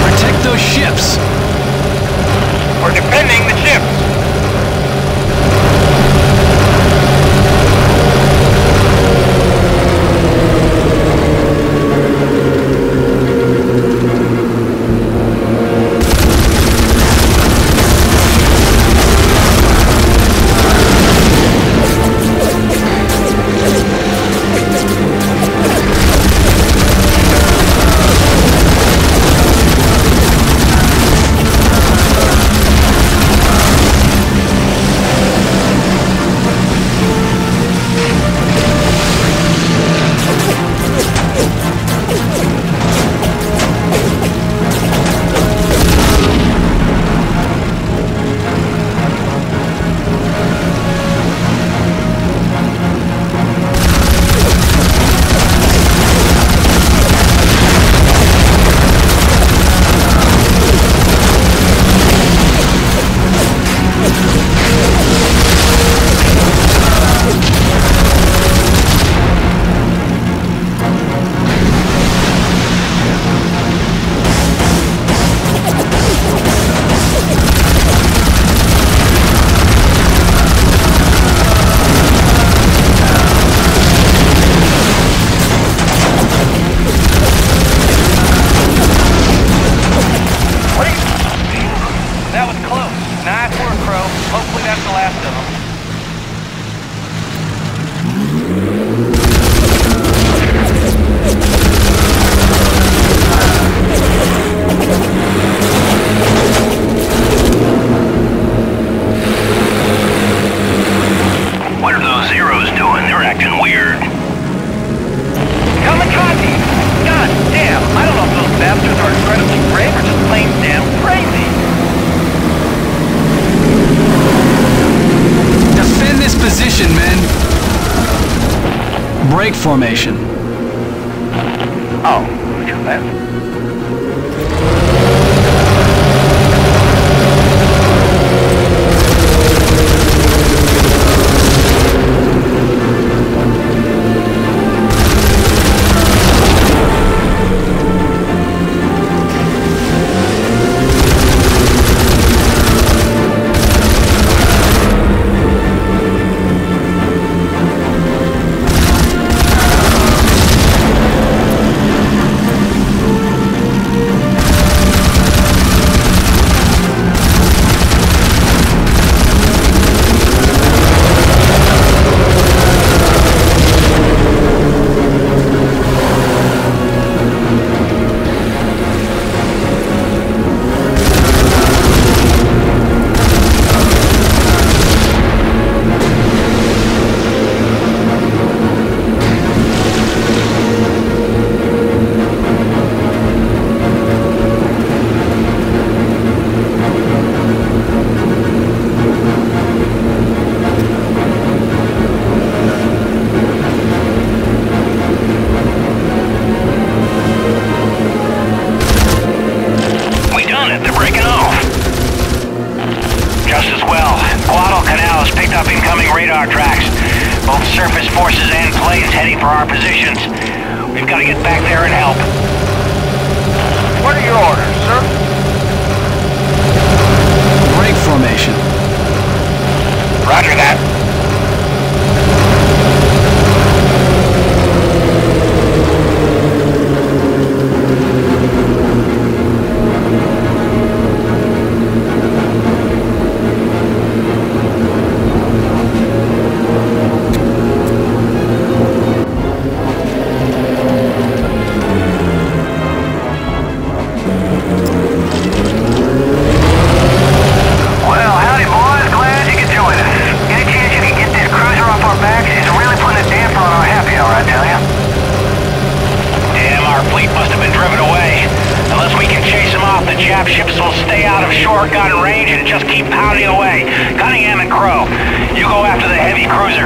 Protect those ships! We're defending the ships. Break formation. Oh, roger that. Both surface forces and planes heading for our positions. We've got to get back there and help. What are your orders, sir? Break formation. Roger that. Ships will stay out of shore gun range and just keep pounding away. Cunningham and Crow, you go after the heavy cruiser.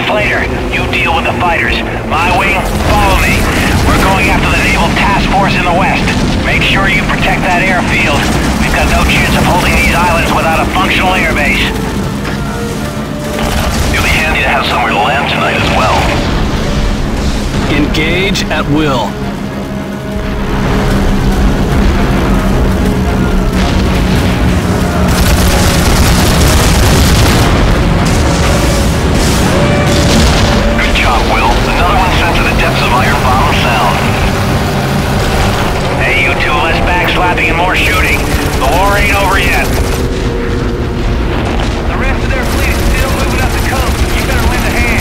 Slater, you deal with the fighters. My wing, follow me. We're going after the naval task force in the west. Make sure you protect that airfield. We've got no chance of holding these islands without a functional airbase. It'll be handy to have somewhere to land tonight as well. Engage at will. Slapping and more shooting. The war ain't over yet. The rest of their fleet is still moving up the coast. You better lend a hand.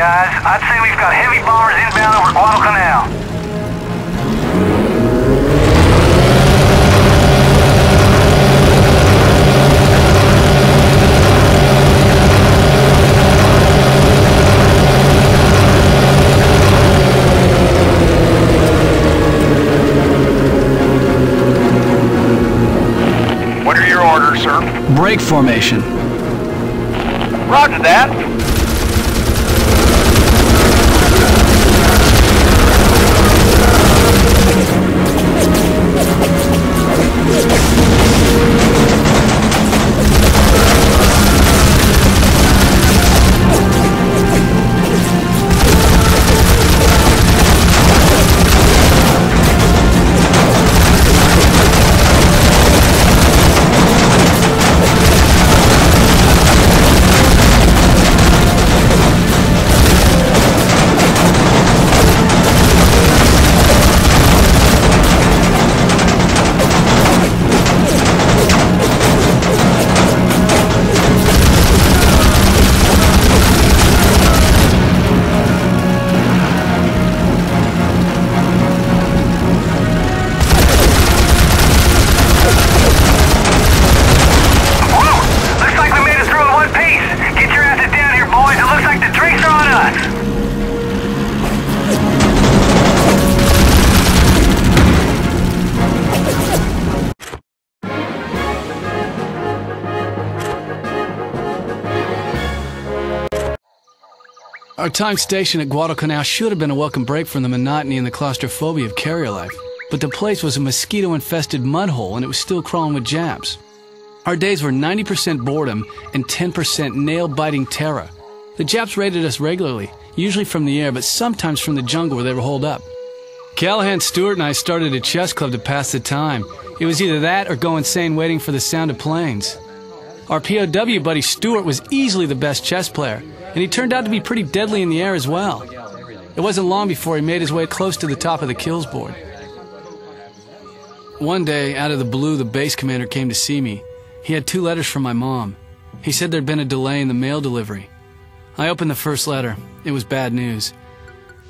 guys. I'd say we've got heavy bombers inbound over Guadalcanal. What are your orders, sir? Break formation. Roger that. Our time stationed at Guadalcanal should have been a welcome break from the monotony and the claustrophobia of carrier life, but the place was a mosquito-infested mud hole and it was still crawling with Japs. Our days were 90% boredom and 10% nail-biting terror. The Japs raided us regularly, usually from the air, but sometimes from the jungle where they were holed up. Callahan, Stewart, and I started a chess club to pass the time. It was either that or go insane waiting for the sound of planes. Our POW buddy Stewart was easily the best chess player, and he turned out to be pretty deadly in the air as well. It wasn't long before he made his way close to the top of the kills board. One day, out of the blue, the base commander came to see me. He had 2 letters from my mom. He said there'd been a delay in the mail delivery. I opened the first letter. It was bad news.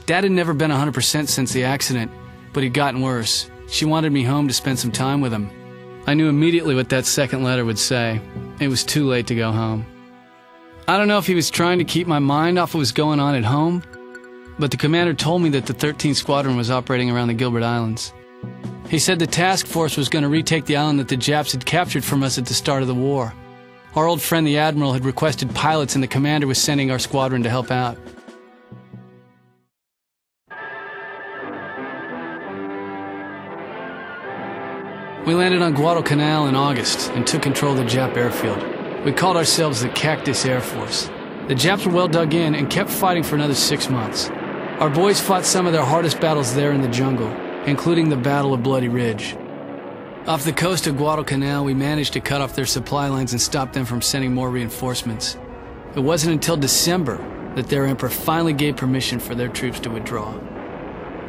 Dad had never been 100% since the accident, but he'd gotten worse. She wanted me home to spend some time with him. I knew immediately what that second letter would say. It was too late to go home. I don't know if he was trying to keep my mind off what was going on at home, but the commander told me that the 13th Squadron was operating around the Gilbert Islands. He said the task force was going to retake the island that the Japs had captured from us at the start of the war. Our old friend the Admiral had requested pilots and the commander was sending our squadron to help out. We landed on Guadalcanal in August and took control of the Jap airfield. We called ourselves the Cactus Air Force. The Japs were well dug in and kept fighting for another 6 months. Our boys fought some of their hardest battles there in the jungle, including the Battle of Bloody Ridge. Off the coast of Guadalcanal, we managed to cut off their supply lines and stop them from sending more reinforcements. It wasn't until December that their emperor finally gave permission for their troops to withdraw.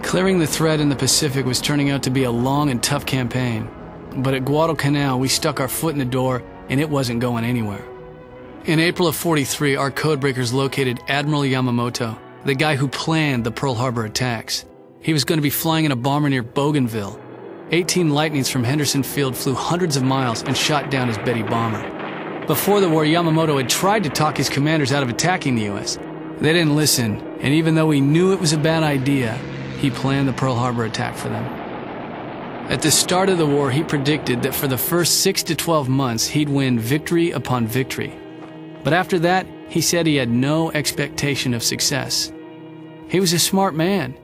Clearing the threat in the Pacific was turning out to be a long and tough campaign. But at Guadalcanal, we stuck our foot in the door, and it wasn't going anywhere. In April of '43, our codebreakers located Admiral Yamamoto, the guy who planned the Pearl Harbor attacks. He was going to be flying in a bomber near Bougainville. 18 Lightnings from Henderson Field flew hundreds of miles and shot down his Betty bomber. Before the war, Yamamoto had tried to talk his commanders out of attacking the U.S. They didn't listen, and even though he knew it was a bad idea, he planned the Pearl Harbor attack for them. At the start of the war, he predicted that for the first 6 to 12 months, he'd win victory upon victory. But after that, he said he had no expectation of success. He was a smart man,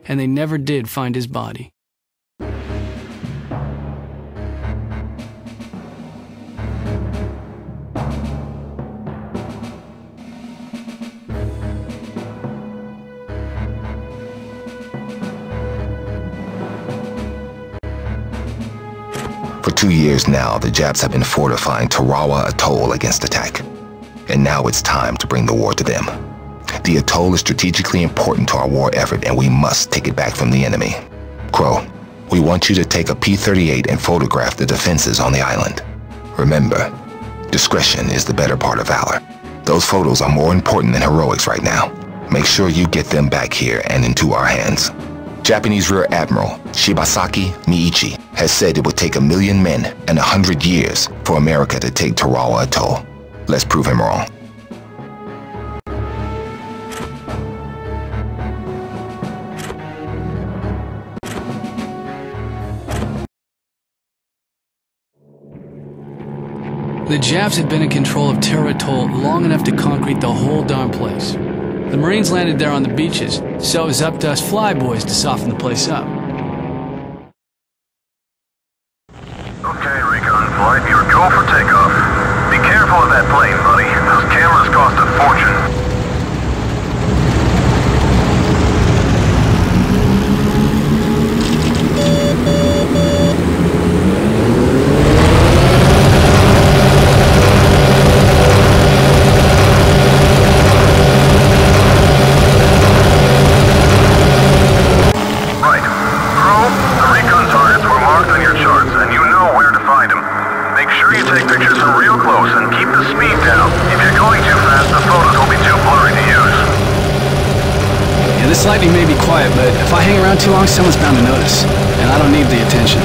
and they never did find his body. For 2 years now, the Japs have been fortifying Tarawa Atoll against attack. And now it's time to bring the war to them. The atoll is strategically important to our war effort, and we must take it back from the enemy. Crow, we want you to take a P-38 and photograph the defenses on the island. Remember, discretion is the better part of valor. Those photos are more important than heroics right now. Make sure you get them back here and into our hands. Japanese Rear Admiral Shibasaki Miichi has said it would take 1 million men and 100 years for America to take Tarawa Atoll. Let's prove him wrong. The Japs had been in control of Terra Atoll long enough to concrete the whole darn place. The Marines landed there on the beaches, so it was up to us flyboys to soften the place up. Okay, recon flight, you're go for takeoff. Be careful of that plane, buddy. Those cameras cost a fortune. This lightning may be quiet, but if I hang around too long, someone's bound to notice, and I don't need the attention.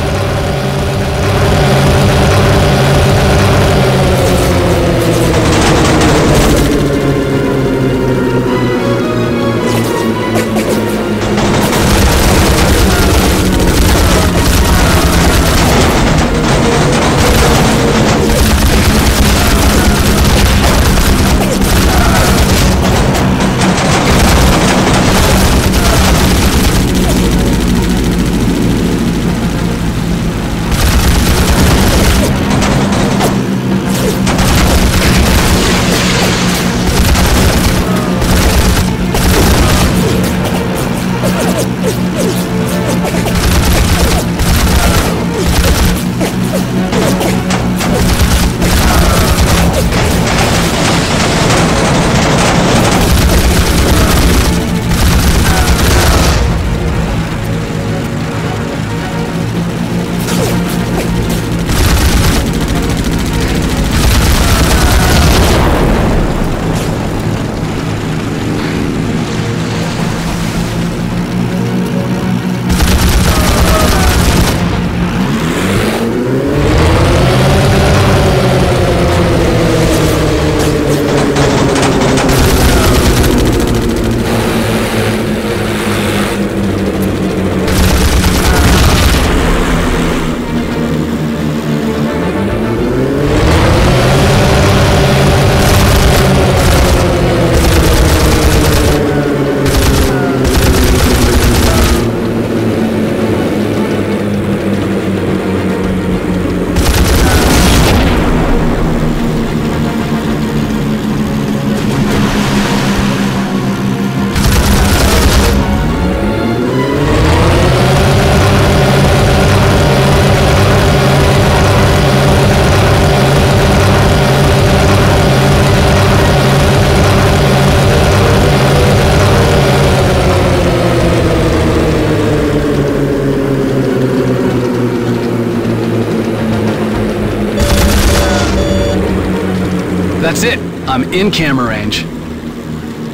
That's it. I'm in camera range.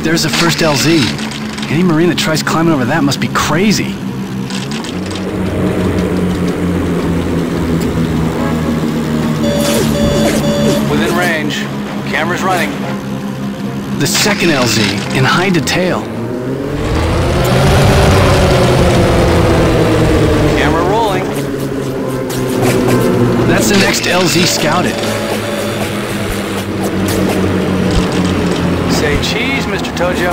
There's the first LZ. Any Marine that tries climbing over that must be crazy. Within range. Camera's running. The second LZ in high detail. Camera rolling. That's the next LZ scouted. Say cheese, Mr. Tojo.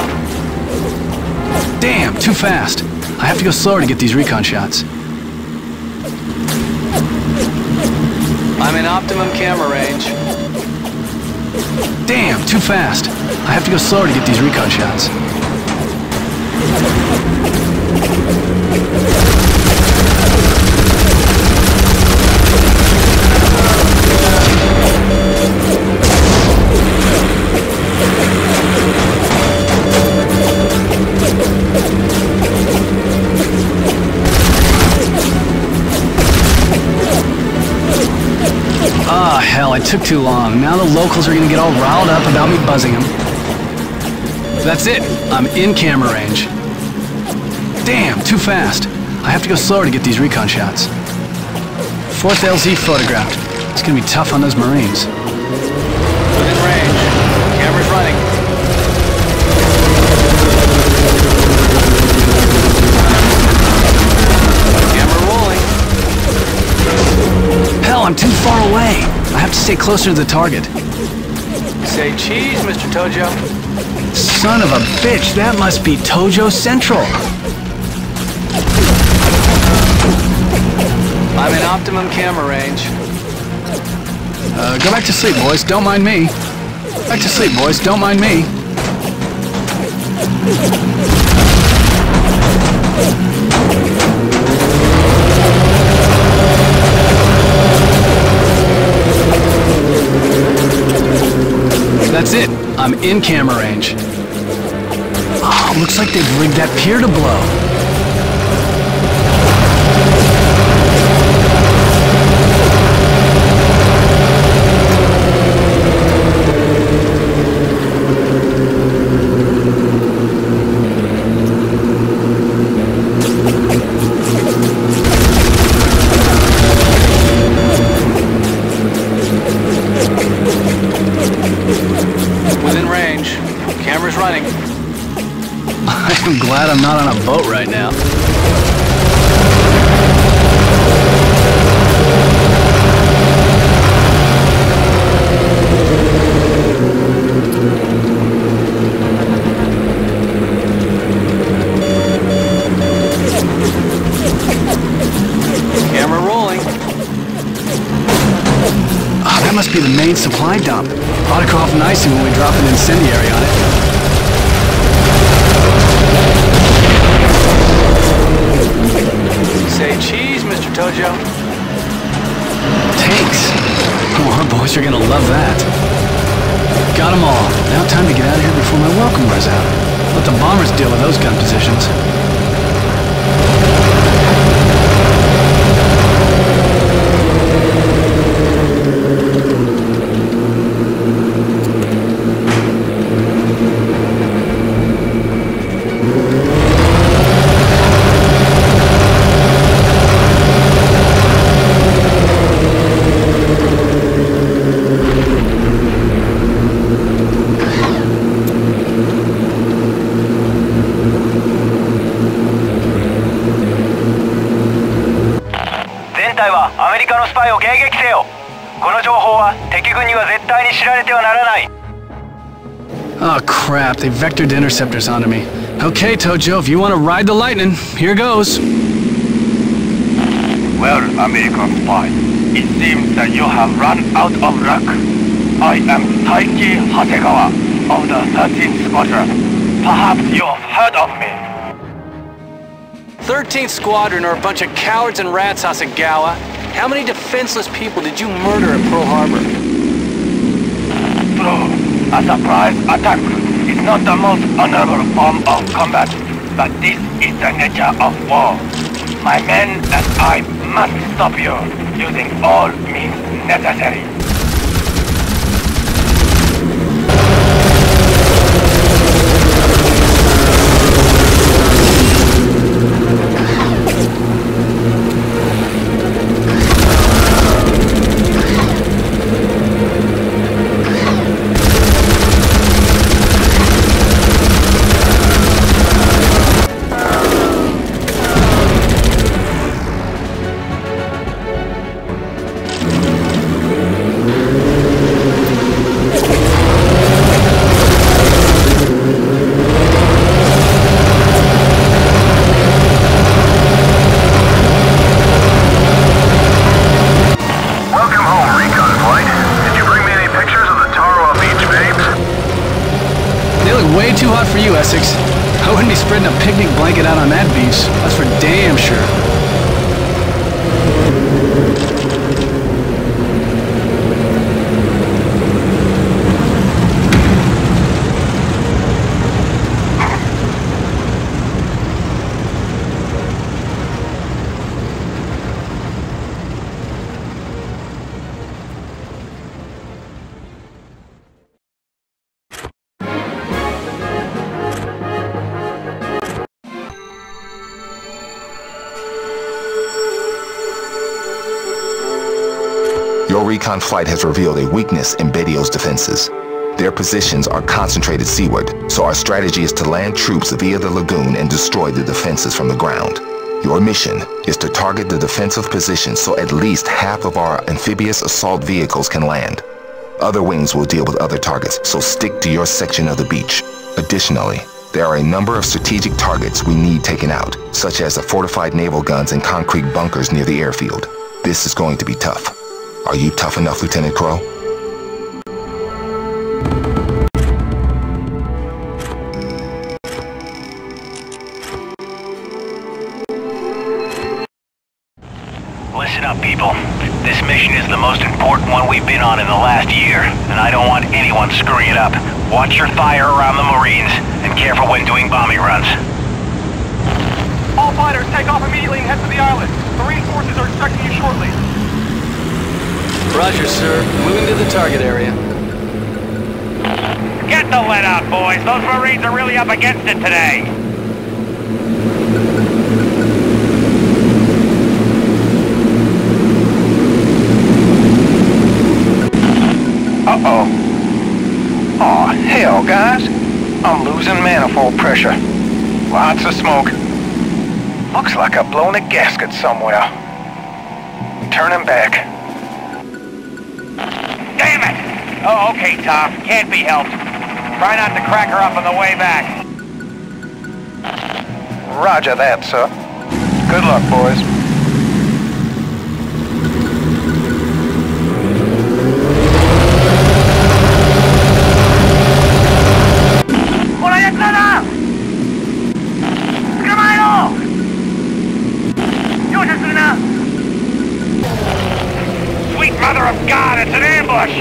Damn, too fast. I have to go slower to get these recon shots. I'm in optimum camera range. Damn, too fast. I have to go slower to get these recon shots. Ah, hell, I took too long. Now the locals are gonna get all riled up about me buzzing them. That's it. I'm in camera range. Damn, too fast. I have to go slower to get these recon shots. Fourth LZ photographed. It's gonna be tough on those Marines. Within range. Camera's running. Camera rolling. Hell, I'm too far away. I have to stay closer to the target. Say cheese, Mr. Tojo. Son of a bitch, that must be Tojo Central. I'm in optimum camera range. Go back to sleep, boys. Don't mind me. Back to sleep, boys. Don't mind me. That's it. I'm in camera range. Oh, looks like they've rigged that pier to blow. Within range. Camera's running. I'm glad I'm not on a boat right now. Camera rolling. Oh, that must be the main supply dump. Ought to go off nicely when we drop an incendiary on it. Say cheese, Mr. Tojo. Tanks. Oh, our boys are gonna love that. Got them all. Now time to get out of here before my welcome wears out. Let the bombers deal with those gun positions. Oh crap, they vectored interceptors onto me. Okay, Tojo, if you want to ride the lightning, here goes. Well, American spy, it seems that you have run out of luck. I am Taiki Hasegawa of the 13th Squadron. Perhaps you have heard of me. 13th Squadron are a bunch of cowards and rats, Hasegawa. How many defenseless people did you murder at Pearl Harbor? True. A surprise attack is not the most honorable form of combat, but this is the nature of war. My men and I must stop you using all means necessary. recon flight. Did you bring me any pictures of the Tarawa Beach babes? They look way too hot for you, Essex. I wouldn't be spreading a picnic blanket out on that beach. That's for damn sure. Your recon flight has revealed a weakness in Bedio's defenses. Their positions are concentrated seaward, so our strategy is to land troops via the lagoon and destroy the defenses from the ground. Your mission is to target the defensive positions so at least half of our amphibious assault vehicles can land. Other wings will deal with other targets, so stick to your section of the beach. Additionally, there are a number of strategic targets we need taken out, such as the fortified naval guns and concrete bunkers near the airfield. This is going to be tough. Are you tough enough, Lieutenant Crow? Listen up, people. This mission is the most important one we've been on in the last year, and I don't want anyone screwing it up. Watch your fire around the Marines, and careful when doing bombing runs. All fighters, take off immediately and head for the island. The reinforcements are expecting you shortly. Roger, sir. Moving to the target area. Get the lead out, boys. Those Marines are really up against it today. Uh-oh. Aw, hell, guys. I'm losing manifold pressure. Lots of smoke. Looks like I've blown a gasket somewhere. Turning back. Damn it! Oh, okay, Tom. Can't be helped. Try not to crack her up on the way back. Roger that, sir. Good luck, boys. Sweet mother of God, it's an ambush!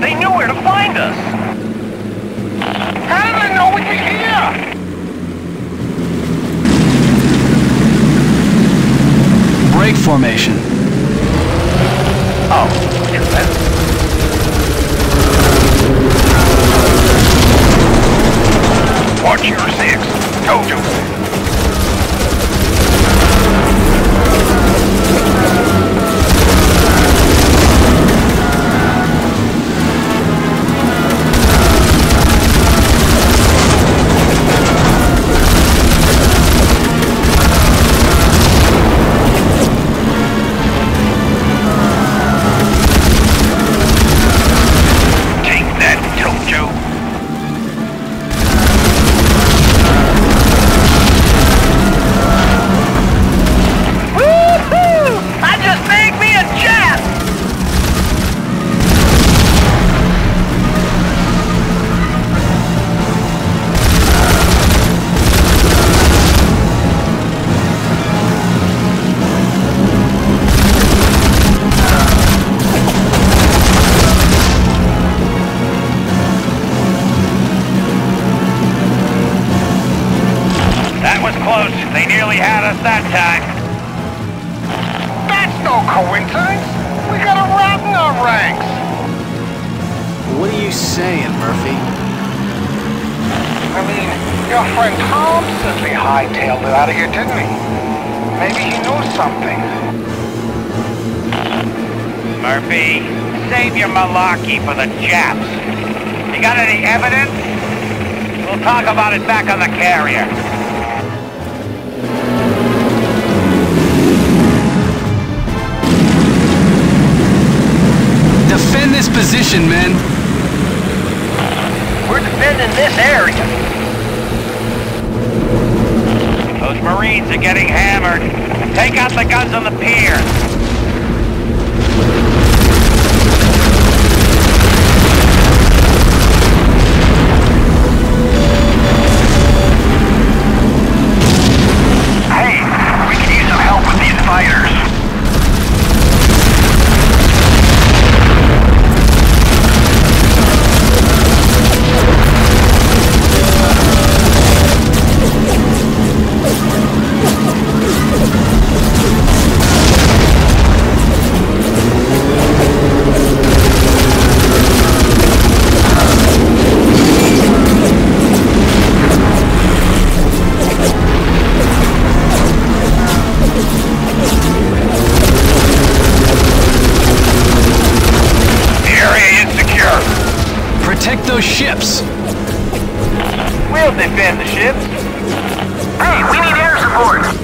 They knew where to find us! How did they know we'd be here? Break formation. Oh, look at that. Watch your six. Told you. They nearly had us that time. That's no coincidence. We got a rat in our ranks. What are you saying, Murphy? I mean, your friend Tom simply hightailed it out of here, didn't he? Maybe he knows something. Murphy, save your malarkey for the Japs. You got any evidence? We'll talk about it back on the carrier. Defend this position, men. We're defending this area. Those Marines are getting hammered. Take out the guns on the pier. those ships? We'll defend the ships. Hey, we need air support.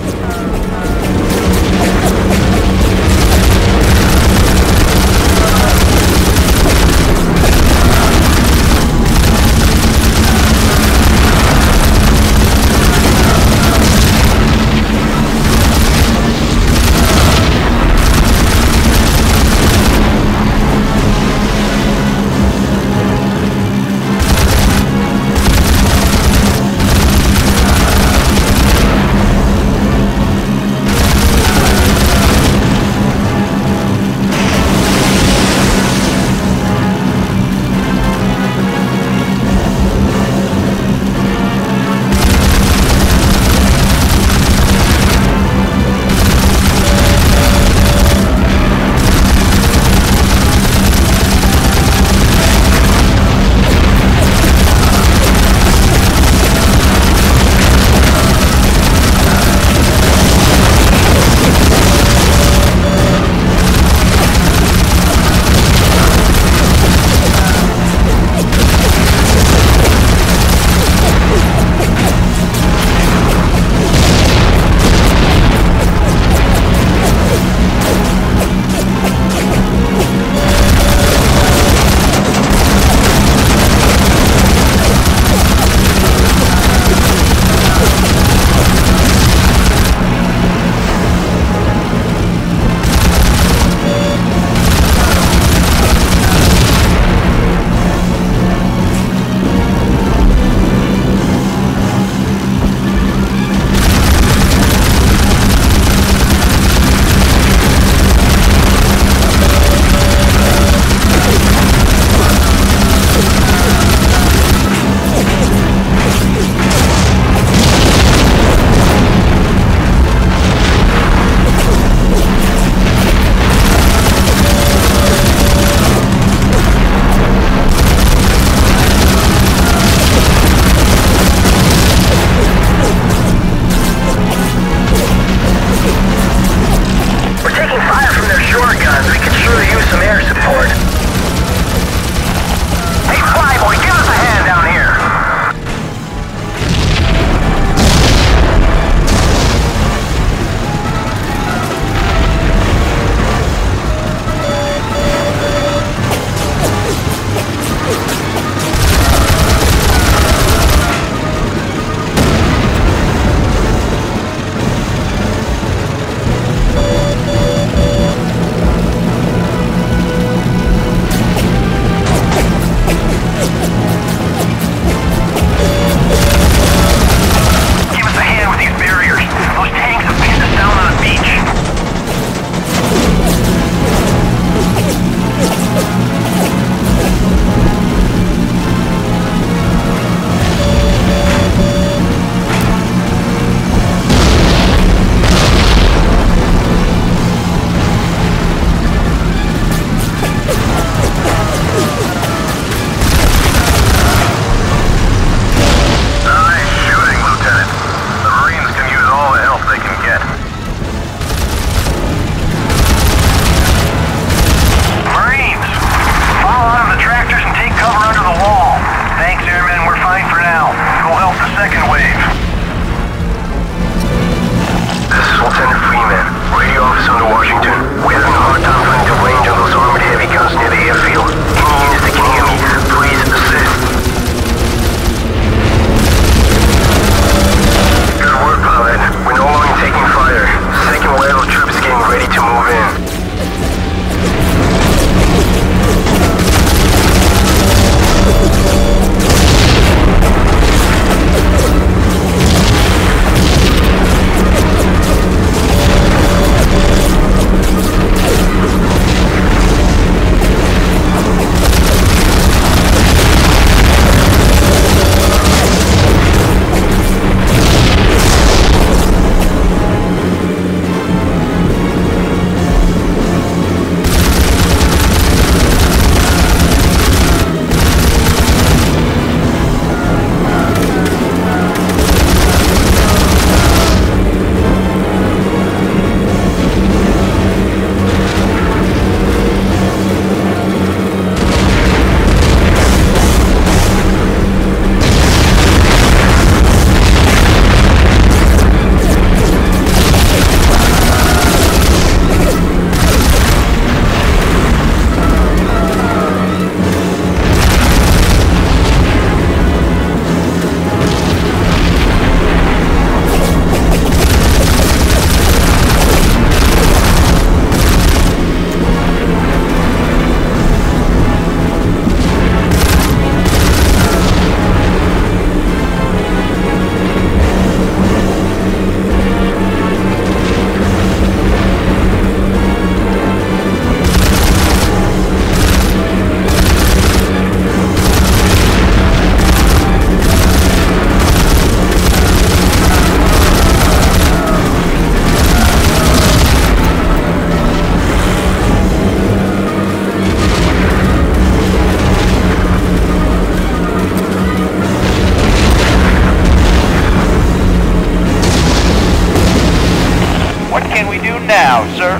now, sir.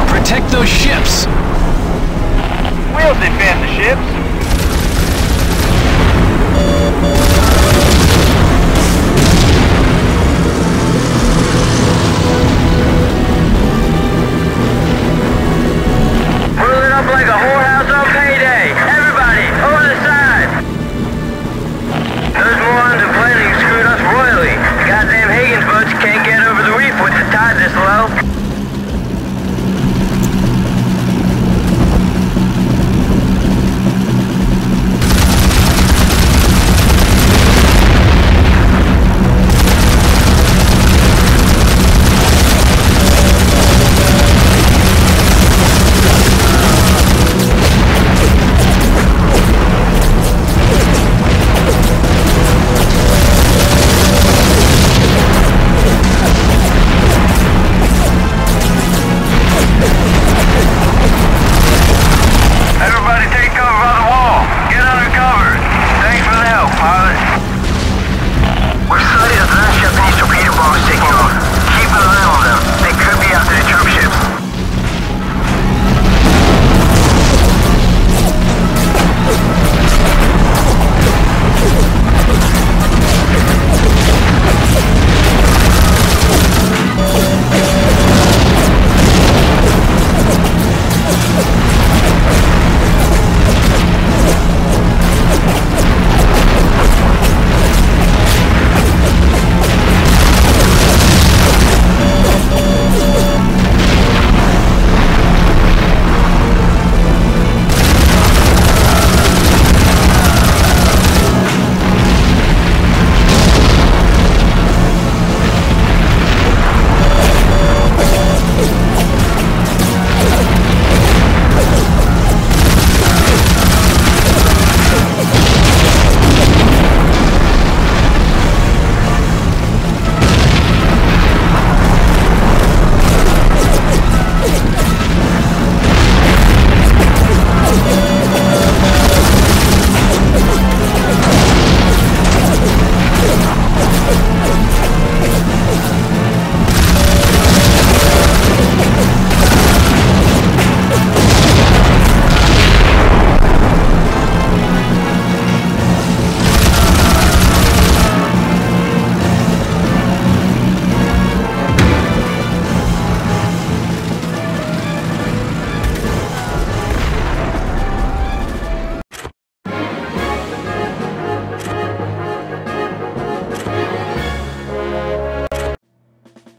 Protect those ships! We'll defend the ships. Rolling up like a whorehouse on payday. Everybody, over the side. Those morons are planning to screw us royally. The goddamn Higgins boats can't get over the reef with the tide this low.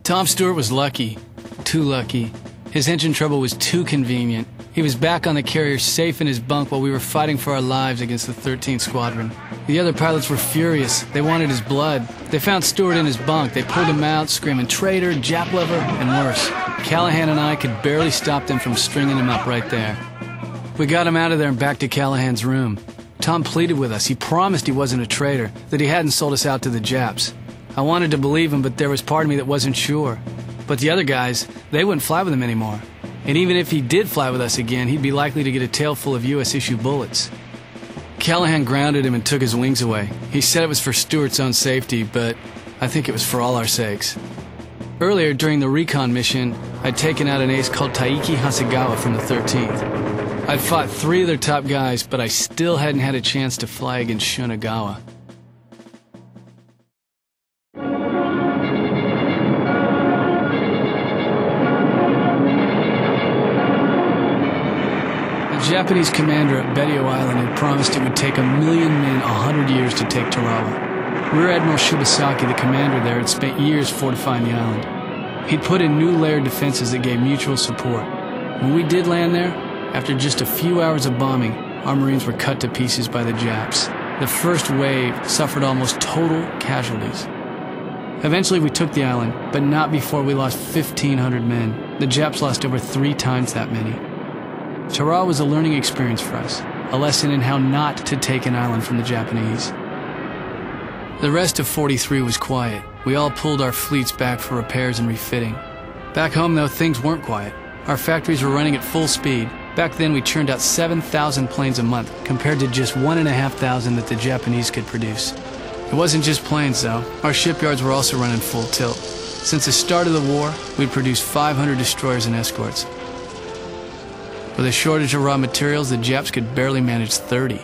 Tom Stewart was lucky. Too lucky. His engine trouble was too convenient. He was back on the carrier safe in his bunk while we were fighting for our lives against the 13th Squadron. The other pilots were furious. They wanted his blood. They found Stewart in his bunk. They pulled him out, screaming traitor, Jap lover, and worse. Callahan and I could barely stop them from stringing him up right there. We got him out of there and back to Callahan's room. Tom pleaded with us. He promised he wasn't a traitor, that he hadn't sold us out to the Japs. I wanted to believe him, but there was part of me that wasn't sure. But the other guys, they wouldn't fly with him anymore. And even if he did fly with us again, he'd be likely to get a tail full of U.S.-issue bullets. Callahan grounded him and took his wings away. He said it was for Stewart's own safety, but I think it was for all our sakes. Earlier, during the recon mission, I'd taken out an ace called Taiki Hasegawa from the 13th. I'd fought 3 of their top guys, but I still hadn't had a chance to fly against Shunagawa. The Japanese commander at Betio Island had promised it would take 1,000,000 men 100 years to take Tarawa. Rear Admiral Shibasaki, the commander there, had spent years fortifying the island. He'd put in new layered defenses that gave mutual support. When we did land there, after just a few hours of bombing, our Marines were cut to pieces by the Japs. The first wave suffered almost total casualties. Eventually we took the island, but not before we lost 1,500 men. The Japs lost over 3 times that many. Tarawa was a learning experience for us, a lesson in how not to take an island from the Japanese. The rest of 43 was quiet. We all pulled our fleets back for repairs and refitting. Back home, though, things weren't quiet. Our factories were running at full speed. Back then, we churned out 7,000 planes a month, compared to just 1,500 that the Japanese could produce. It wasn't just planes, though. Our shipyards were also running full tilt. Since the start of the war, we'd produced 500 destroyers and escorts. With a shortage of raw materials, the Japs could barely manage 30.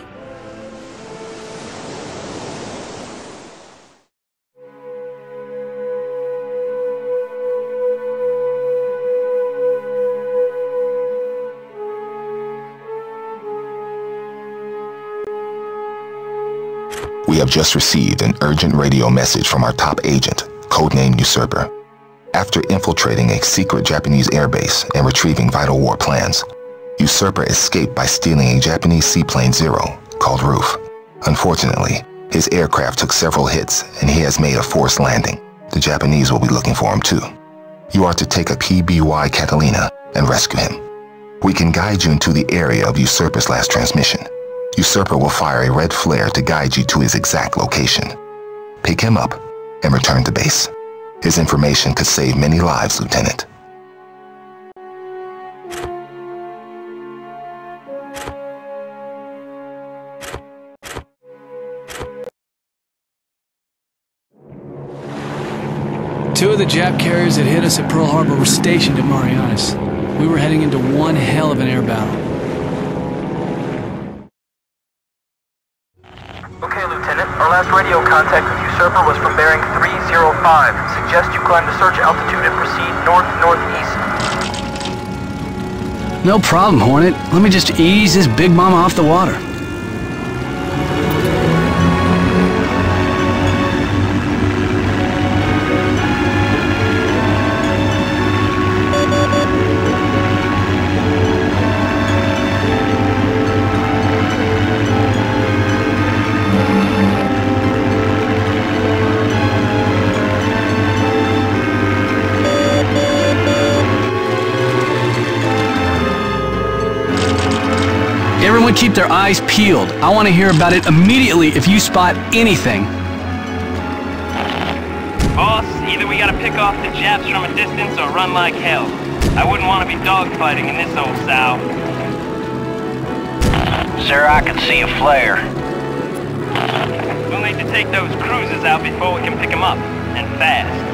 We have just received an urgent radio message from our top agent, codenamed Usurper. After infiltrating a secret Japanese airbase and retrieving vital war plans, Usurper escaped by stealing a Japanese seaplane Zero, called Roof. Unfortunately, his aircraft took several hits and he has made a forced landing. The Japanese will be looking for him too. You are to take a PBY Catalina and rescue him. We can guide you into the area of Usurper's last transmission. Usurper will fire a red flare to guide you to his exact location. Pick him up and return to base. His information could save many lives, Lieutenant. Two of the Jap carriers that hit us at Pearl Harbor were stationed at Marianas. We were heading into one hell of an air battle. Okay, Lieutenant. Our last radio contact with Usurper was from bearing 305. Suggest you climb to search altitude and proceed north-northeast. No problem, Hornet. Let me just ease this big mama off the water. Everyone keep their eyes peeled. I want to hear about it immediately if you spot anything. Boss, either we gotta pick off the Japs from a distance or run like hell. I wouldn't want to be dogfighting in this old sow. Sir, I can see a flare. We'll need to take those cruisers out before we can pick them up, and fast.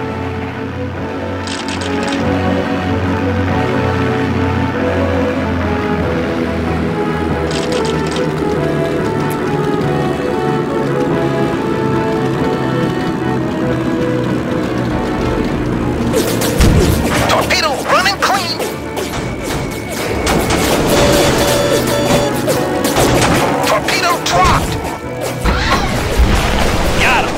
Torpedo running clean! Torpedo dropped! Got him!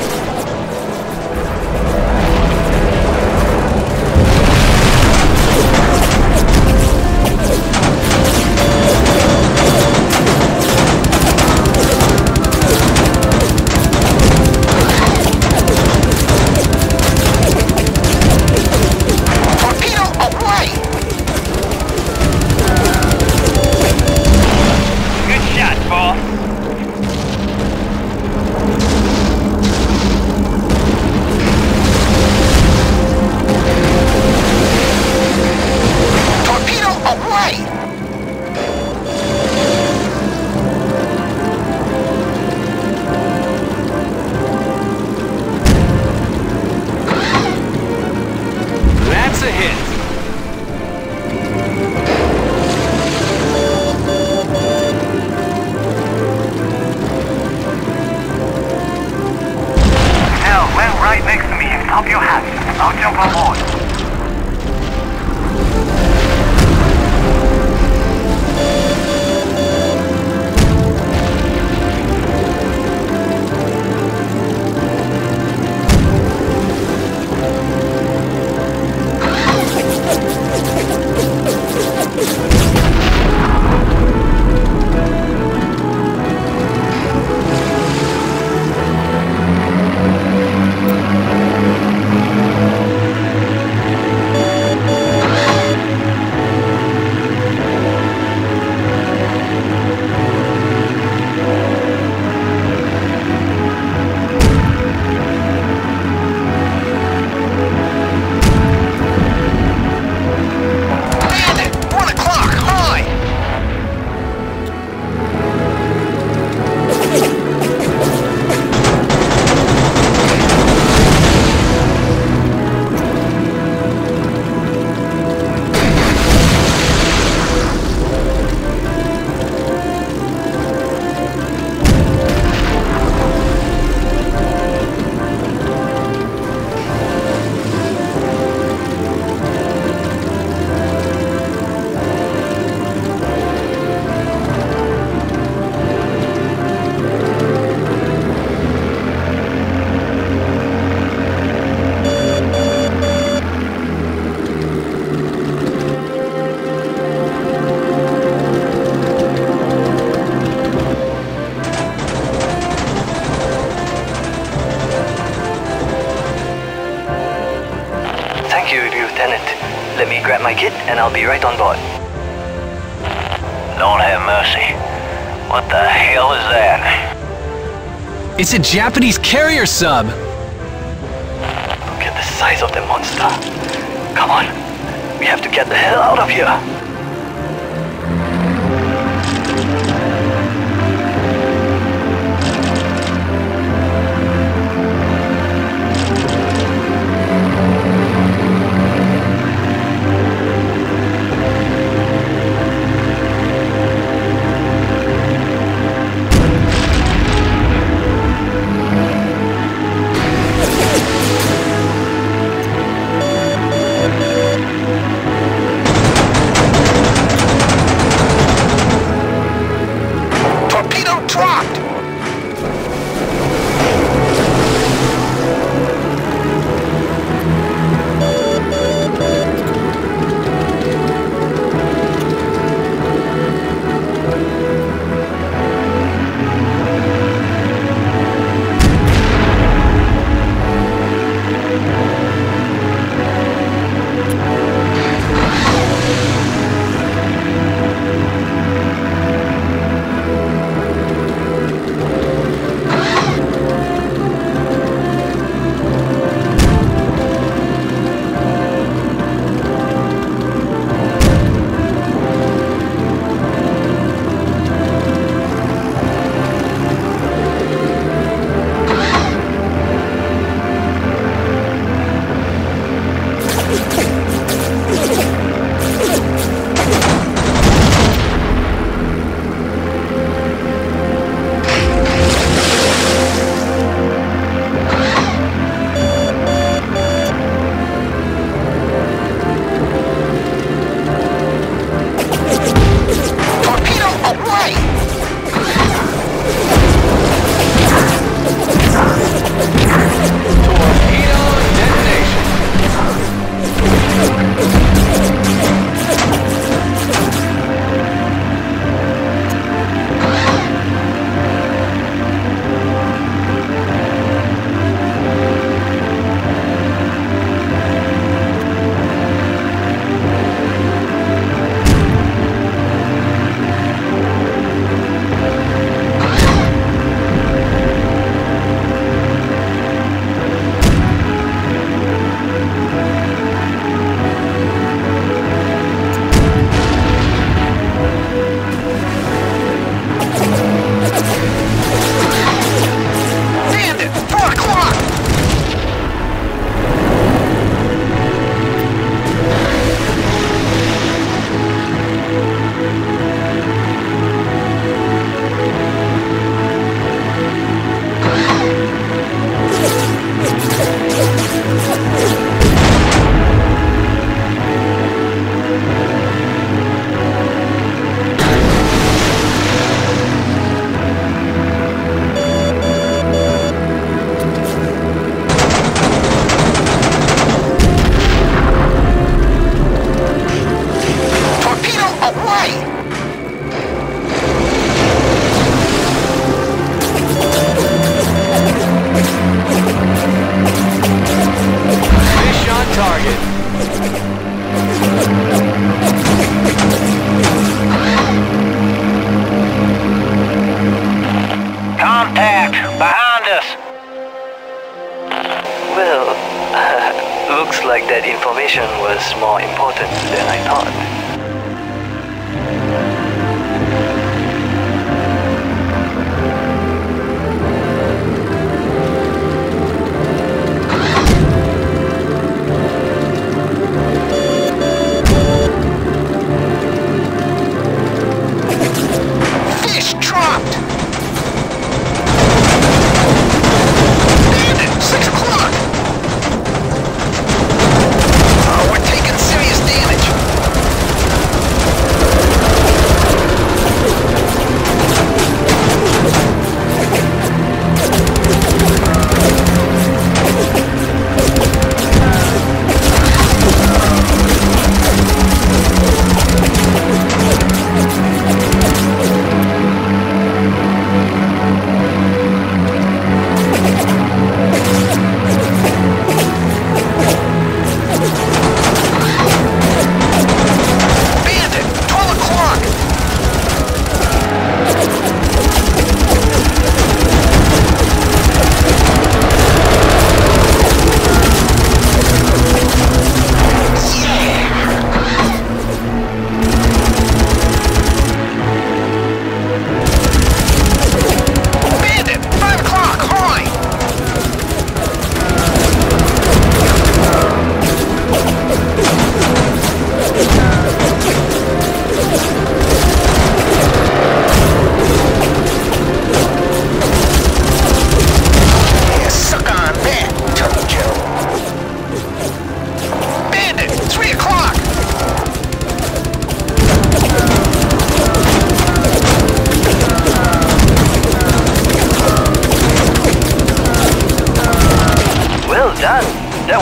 and I'll be right on board. Don't have mercy. What the hell is that? It's a Japanese carrier sub! Look at the size of the monster. Come on, we have to get the hell out of here. Looks like that information was more important than I thought. We're taking serious damage.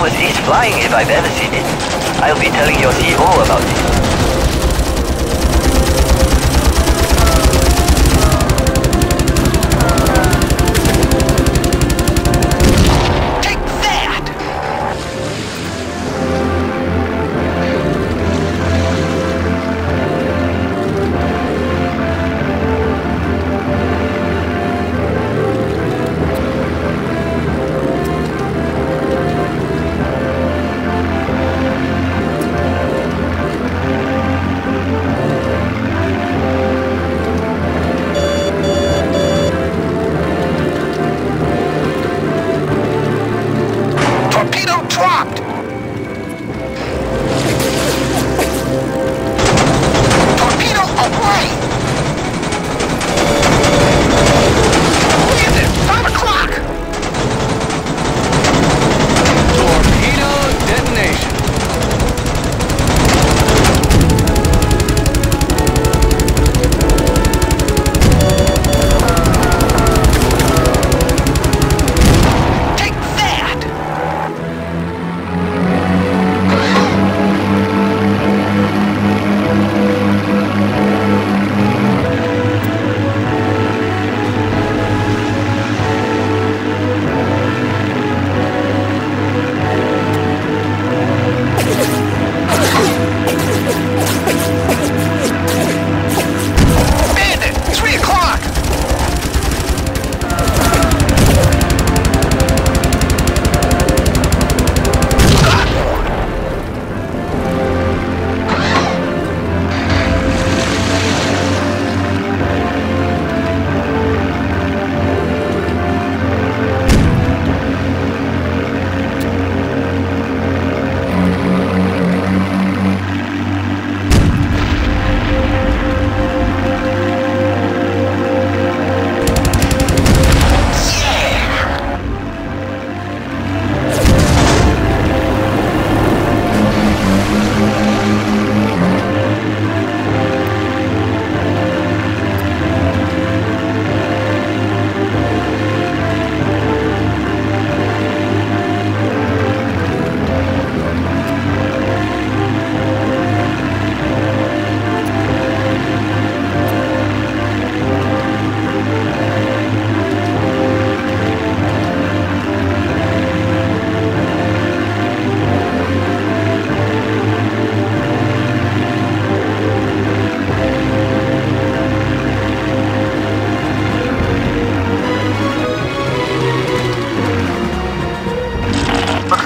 was ace flying if I've ever seen it. I'll be telling your CO about it.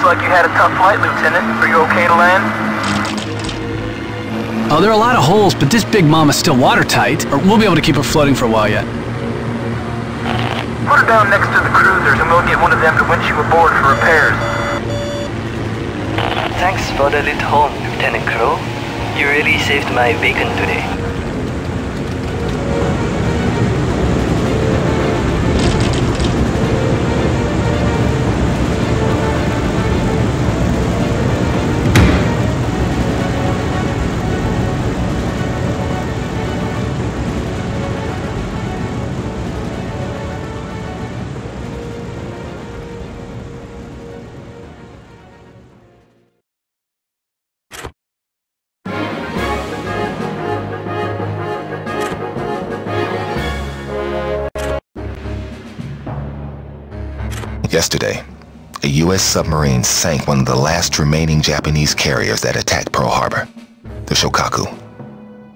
Like you had a tough flight, Lieutenant. Are you okay to land? Oh, there are a lot of holes, but this big mama's still watertight. Or we'll be able to keep her floating for a while yet. Put her down next to the cruisers and we'll get one of them to winch you aboard for repairs. Thanks for the lift home, Lieutenant Crow. You really saved my bacon today. Yesterday, a U.S. submarine sank one of the last remaining Japanese carriers that attacked Pearl Harbor, the Shokaku.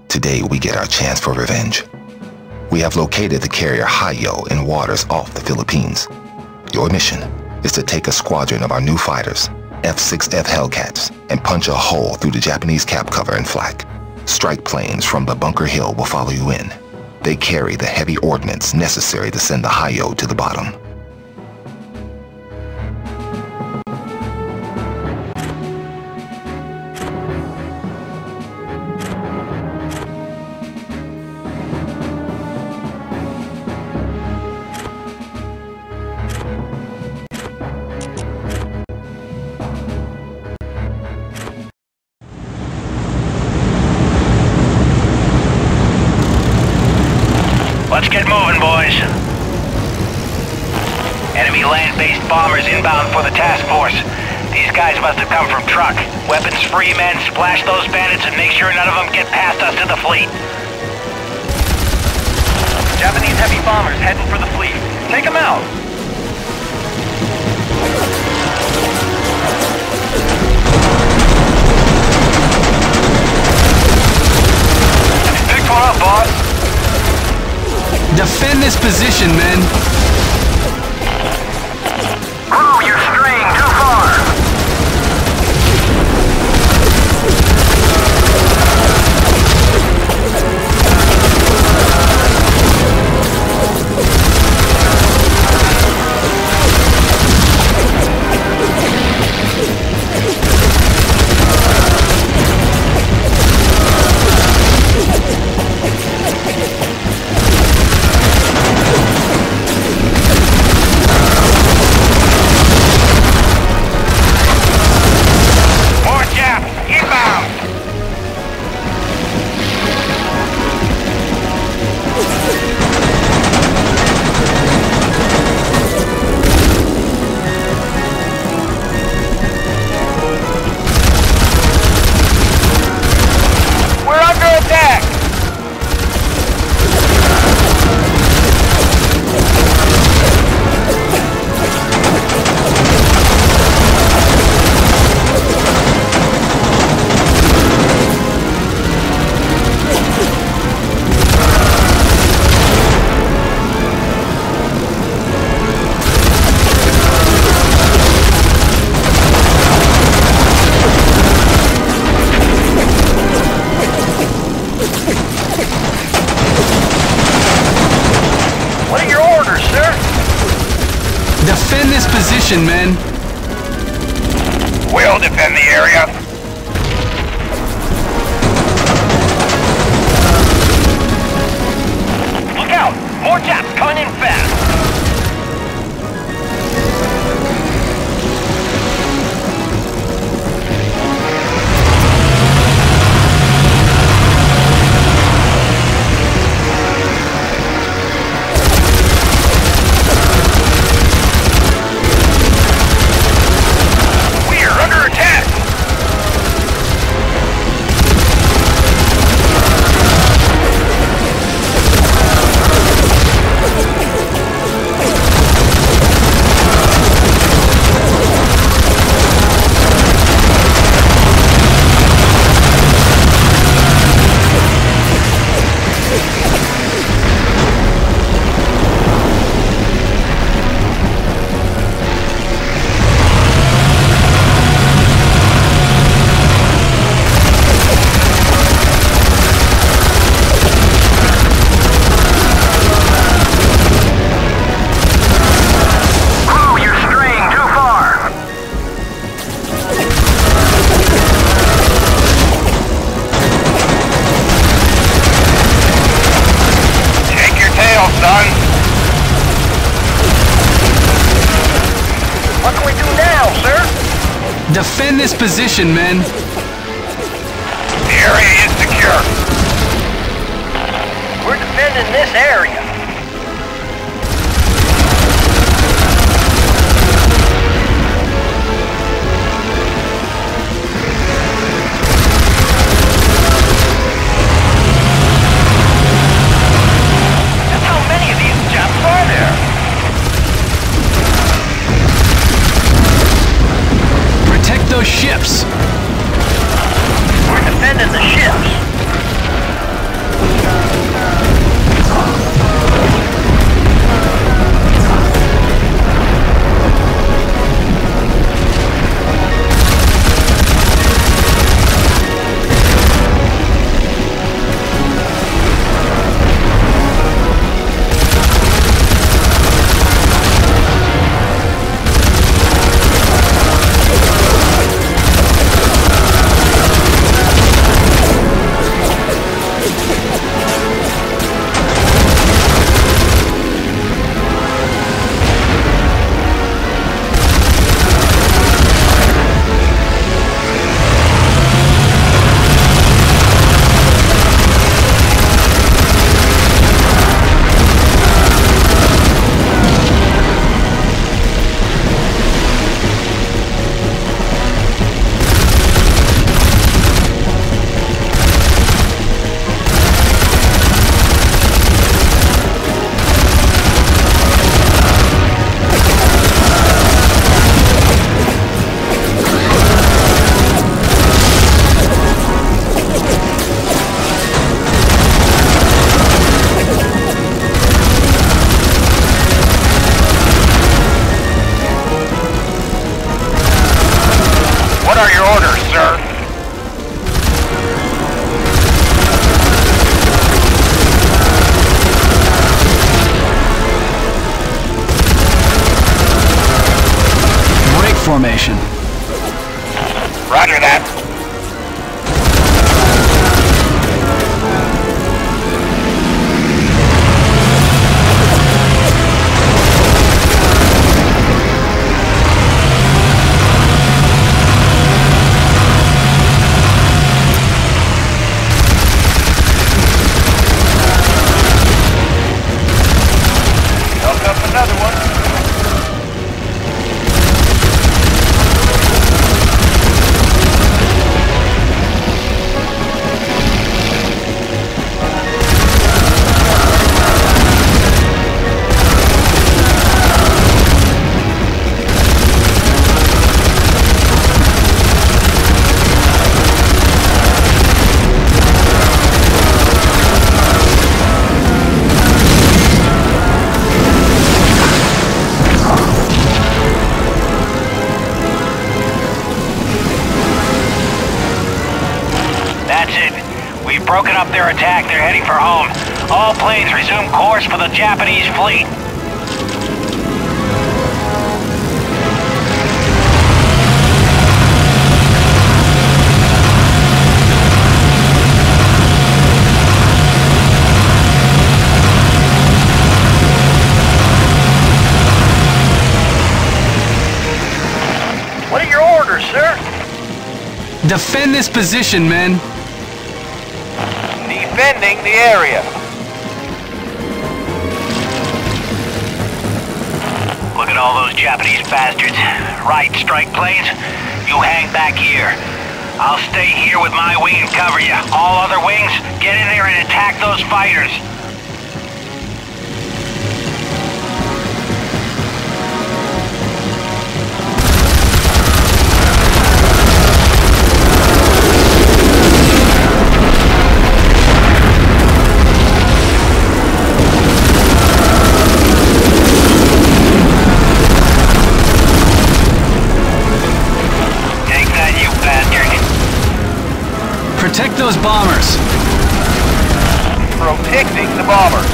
Today, we get our chance for revenge. We have located the carrier Hayo in waters off the Philippines. Your mission is to take a squadron of our new fighters, F-6F Hellcats, and punch a hole through the Japanese cap cover and flak. Strike planes from the Bunker Hill will follow you in. They carry the heavy ordnance necessary to send the Hayo to the bottom. Let's get moving, boys. Enemy land-based bombers inbound for the task force. These guys must have come from truck. Weapons free, men. Splash those bandits and make sure none of them get past us to the fleet. Japanese heavy bombers heading for the fleet. Take them out. Pick one up, boss. Defend this position, men. Crew, you're straying too far. Defend this position, men. We'll defend the area. Look out! More Japs coming in fast! Defend this position, men. The area is secure. We're defending this area. Just how many of these Japs are there? Protect those ships. We're defending the ships. formation. Roger that. Hook up another one. We've broken up their attack. They're heading for home. All planes resume course for the Japanese fleet. What are your orders, sir? Defend this position, men. Defending the area. Look at all those Japanese bastards. Right, strike planes. You hang back here. I'll stay here with my wing and cover you. All other wings, get in there and attack those fighters. Protect those bombers. Protecting the bombers.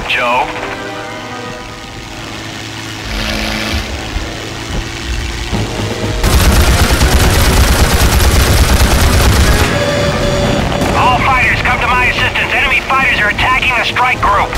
Joe. All fighters, come to my assistance. Enemy fighters are attacking the strike group.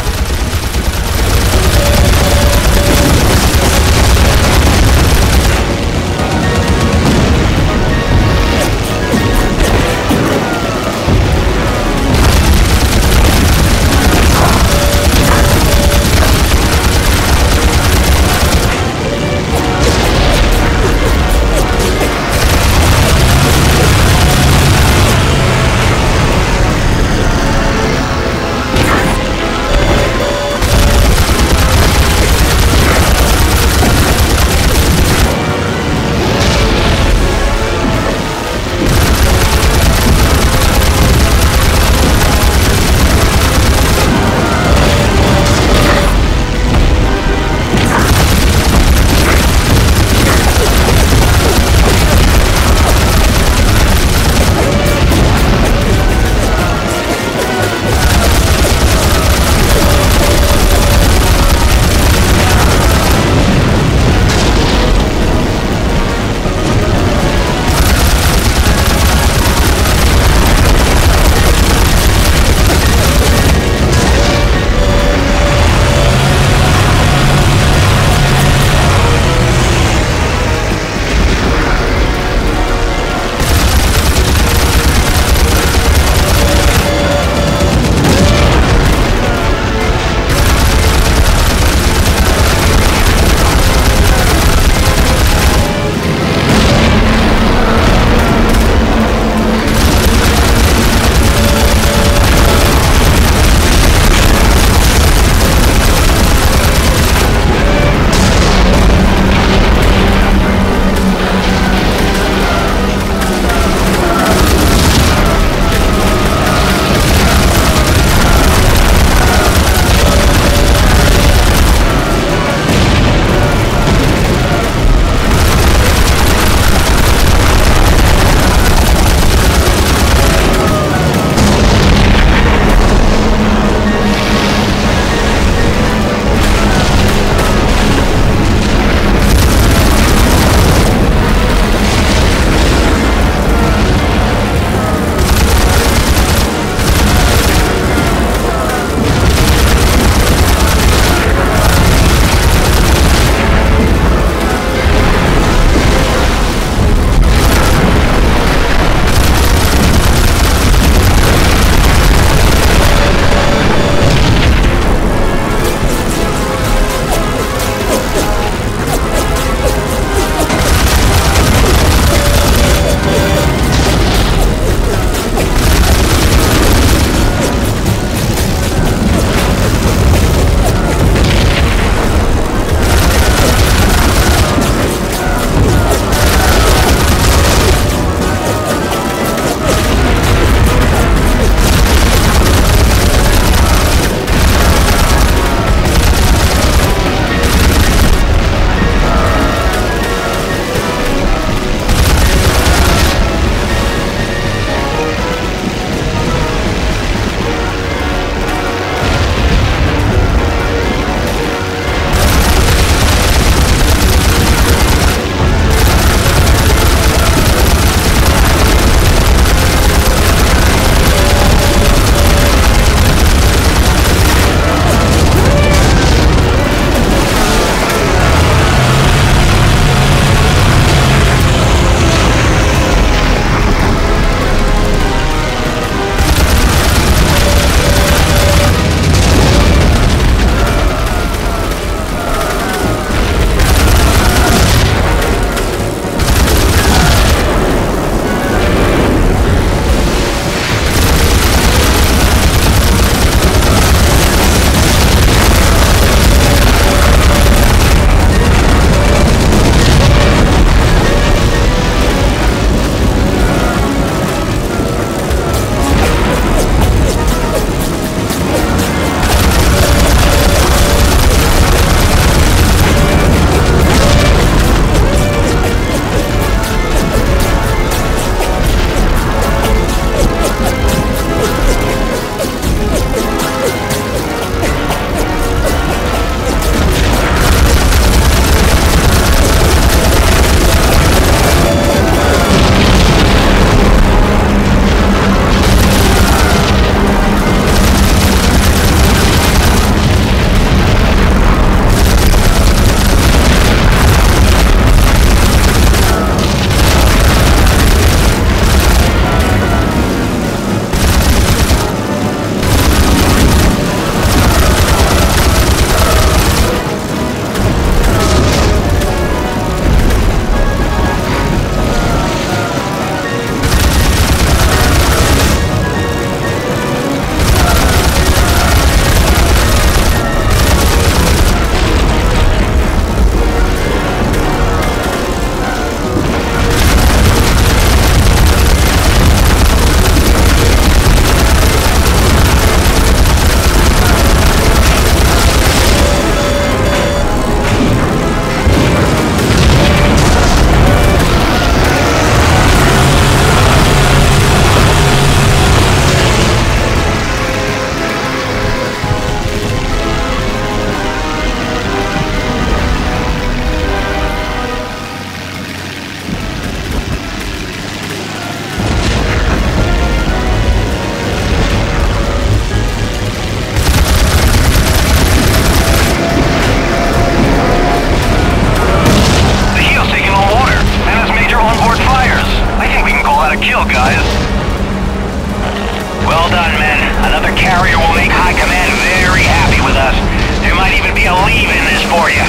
carrier will make High Command very happy with us. There might even be a leave in this for you.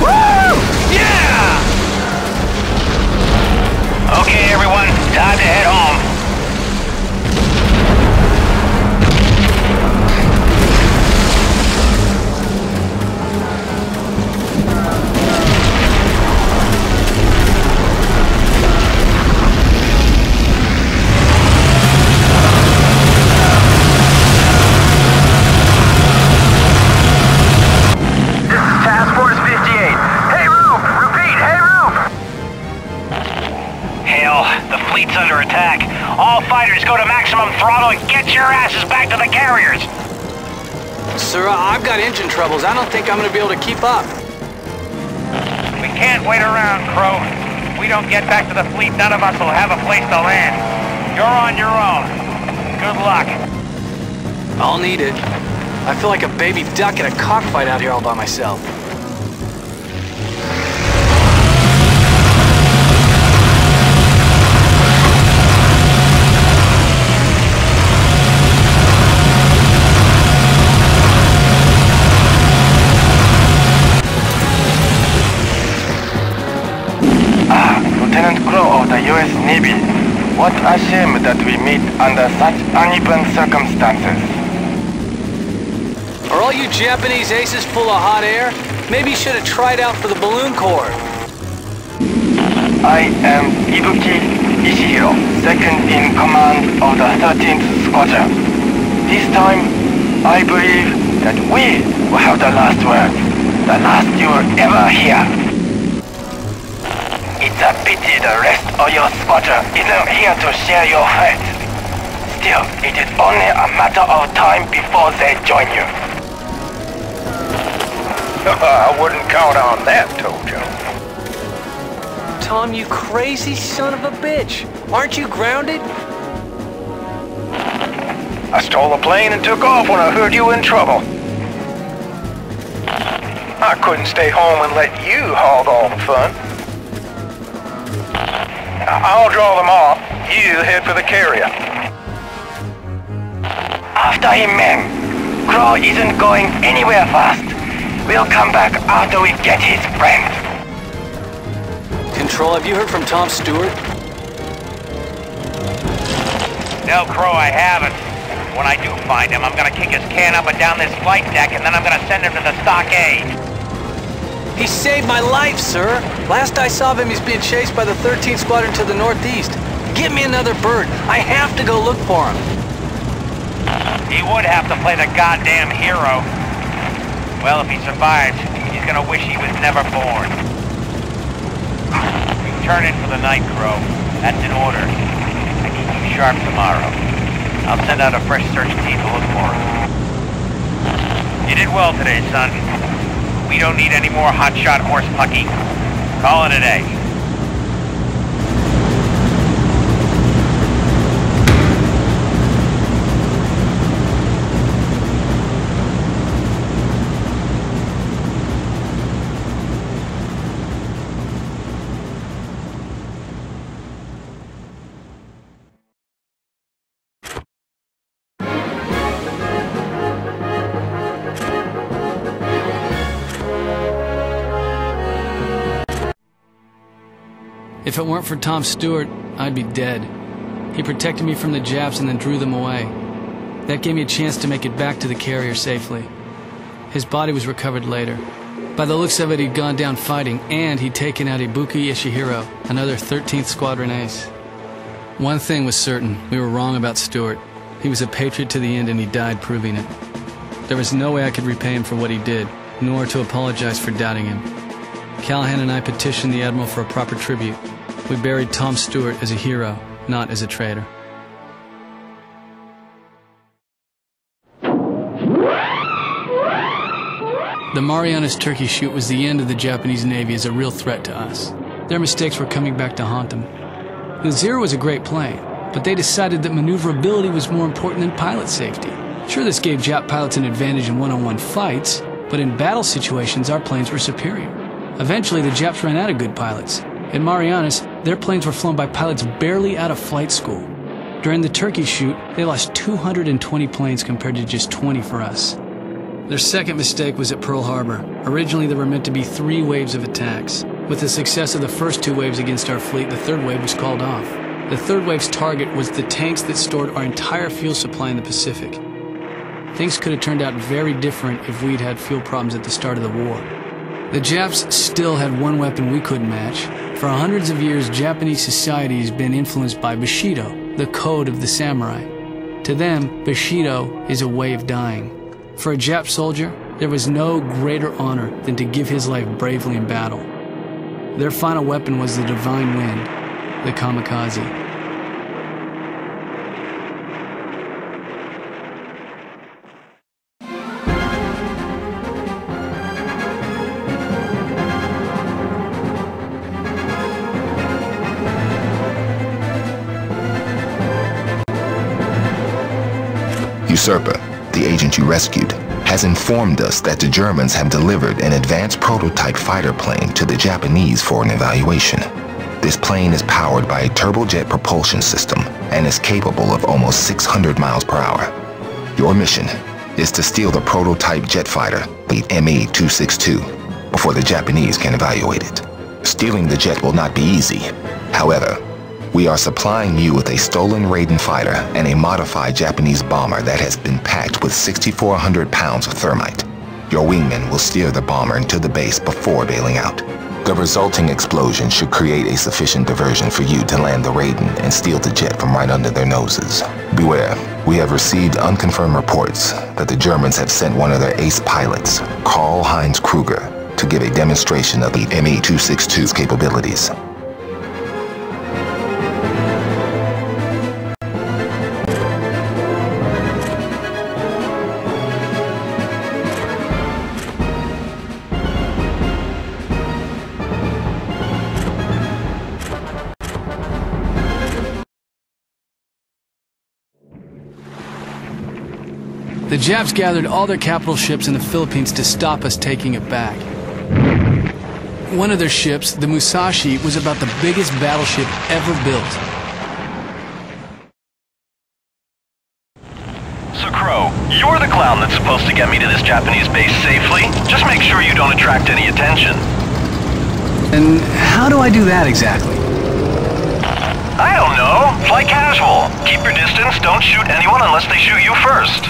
Woo! Yeah! Okay, everyone, time to head home. Under attack. All fighters go to maximum throttle and get your asses back to the carriers. Sir, I've got engine troubles. I don't think I'm going to be able to keep up. We can't wait around, Crow. If we don't get back to the fleet, none of us will have a place to land. You're on your own. Good luck. I'll need it. I feel like a baby duck in a cockfight out here all by myself. Lieutenant Crow of the U.S. Navy. What a shame that we meet under such uneven circumstances. Are all you Japanese aces full of hot air? Maybe you should have tried out for the Balloon Corps. I am Ibuki Ishihiro, second in command of the 13th Squadron. This time, I believe that we will have the last word. The last you will ever hear. It's a pity the rest of your squadron isn't here to share your fate. Still, it is only a matter of time before they join you. I wouldn't count on that, Tojo. Tom, you crazy son of a bitch. Aren't you grounded? I stole a plane and took off when I heard you in trouble. I couldn't stay home and let you hog all the fun. I'll draw them off. You head for the carrier. After him, men. Crow isn't going anywhere fast. We'll come back after we get his friend. Control, have you heard from Tom Stewart? No, Crow, I haven't. When I do find him, I'm gonna kick his can up and down this flight deck, and then I'm gonna send him to the stockade. He saved my life, sir. Last I saw of him, he's being chased by the 13th Squadron to the northeast. Get me another bird. I have to go look for him. He would have to play the goddamn hero. Well, if he survives, he's gonna wish he was never born. You turn in for the night, Crow. That's in order. I need you sharp tomorrow. I'll send out a fresh search team to look for him. You did well today, son. We don't need any more hotshot horse pucky. Call it a day. If it weren't for Tom Stewart, I'd be dead. He protected me from the Japs and then drew them away. That gave me a chance to make it back to the carrier safely. His body was recovered later. By the looks of it, he'd gone down fighting, and he'd taken out Ibuki Ishihiro, another 13th Squadron ace. One thing was certain, we were wrong about Stewart. He was a patriot to the end, and he died proving it. There was no way I could repay him for what he did, nor to apologize for doubting him. Callahan and I petitioned the Admiral for a proper tribute. We buried Tom Stewart as a hero, not as a traitor. The Marianas Turkey Shoot was the end of the Japanese Navy as a real threat to us. Their mistakes were coming back to haunt them. The Zero was a great plane, but they decided that maneuverability was more important than pilot safety. Sure, this gave Jap pilots an advantage in one-on-one fights, but in battle situations, our planes were superior. Eventually, the Japs ran out of good pilots. In Marianas, their planes were flown by pilots barely out of flight school. During the Turkey shoot, they lost 220 planes compared to just 20 for us. Their second mistake was at Pearl Harbor. Originally, there were meant to be 3 waves of attacks. With the success of the first 2 waves against our fleet, the third wave was called off. The third wave's target was the tanks that stored our entire fuel supply in the Pacific. Things could have turned out very different if we'd had fuel problems at the start of the war. The Japs still had one weapon we couldn't match. For hundreds of years, Japanese society has been influenced by Bushido, the code of the samurai. To them, Bushido is a way of dying. For a Jap soldier, there was no greater honor than to give his life bravely in battle. Their final weapon was the divine wind, the kamikaze. Usurper, the agent you rescued, has informed us that the Germans have delivered an advanced prototype fighter plane to the Japanese for an evaluation. This plane is powered by a turbojet propulsion system and is capable of almost 600 miles per hour. Your mission is to steal the prototype jet fighter, the ME-262, before the Japanese can evaluate it. Stealing the jet will not be easy. However, we are supplying you with a stolen Raiden fighter and a modified Japanese bomber that has been packed with 6,400 pounds of thermite. Your wingmen will steer the bomber into the base before bailing out. The resulting explosion should create a sufficient diversion for you to land the Raiden and steal the jet from right under their noses. Beware, we have received unconfirmed reports that the Germans have sent one of their ace pilots, Karl-Heinz Kruger, to give a demonstration of the ME-262's capabilities. The Japs gathered all their capital ships in the Philippines to stop us taking it back. One of their ships, the Musashi, was about the biggest battleship ever built. So Crow, you're the clown that's supposed to get me to this Japanese base safely. Just make sure you don't attract any attention. And how do I do that exactly? I don't know. Fly casual. Keep your distance, don't shoot anyone unless they shoot you first.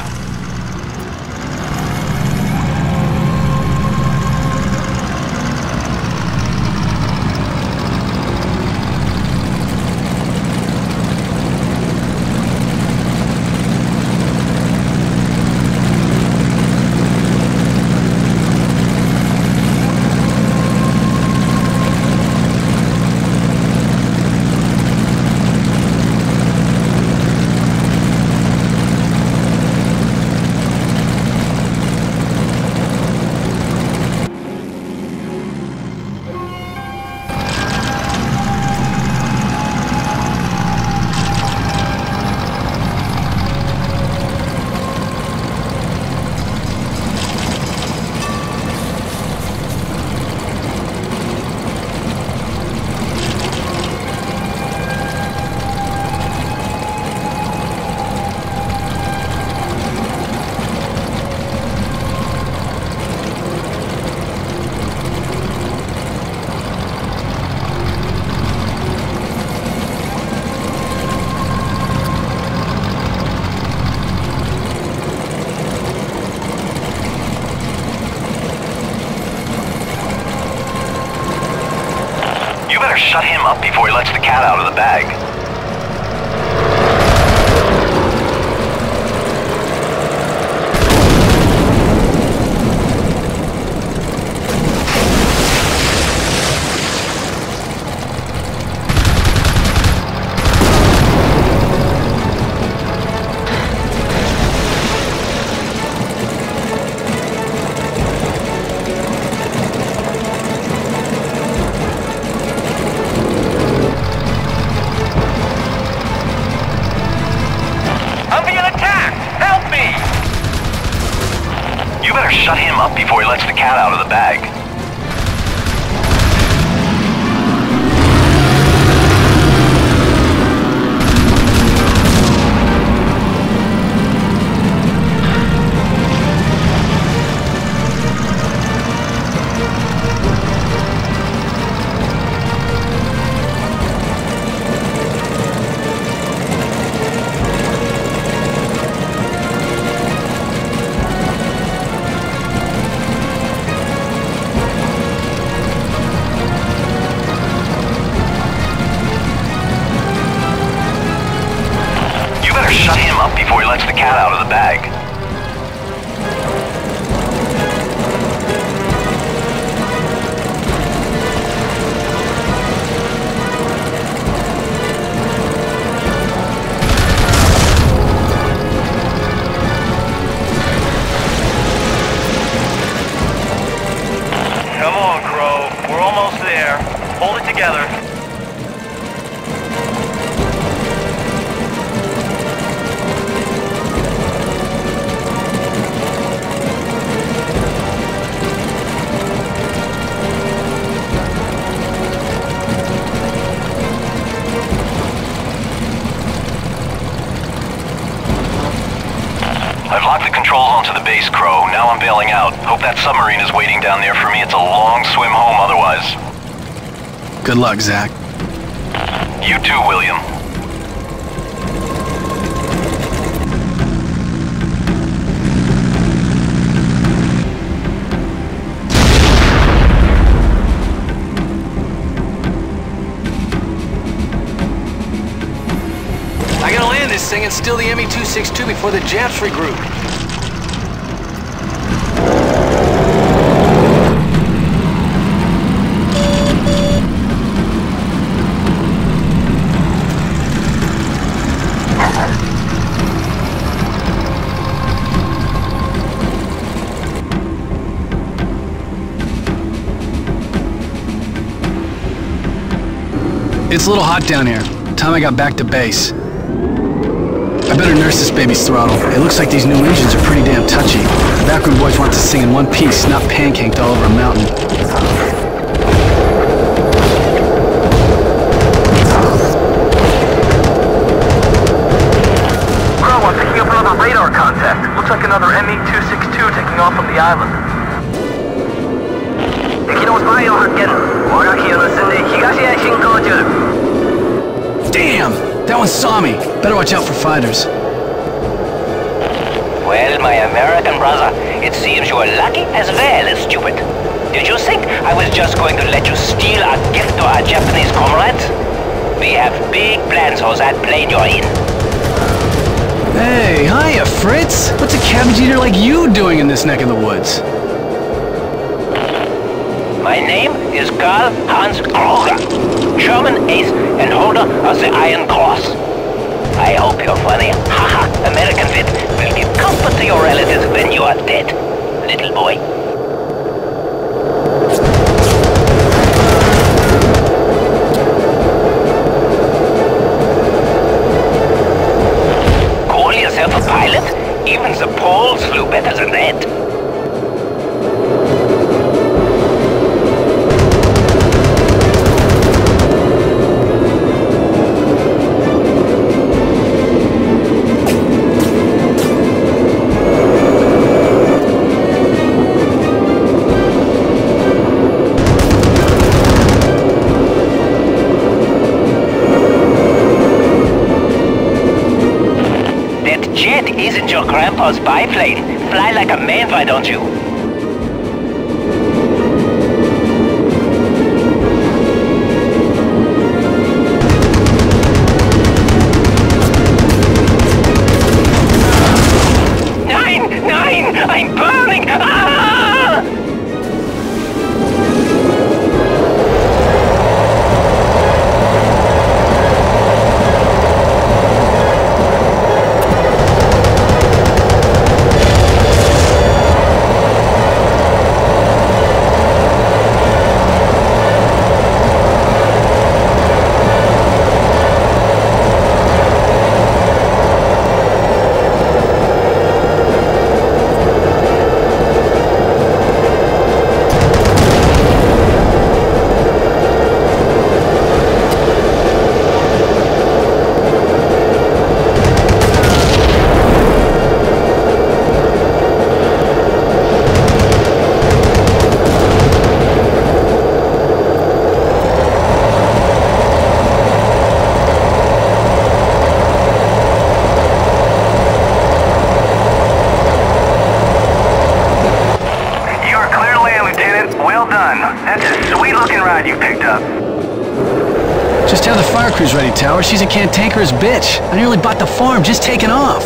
Shut him up before he lets the cat out of the bag. Shut him up before he lets the cat out of the bag. out before he lets the cat out of the bag. Come on, Crow. We're almost there. Hold it together. I've locked the controls onto the base, Crow. Now I'm bailing out. Hope that submarine is waiting down there for me. It's a long swim home otherwise. Good luck, Zach. You too, William. I gotta land this thing and steal the ME-262 before the Japs regroup. It's a little hot down here. Time I got back to base. I better nurse this baby's throttle. It looks like these new engines are pretty damn touchy. The backroom boys want to sing in one piece, not pancaked all over a mountain. Crow, I'm picking up another radar contact. Looks like another ME-262 taking off from the island. 敵のスパイを発見。我が機を盗んで東へ進行中。 Damn! That one saw me. Better watch out for fighters. Well, my American brother, it seems you are lucky as well as stupid. Did you think I was just going to let you steal our gift to our Japanese comrades? We have big plans for that plane you're in. Hey, hiya, Fritz! What's a cabbage eater like you doing in this neck of the woods? My name is Karl Hans Kruger, German ace and holder of the Iron Cross. I hope your funny, haha, American wit will give comfort to your relatives when you are dead, little boy. Call yourself a pilot? Even the Poles flew better than that. Isn't your grandpa's biplane? Fly like a man, why don't you? Nein! I'm burning! Ah! Just have the fire crews ready, Tower. She's a cantankerous bitch. I nearly bought the farm just taking off.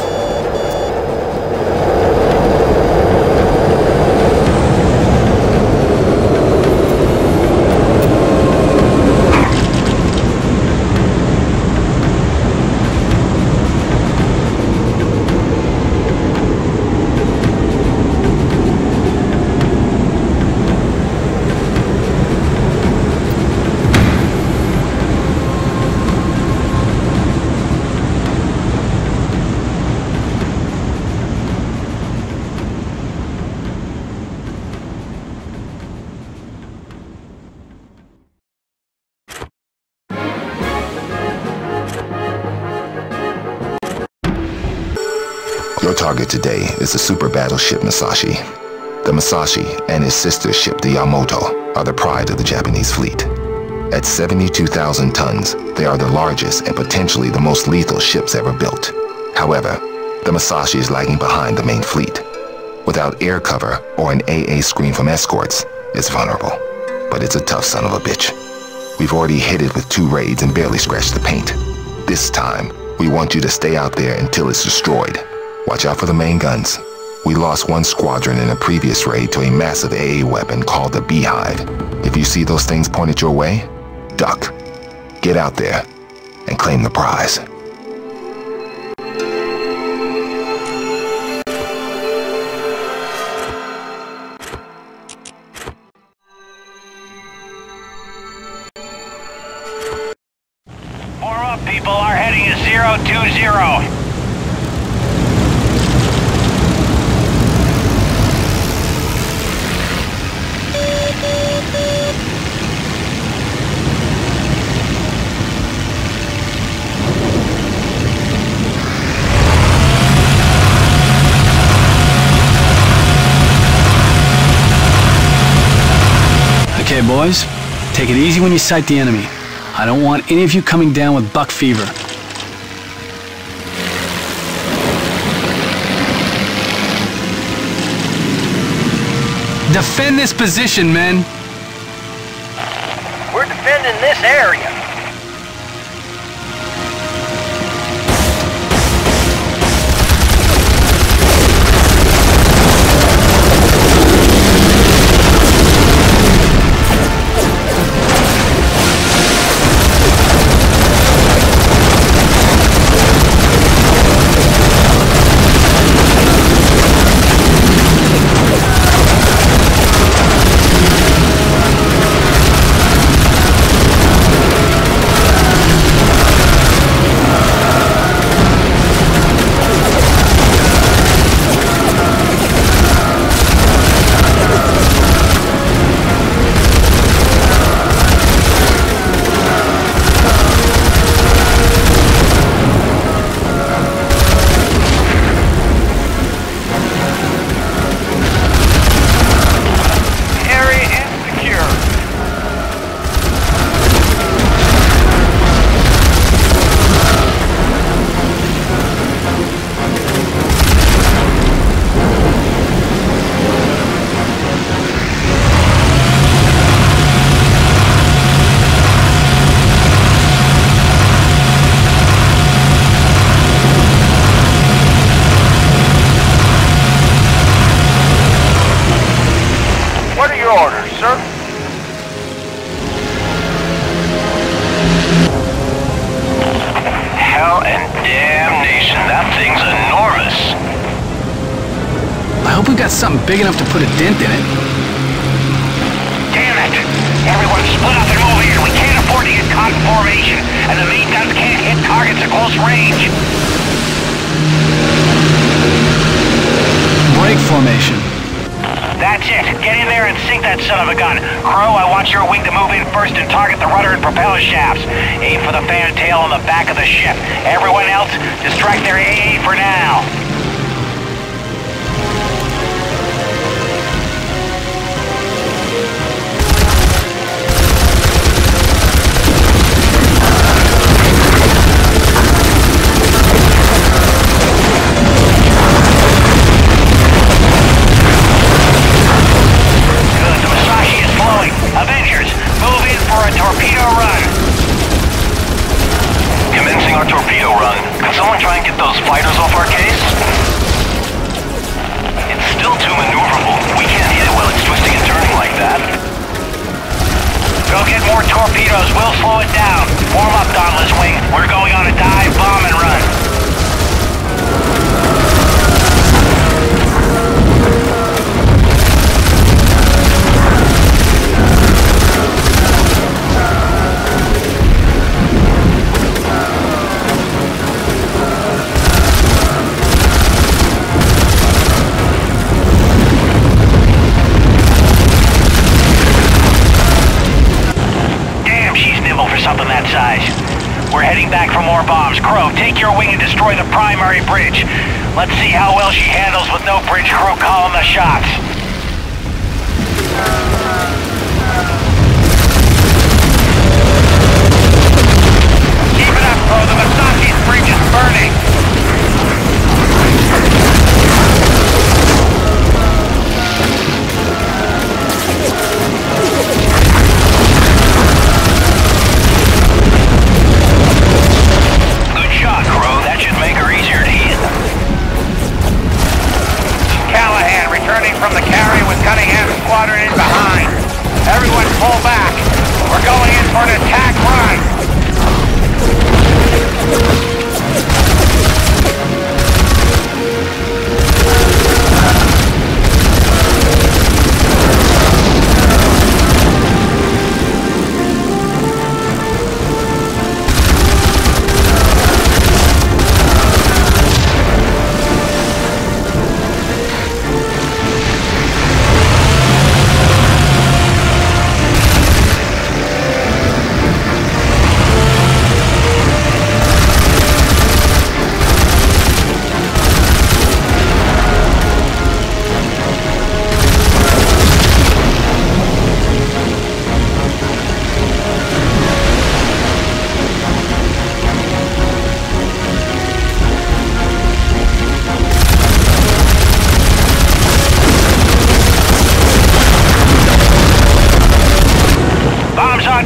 Your target today is the super battleship Musashi. The Musashi and his sister ship, the Yamato, are the pride of the Japanese fleet. At 72,000 tons, they are the largest and potentially the most lethal ships ever built. However, the Musashi is lagging behind the main fleet. Without air cover or an AA screen from escorts, it's vulnerable. But it's a tough son of a bitch. We've already hit it with 2 raids and barely scratched the paint. This time, we want you to stay out there until it's destroyed. Watch out for the main guns. We lost 1 squadron in a previous raid to a massive AA weapon called the Beehive. If you see those things pointed your way, duck. Get out there and claim the prize. Form up, people. Our heading is 020. Okay, boys, take it easy when you sight the enemy. I don't want any of you coming down with buck fever. Defend this position, men. We're defending this area. Something big enough to put a dent in it. Damn it! Everyone split up and move in. We can't afford to get caught in formation, and the main guns can't hit targets at close range. Break formation. That's it. Get in there and sink that son of a gun. Crow, I want your wing to move in first and target the rudder and propeller shafts. Aim for the fantail on the back of the ship. Everyone else, distract their AA for now. Avengers, move in for a torpedo run. Commencing our torpedo run. Can someone try and get those fighters off our case? more bombs. Crow, take your wing and destroy the primary bridge. Let's see how well she handles with no bridge crew calling the shots. Keep it up, Crow. The Masaki's bridge is burning. Good shot, Crow. That should make her easier to hit. Callahan returning from the carry with Cunningham's squadron in behind. Everyone pull back. We're going in for an attack run.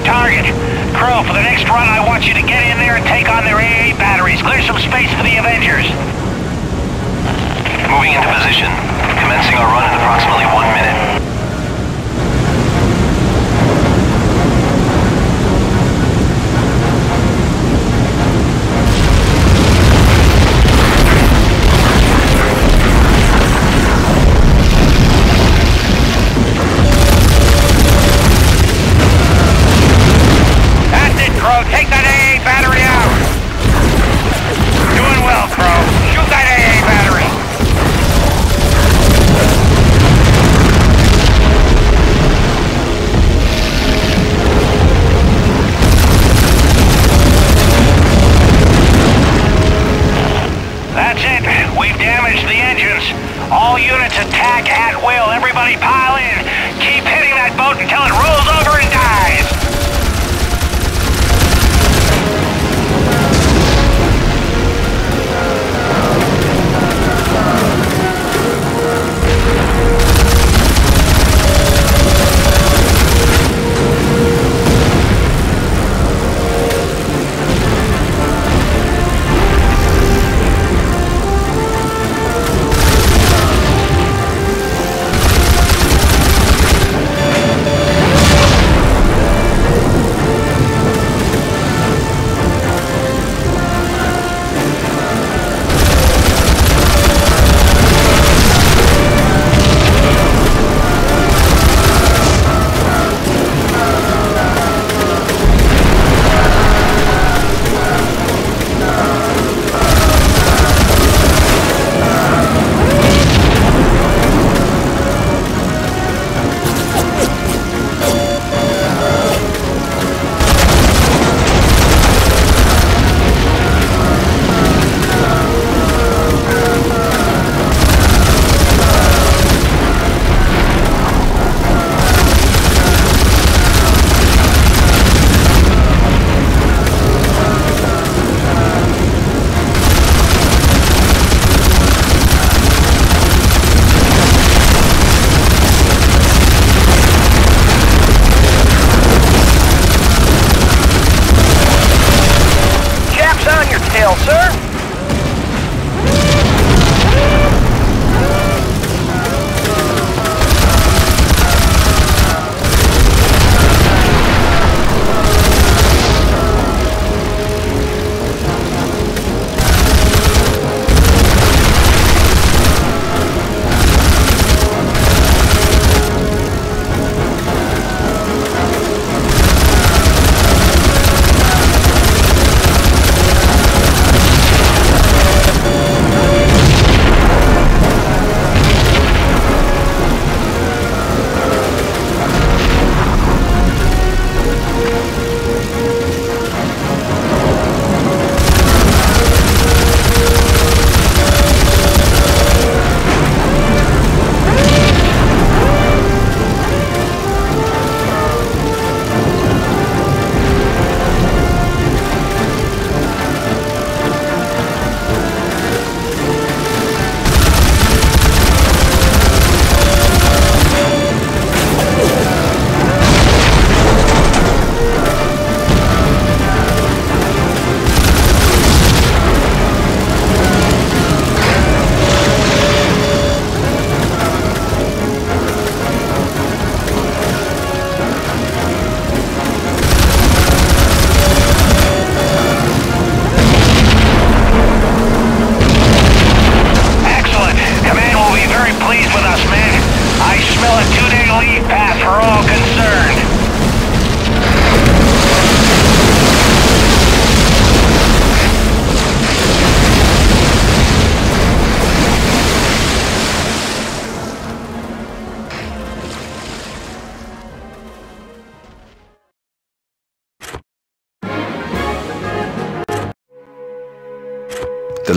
Target. Crow, for the next run, I want you to get in there and take on their AA batteries. Clear some space for the Avengers. Moving into position. Commencing our run in approximately 1 minute. Take that AA battery out! Doing well, Crow. Shoot that AA battery! That's it. We've damaged the engines. All units attack at will. Everybody pile in. Keep hitting that boat until it rolls over and dies.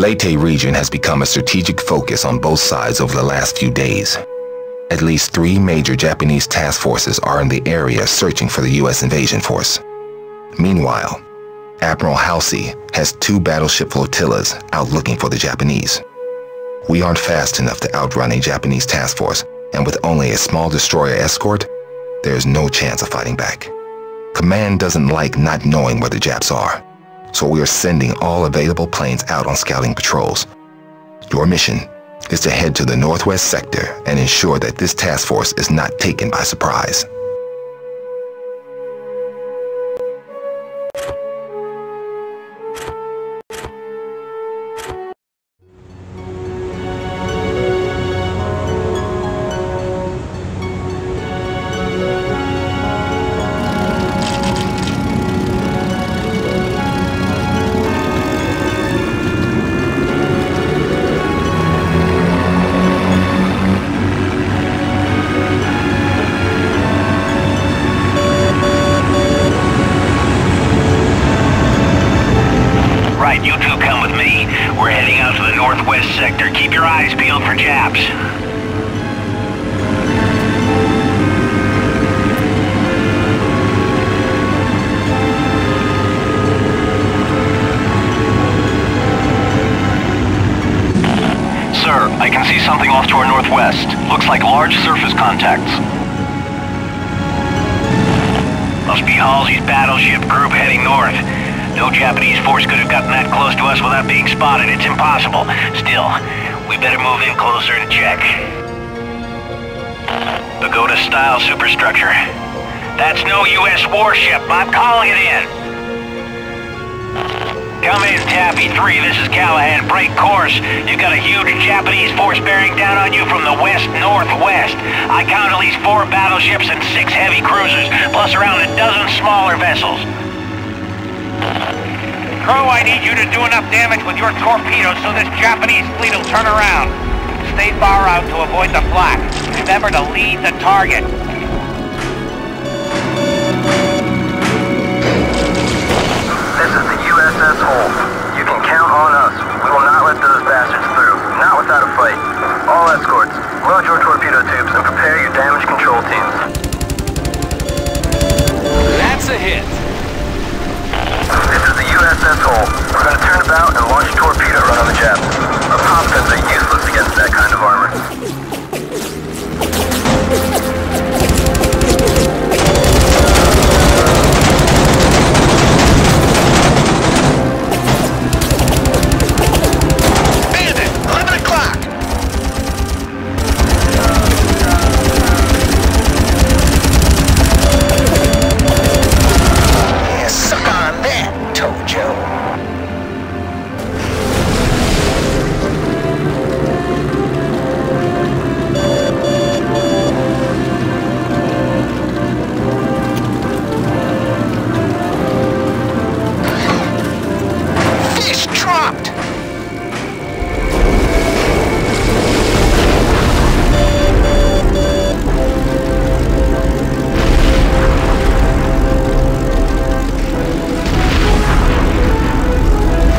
Leyte region has become a strategic focus on both sides over the last few days. At least 3 major Japanese task forces are in the area searching for the U.S. invasion force. Meanwhile, Admiral Halsey has 2 battleship flotillas out looking for the Japanese. We aren't fast enough to outrun a Japanese task force, and with only a small destroyer escort, there is no chance of fighting back. Command doesn't like not knowing where the Japs are, so we are sending all available planes out on scouting patrols. Your mission is to head to the northwest sector and ensure that this task force is not taken by surprise. You two come with me. We're heading out to the northwest sector. Keep your eyes peeled for Japs. Sir, I can see something off to our northwest. Looks like large surface contacts. Must be Halsey's battleship group heading north. No Japanese force could have gotten that close to us without being spotted. It's impossible. Still, we better move in closer and check. Pagoda-style superstructure. That's no U.S. warship. I'm calling it in. Come in, Tappy 3. This is Callahan. Break course. You've got a huge Japanese force bearing down on you from the west-northwest. I count at least 4 battleships and 6 heavy cruisers, plus around a dozen smaller vessels. Crew, I need you to do enough damage with your torpedoes so this Japanese fleet will turn around. Stay far out to avoid the flak. Remember to lead the target. This is the USS Holt. You can count on us. We will not let those bastards through. Not without a fight. All escorts, load your torpedo tubes and prepare your damage control teams. That's a hit. This is the USS Holt. We're going to turn about and launch a torpedo run on the Japs. Our pop guns are useless against that kind of armor. Bandit, 11 o'clock! Yeah, suck on that, Tojo. Fish dropped!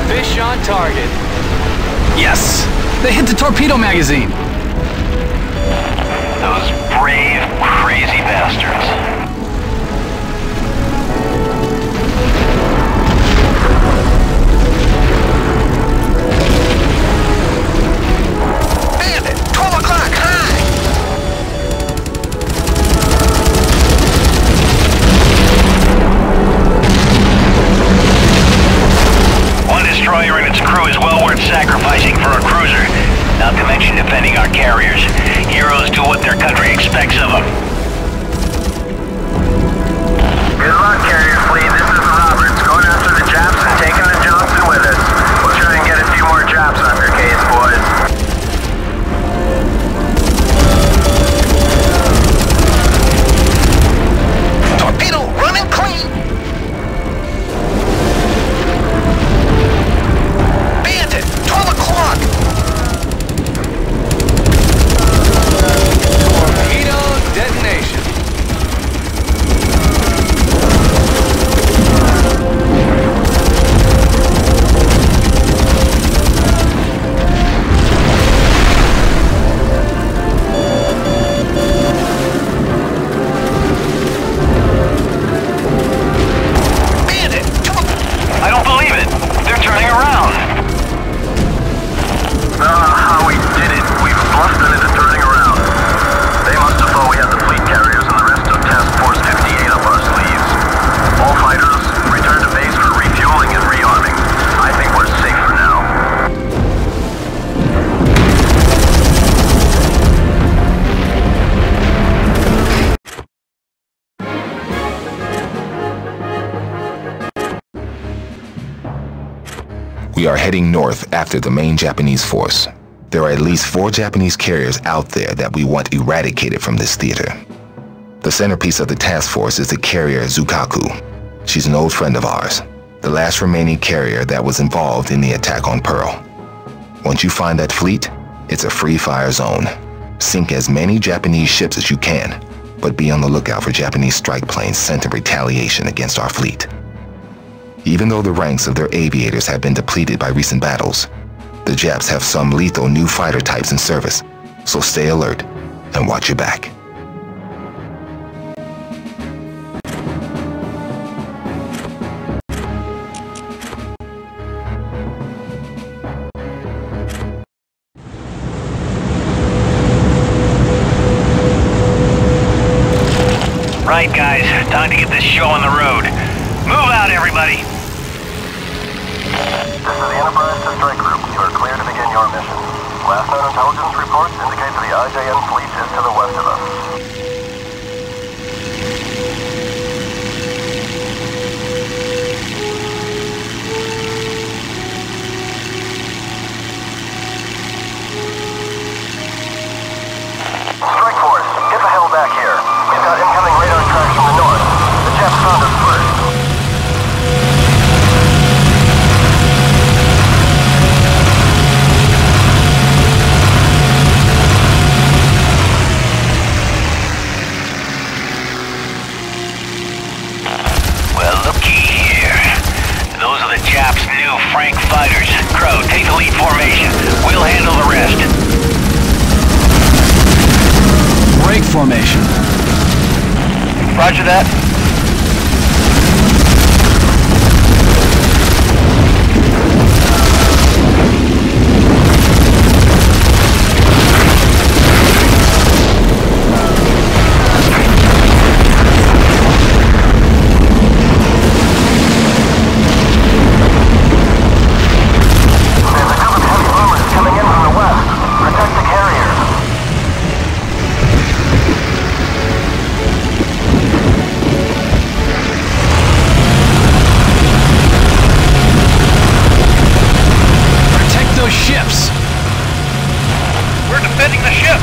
Fish on target. Yes! They hit the torpedo magazine! Those brave, crazy bastards. Bandit, 12 o'clock, high! One destroyer and its crew is well worth sacrificing for a cruiser, not to mention defending our carriers. Heroes do what their country expects of them. Good luck, carrier fleet. This is Roberts, going after the Japs and taking the Johnson with us. We'll try and get a few more Japs on your case, boys. Torpedo running clean! Bandit, 12 o'clock! Torpedo detonated. We are heading north after the main Japanese force. There are at least 4 Japanese carriers out there that we want eradicated from this theater. The centerpiece of the task force is the carrier Zukaku. She's an old friend of ours, the last remaining carrier that was involved in the attack on Pearl. Once you find that fleet, it's a free fire zone. Sink as many Japanese ships as you can, but be on the lookout for Japanese strike planes sent in retaliation against our fleet. Even though the ranks of their aviators have been depleted by recent battles, the Japs have some lethal new fighter types in service, so stay alert and watch your back. Right, guys. Time to get this show on the road. Move out, everybody! This is the Enterprise to Strike Group. You are clear to begin your mission. Last known intelligence reports indicate that the IJN fleet is to the west of us. Strike Force, get the hell back here. We've got incoming radar tracks from the north. The Japs found us first. Well, looky here. Those are the Japs' new Frank fighters. Crow, take the lead formation. We'll handle the rest. Break formation. Roger that. Ships! We're defending the ship!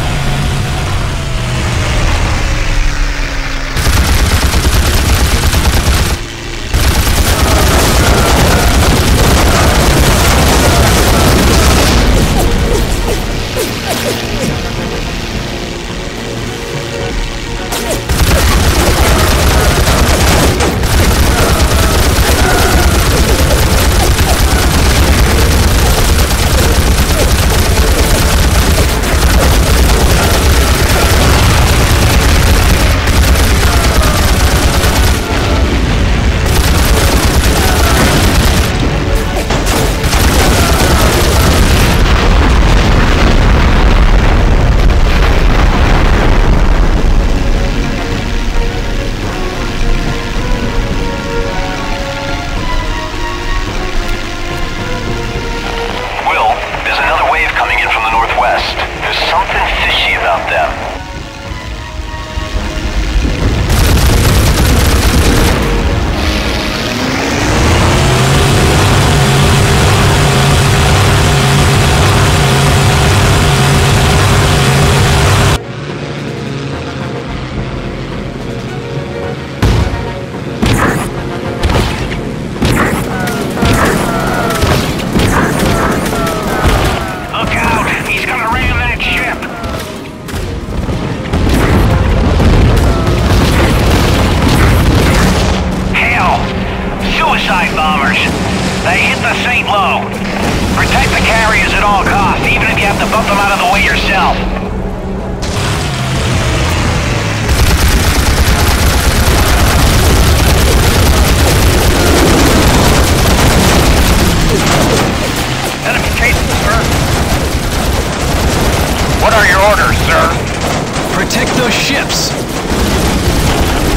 Protect those ships!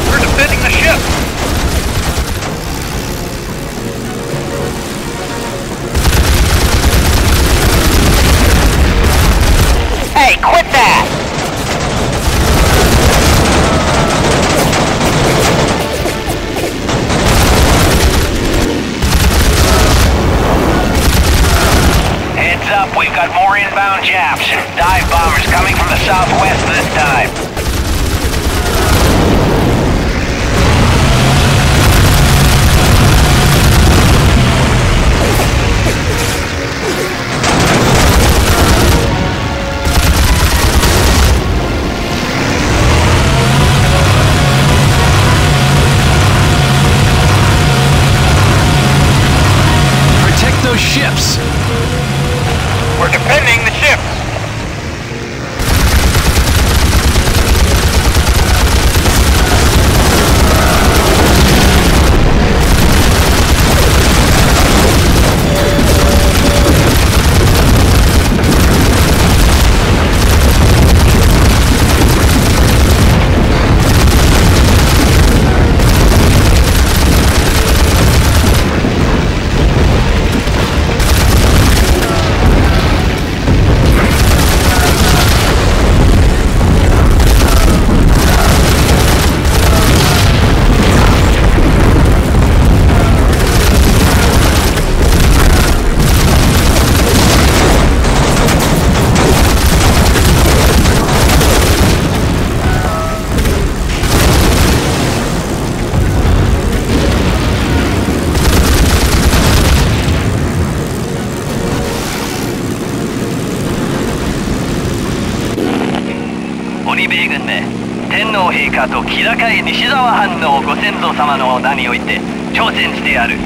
We're defending the ship! Hey, quit that! Inbound Japs. Dive bombers coming from the southwest this time. Protect those ships! We're defending the ships!陛下と気高い西沢藩のご先祖様の名において挑戦してやる。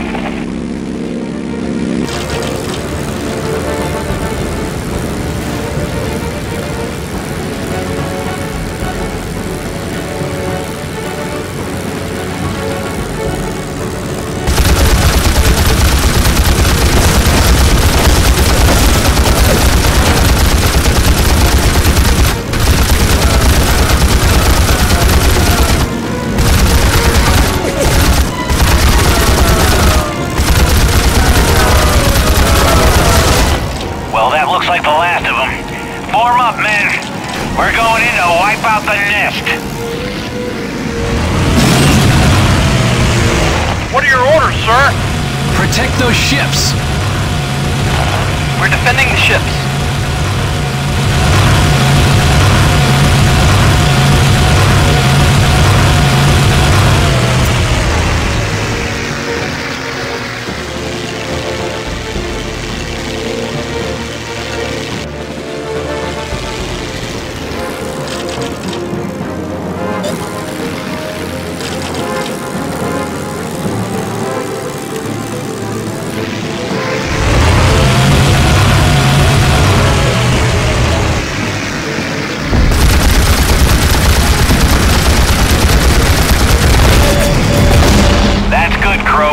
Looks like the last of them. Form up, men. We're going in to wipe out the nest. What are your orders, sir? Protect those ships! We're defending the ships.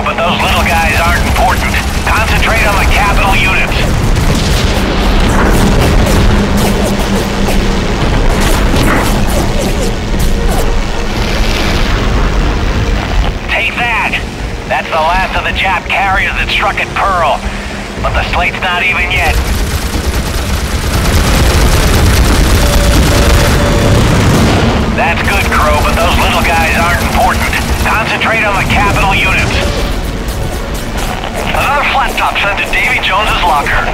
But those little guys aren't important. Concentrate on the capital units. Take that! That's the last of the Jap carriers that struck at Pearl. But the slate's not even yet. That's good, Crow, but those little guys aren't important. Concentrate on the capital units. Another flat top sent to Davy Jones's locker.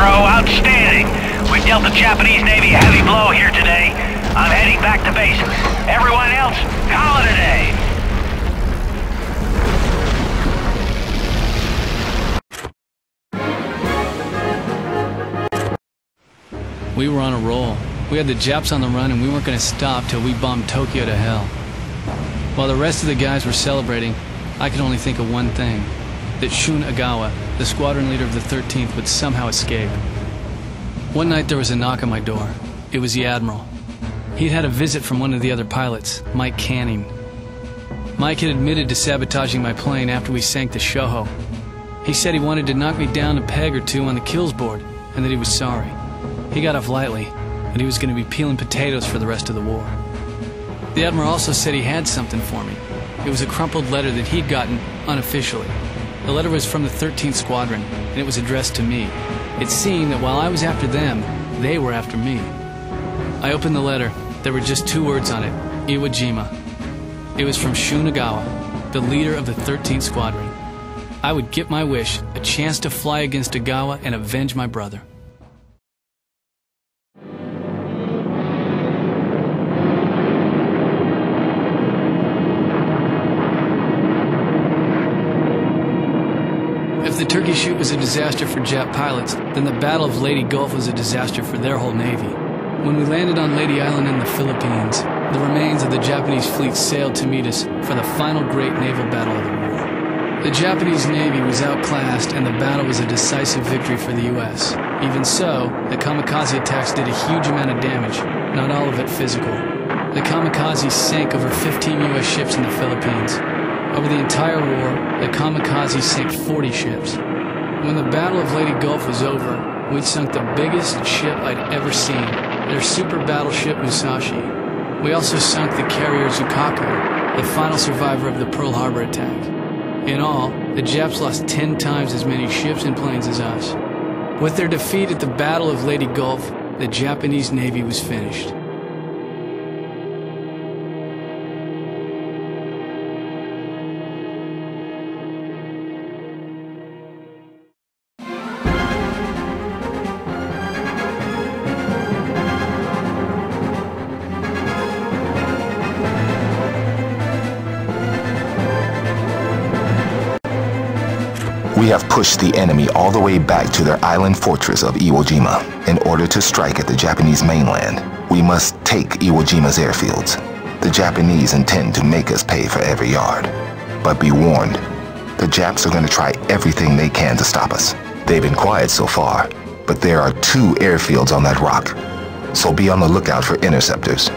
Crow. Outstanding. We've dealt the Japanese Navy a heavy blow here today. I'm heading back to base. Everyone else, call it a day. We were on a roll. We had the Japs on the run and we weren't going to stop till we bombed Tokyo to hell. While the rest of the guys were celebrating, I could only think of one thing. That Shun Agawa, the squadron leader of the 13th, would somehow escape. One night there was a knock on my door. It was the Admiral. He'd had a visit from one of the other pilots, Mike Canning. Mike had admitted to sabotaging my plane after we sank the Shoho. He said he wanted to knock me down a peg or two on the kills board, and that he was sorry. He got off lightly, and he was going to be peeling potatoes for the rest of the war. The Admiral also said he had something for me. It was a crumpled letter that he'd gotten unofficially. The letter was from the 13th Squadron, and it was addressed to me. It seemed that while I was after them, they were after me. I opened the letter. There were just 2 words on it: Iwo Jima. It was from Shun Agawa, the leader of the 13th Squadron. I would get my wish, a chance to fly against Agawa and avenge my brother. If the turkey shoot was a disaster for Jap pilots, then the Battle of Leyte Gulf was a disaster for their whole navy. When we landed on Leyte Island in the Philippines, the remains of the Japanese fleet sailed to meet us for the final great naval battle of the war. The Japanese Navy was outclassed and the battle was a decisive victory for the US. Even so, the kamikaze attacks did a huge amount of damage, not all of it physical. The kamikazes sank over 15 US ships in the Philippines. Over the entire war, the kamikazes sank 40 ships. When the Battle of Leyte Gulf was over, we'd sunk the biggest ship I'd ever seen, their super battleship Musashi. We also sunk the carrier Zukaku, the final survivor of the Pearl Harbor attack. In all, the Japs lost 10 times as many ships and planes as us. With their defeat at the Battle of Leyte Gulf, the Japanese Navy was finished. We have pushed the enemy all the way back to their island fortress of Iwo Jima. In order to strike at the Japanese mainland, we must take Iwo Jima's airfields. The Japanese intend to make us pay for every yard. But be warned, the Japs are going to try everything they can to stop us. They've been quiet so far, but there are 2 airfields on that rock, so be on the lookout for interceptors.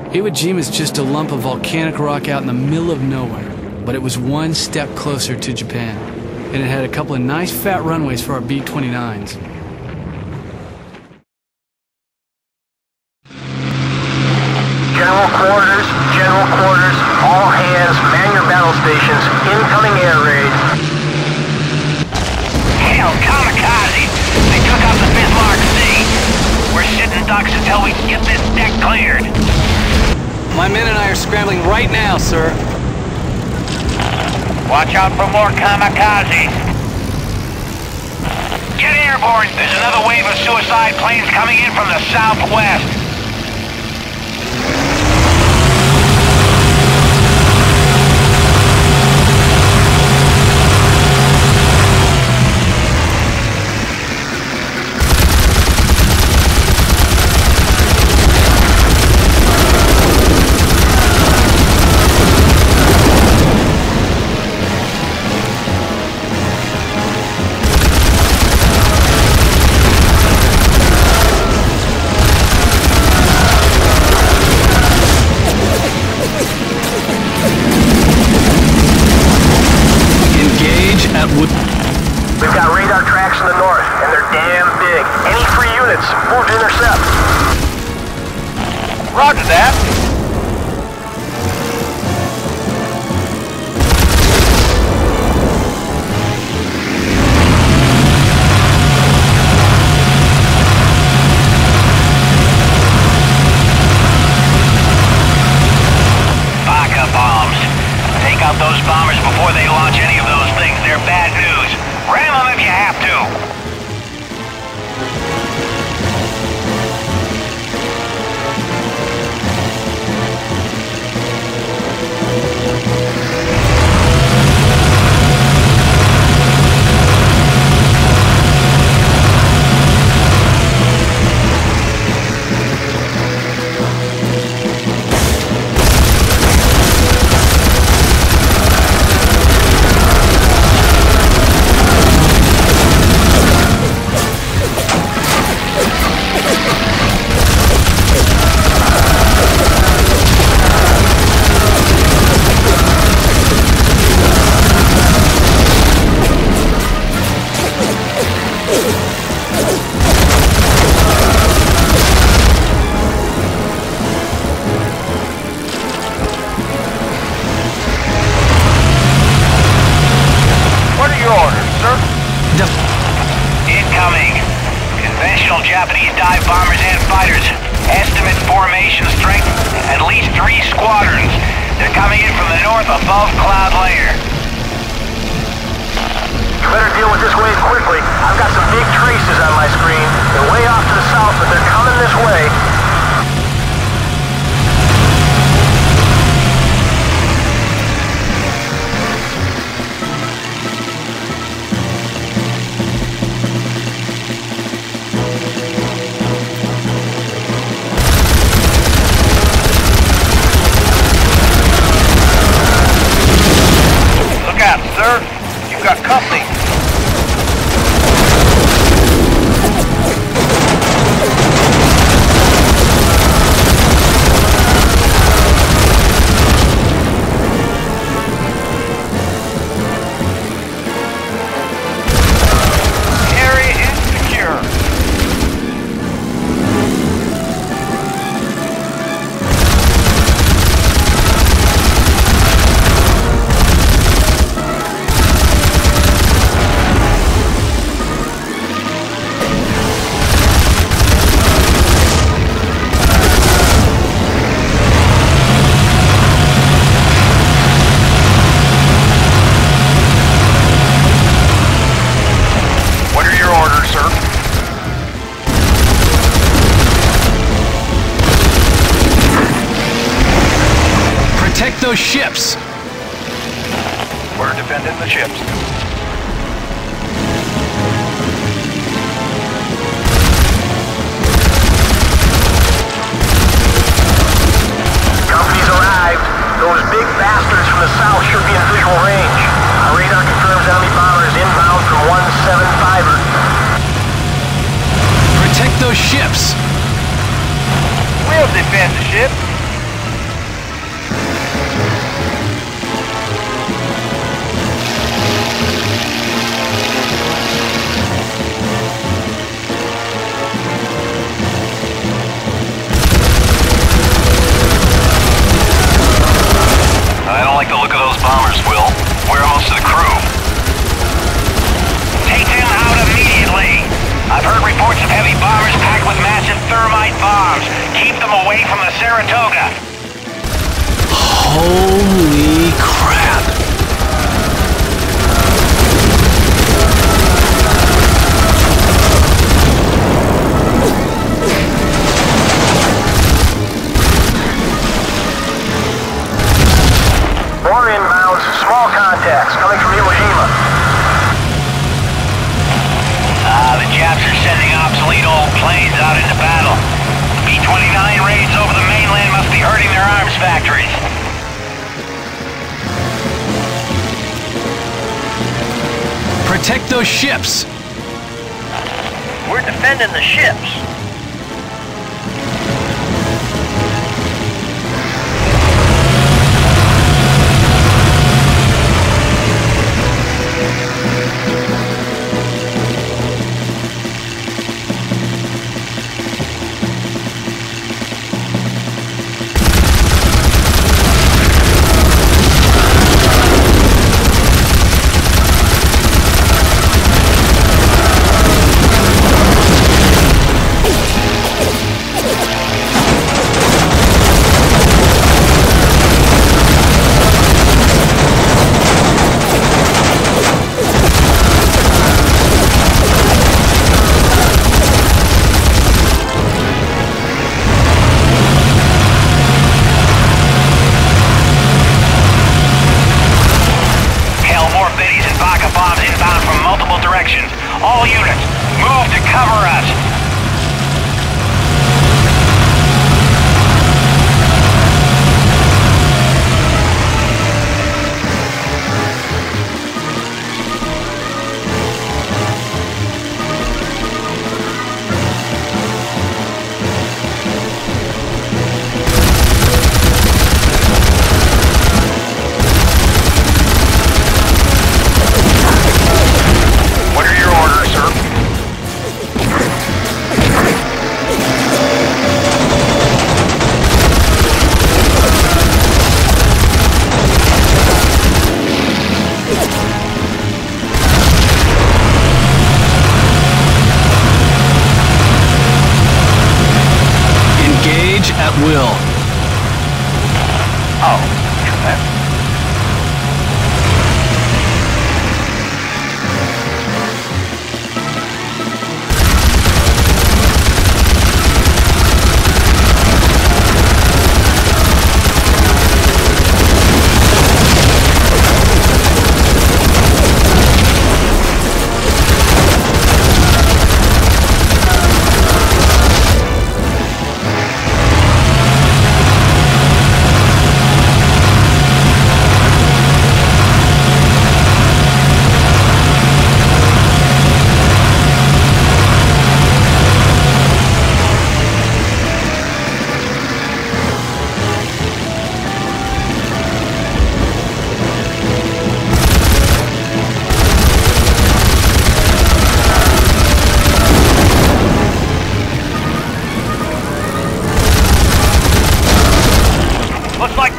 Iwo Jima is just a lump of volcanic rock out in the middle of nowhere, but it was one step closer to Japan, and it had a couple of nice fat runways for our B-29s. General quarters, all hands, man your battle stations, incoming air raid. Hell, kamikaze! They took out the Bismarck Sea! We're sitting ducks until we get this deck cleared. My men and I are scrambling right now, sir. Watch out for more kamikazes. Get airborne! There's another wave of suicide planes coming in from the southwest. formation strength, at least 3 squadrons. They're coming in from the north above Cloud Layer. You better deal with this wave quickly. I've got some big traces on my screen. They're way off to the south, but they're coming this way. Look out, sir. You've got company. Area insecure. What are your orders, sir? Protect those ships! We're defending the ships. Company's arrived. Those big bastards from the south should be in visual range. Our radar confirms enemy bombers inbound from 175er. Protect those ships! We'll defend the ship. I don't like the look of those bombers, Will. Where are most of the crew? Take them out immediately! I've heard reports of heavy bombers packed with massive thermite bombs. Keep them away from the Saratoga. Holy crap! More inbounds, small contacts coming from Iwo Jima. The Japs are sending obsolete old planes out into battle. B-29 raids over the mainland must be hurting their arms factories. Protect those ships! We're defending the ships. Will. Oh, true that.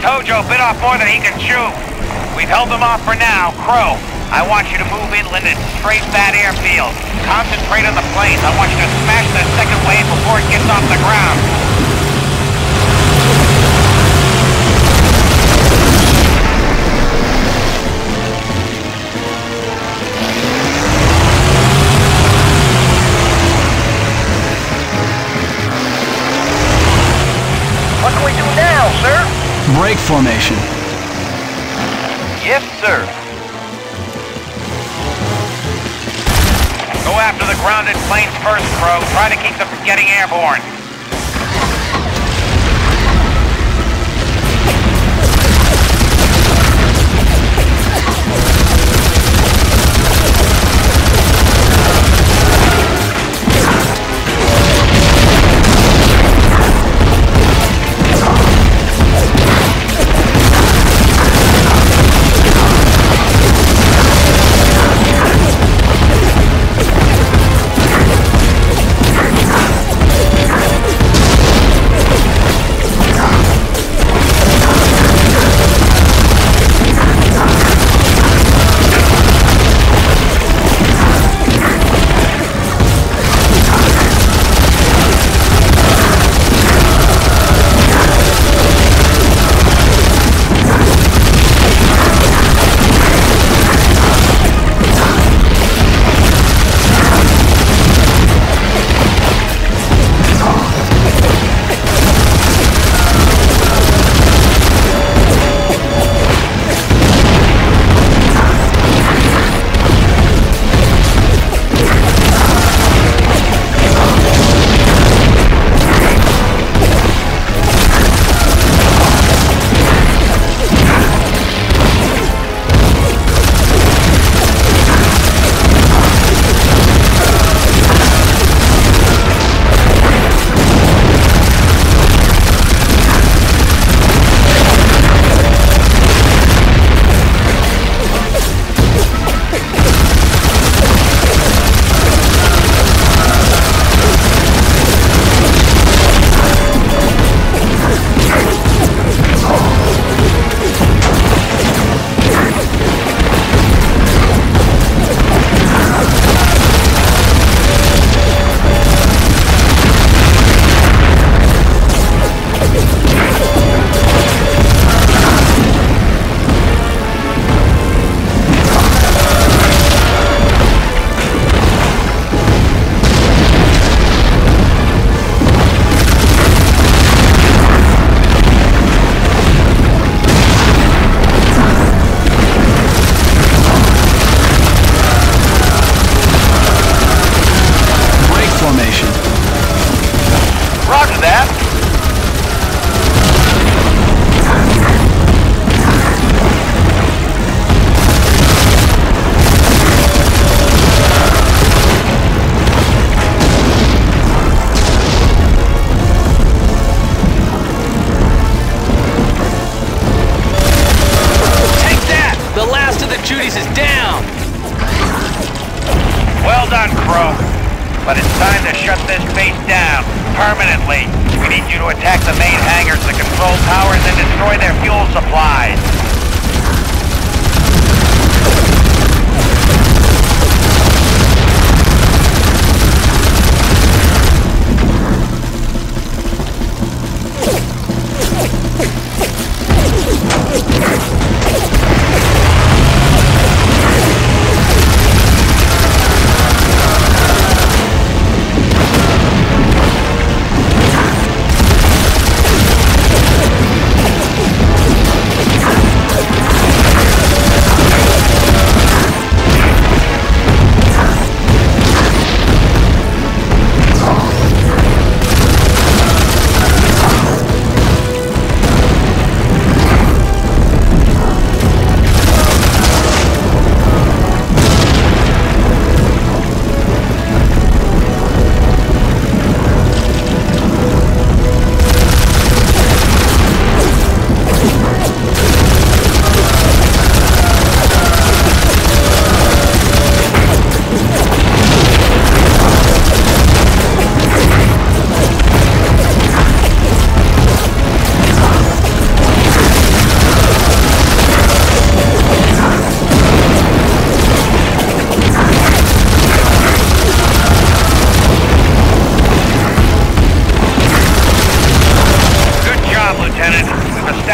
Tojo bit off more than he can chew. We've held him off for now. Crow, I want you to move inland and strafe that airfield. Concentrate on the planes. I want you to smash the second wave before it gets off the ground. What can we do now, sir? Break formation. Yes, sir. Go after the grounded planes first, Crow. Try to keep them from getting airborne. Judy's is down! Well done, Crow. But it's time to shut this base down, permanently. We need you to attack the main hangars, the control towers, and destroy their fuel supplies.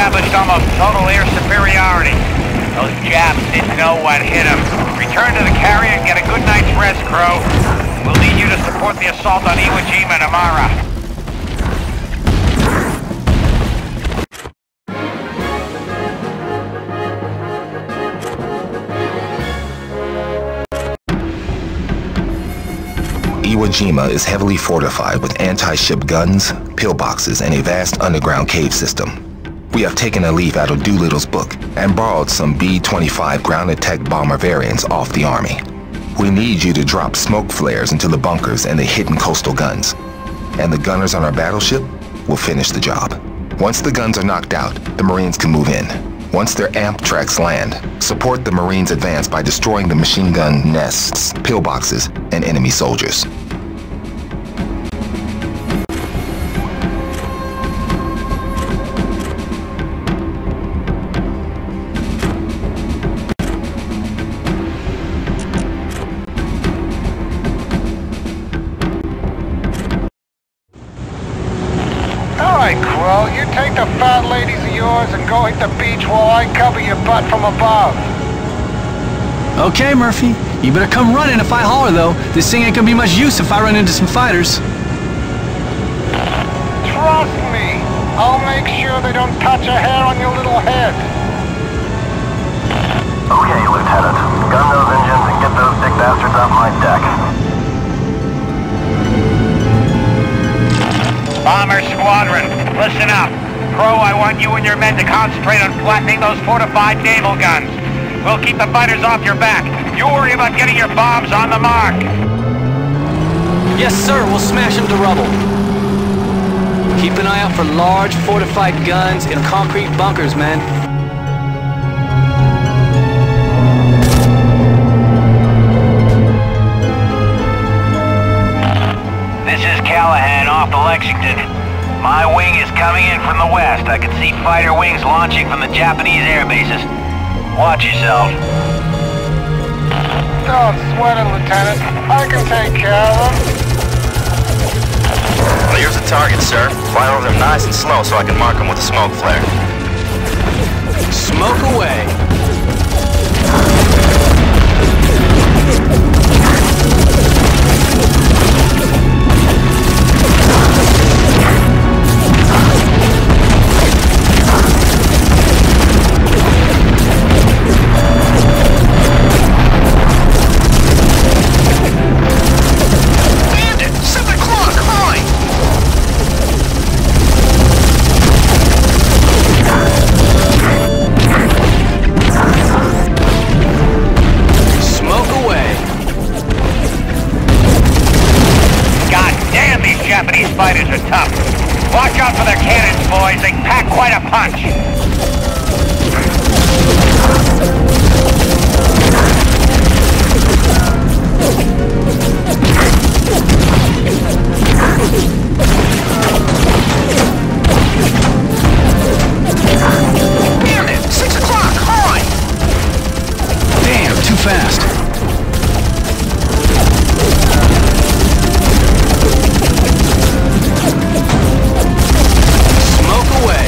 established almost total air superiority. Those Japs didn't know what hit them. Return to the carrier and get a good night's rest, crew. We'll need you to support the assault on Iwo Jima tomorrow. Iwo Jima is heavily fortified with anti-ship guns, pillboxes, and a vast underground cave system. We have taken a leaf out of Doolittle's book and borrowed some B-25 ground attack bomber variants off the Army. We need you to drop smoke flares into the bunkers and the hidden coastal guns. And the gunners on our battleship will finish the job. Once the guns are knocked out, the Marines can move in. Once their amp tracks land, support the Marines' advance by destroying the machine gun nests, pillboxes, and enemy soldiers. Alright, Crow, you take the fat ladies of yours and go hit the beach while I cover your butt from above. Okay, Murphy. You better come running if I holler, though. This thing ain't gonna be much use if I run into some fighters. Trust me, I'll make sure they don't touch a hair on your little head. Okay, Lieutenant. Gun those engines and get those dick bastards off my deck. Bomber Squadron, listen up. Crow, I want you and your men to concentrate on flattening those fortified naval guns. We'll keep the fighters off your back. You worry about getting your bombs on the mark. Yes, sir. We'll smash them to rubble. Keep an eye out for large, fortified guns in concrete bunkers, men. This is Callahan off the Lexington. My wing is coming in from the west. I can see fighter wings launching from the Japanese air bases. Watch yourself. Don't sweat it, Lieutenant. I can take care of them. Well, here's the target, sir. Fly over them nice and slow so I can mark them with a smoke flare. Smoke away. Japanese fighters are tough. Watch out for their cannons, boys. They pack quite a punch. Damn it! 6 o'clock! Hurry! Damn, too fast. Smoke away.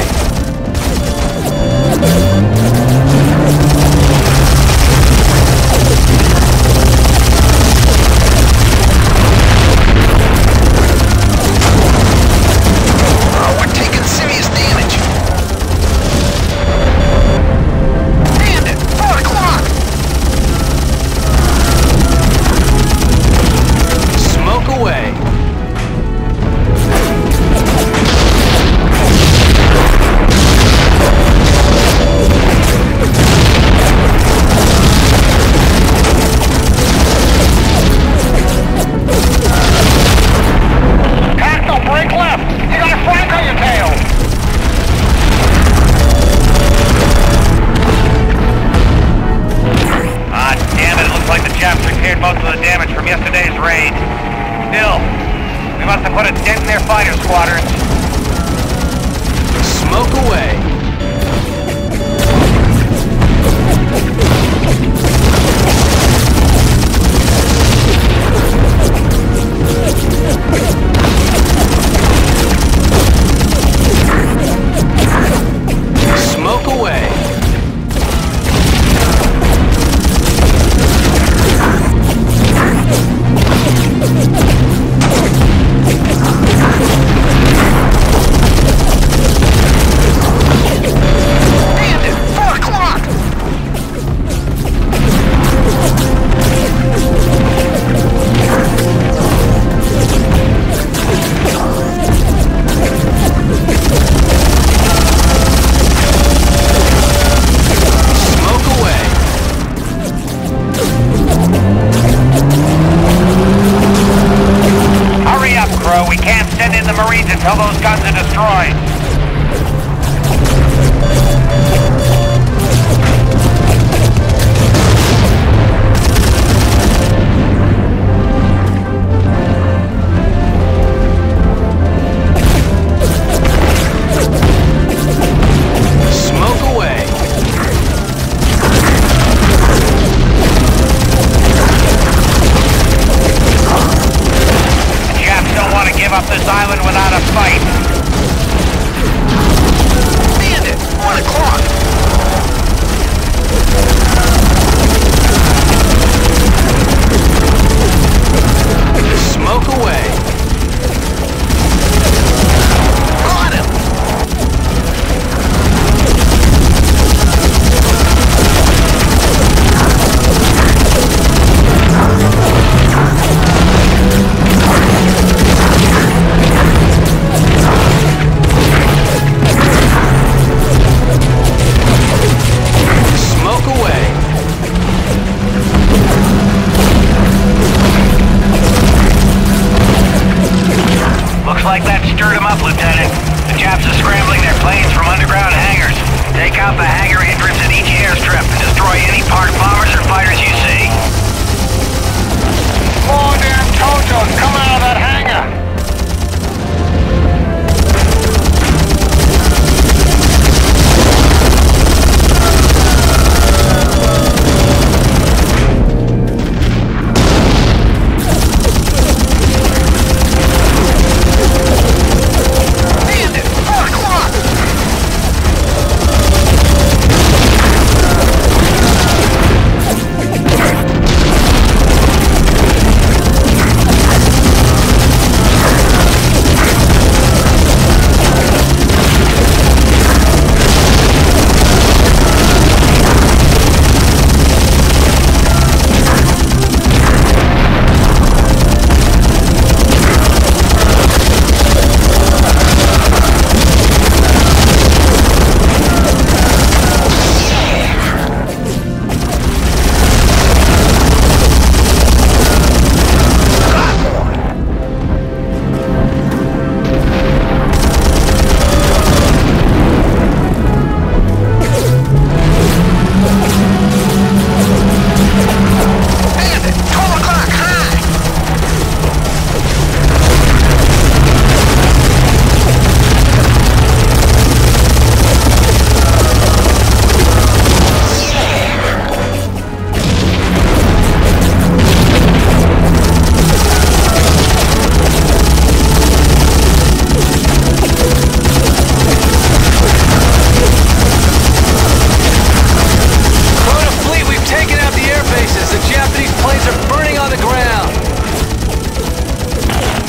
destroyed. Smoke away. The Japs don't want to give up this island without a fight. Bandit! 1 o'clock! Smoke away. Got him! Smoke away. Looks like that stirred them up, Lieutenant. The Japs are scrambling their planes from underground hangars. Take out the hangar entrance at each airstrip and destroy any parked bombers or fighters you see. More damn Totos coming out of that hangar. Bandit! 4 o'clock! Bandit! 12 o'clock high! Quota fleet, we've taken out the air bases. The Japanese planes are burning on the ground.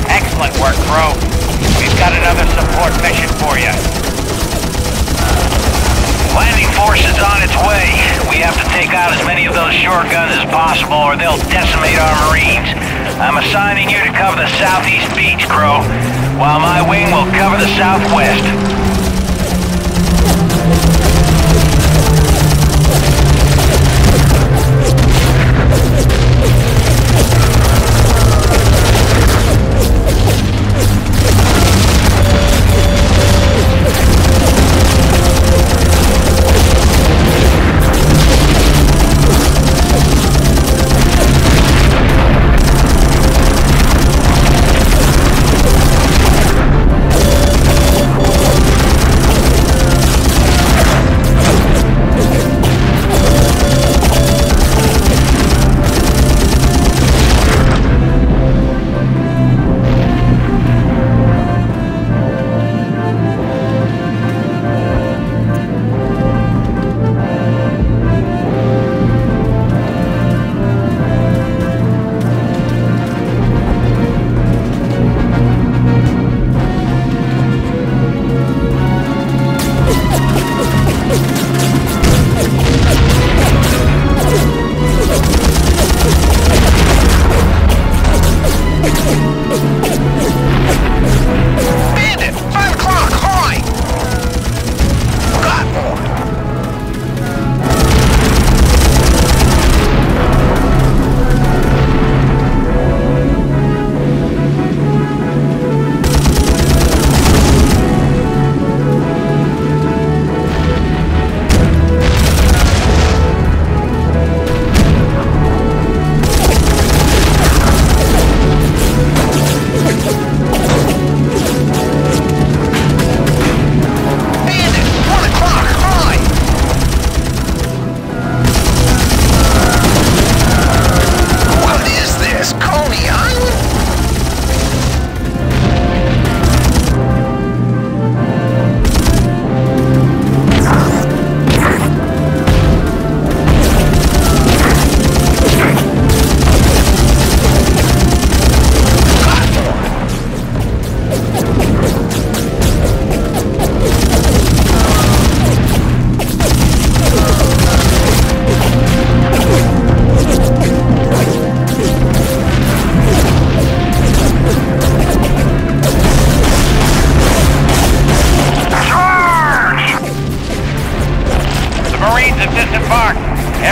Excellent work, Crow. We've got another support mission for you. Landing force is on its way. We have to take out as many of those short guns as possible or they'll decimate our Marines. I'm assigning you to cover the southeast beach, Crow, while my wing will cover the southwest.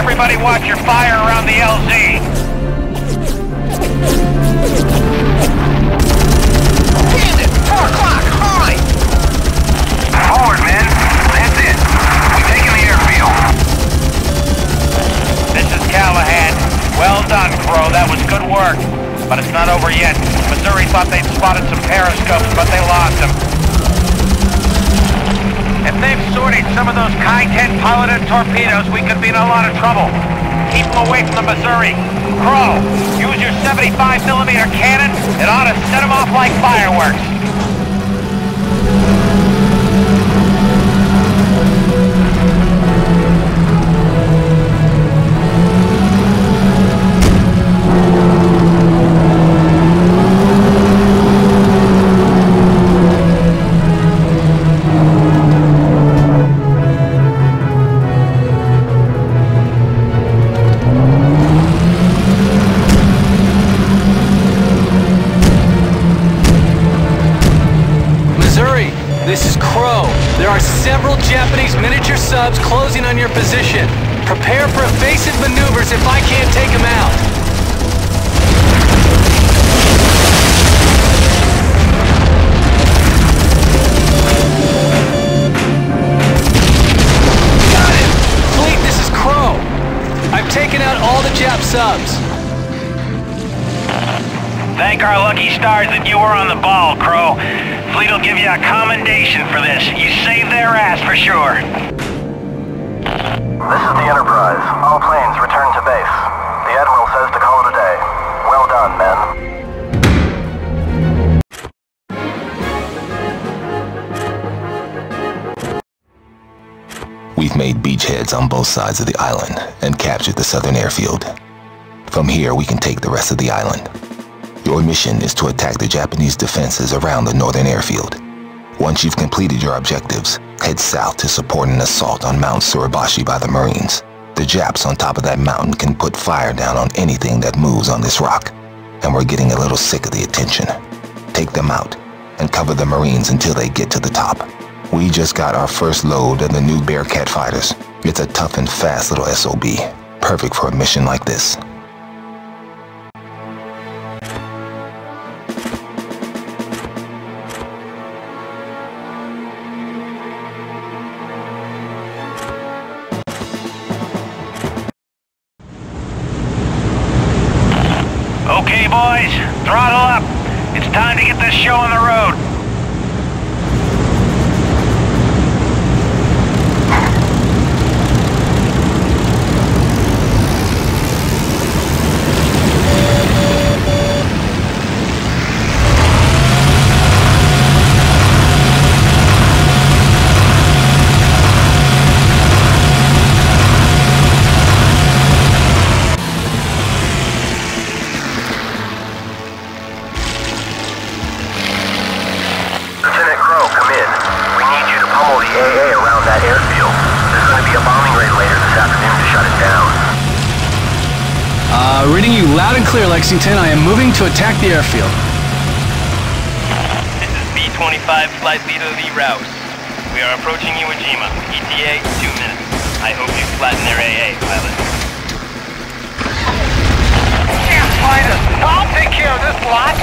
Everybody watch your fire around the LZ. Damn it! 4 o'clock! Hurry! Forward, men. That's it. We've taken the airfield. This is Callahan. Well done, Crow. That was good work. But it's not over yet. Missouri thought they'd spotted some periscopes, but they lost them. If they've sorted some of those Kai-10 piloted torpedoes, we could be in a lot of trouble. Keep them away from the Missouri. Crow, use your 75mm cannon. It ought to set them off like fireworks. This is Crow. There are several Japanese miniature subs closing on your position. Prepare for evasive maneuvers if I can't take them out. Got it! Fleet, this is Crow. I've taken out all the Jap subs. Thank our lucky stars that you were on the ball, Crow. Fleet will give you a commendation for this. You saved their ass for sure. This is the Enterprise. All planes return to base. The Admiral says to call it a day. Well done, men. We've made beachheads on both sides of the island and captured the southern airfield. From here, we can take the rest of the island. Your mission is to attack the Japanese defenses around the northern airfield. Once you've completed your objectives, head south to support an assault on Mount Suribashi by the Marines. The Japs on top of that mountain can put fire down on anything that moves on this rock, and we're getting a little sick of the attention. Take them out and cover the Marines until they get to the top. We just got our first load of the new Bearcat fighters. It's a tough and fast little SOB, perfect for a mission like this. Okay, boys, throttle up. It's time to get this show on the road. Reading you loud and clear, Lexington. I am moving to attack the airfield. This is B-25 Flight Leader Lee Rouse. We are approaching Iwo Jima. ETA, 2 minutes. I hope you flatten their AA, pilot. Can't find us! I'll take care of this lot!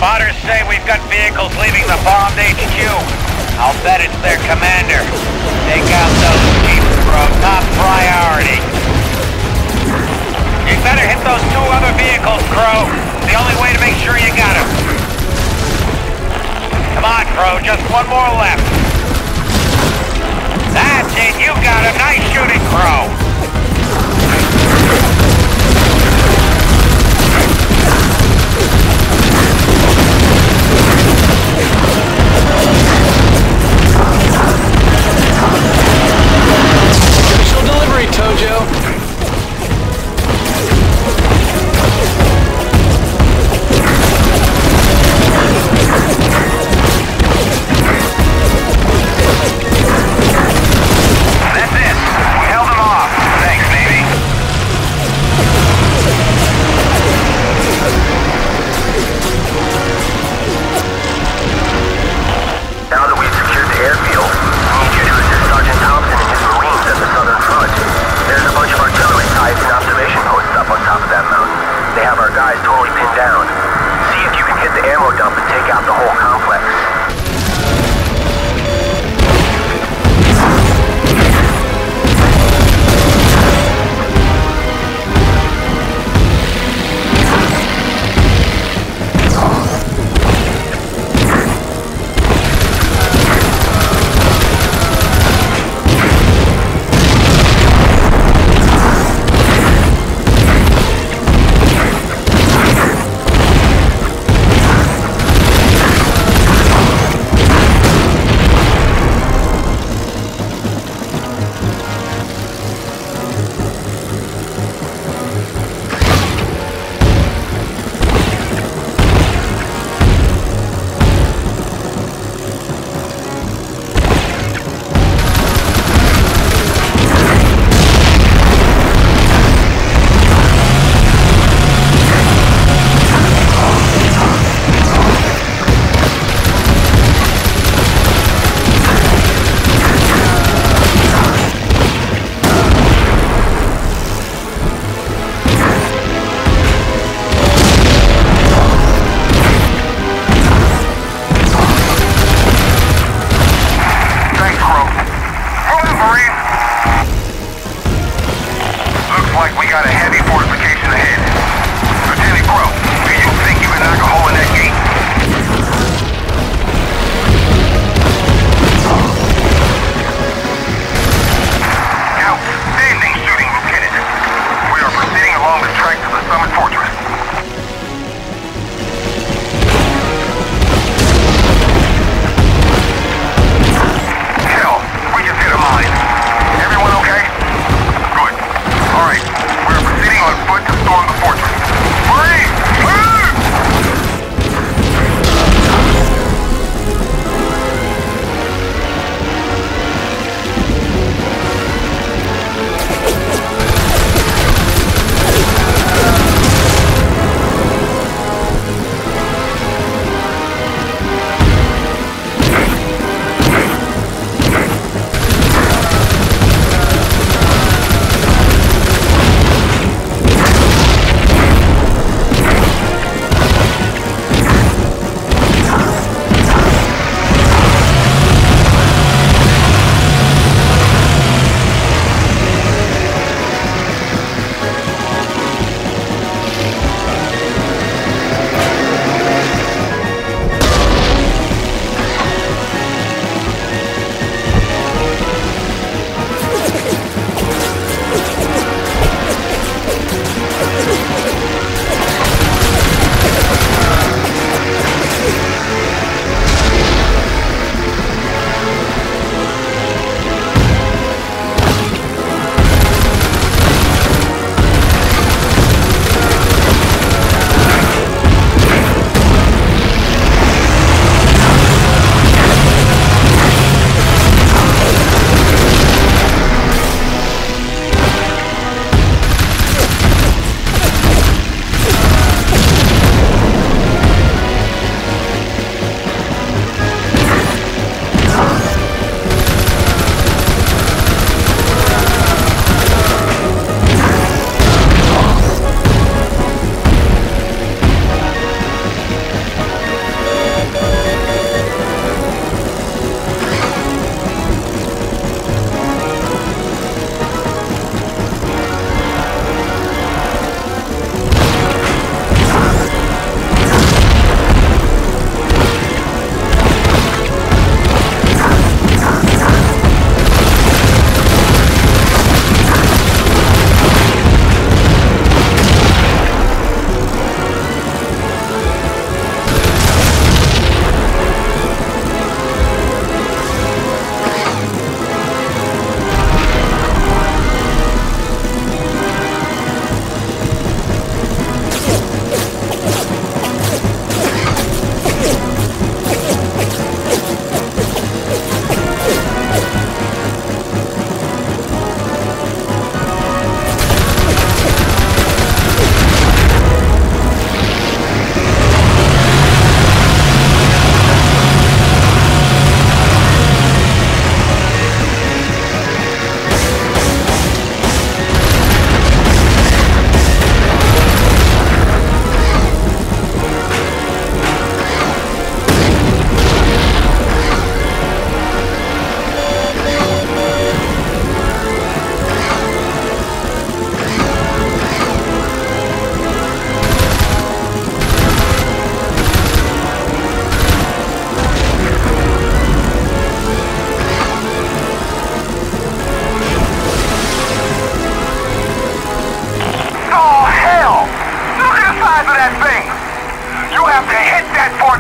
Spotters say we've got vehicles leaving the bombed HQ. I'll bet it's their commander. Take out those jeeps, bro. Top priority. You better hit those 2 other vehicles, Crow. The only way to make sure you got them. Come on, Crow. Just one more left. That's it. You got him. Nice shooting, Crow. Special delivery, Tojo. That's it. We held them off. Thanks, Navy. Now that we've secured the airfield, we need you to assist Sergeant Thompson and his Marines at the southern front. There's a bunch of artillery sites and observation posts up on top of that mountain. They have our guys totally pinned down. See if you can hit the ammo dump and take out the whole complex.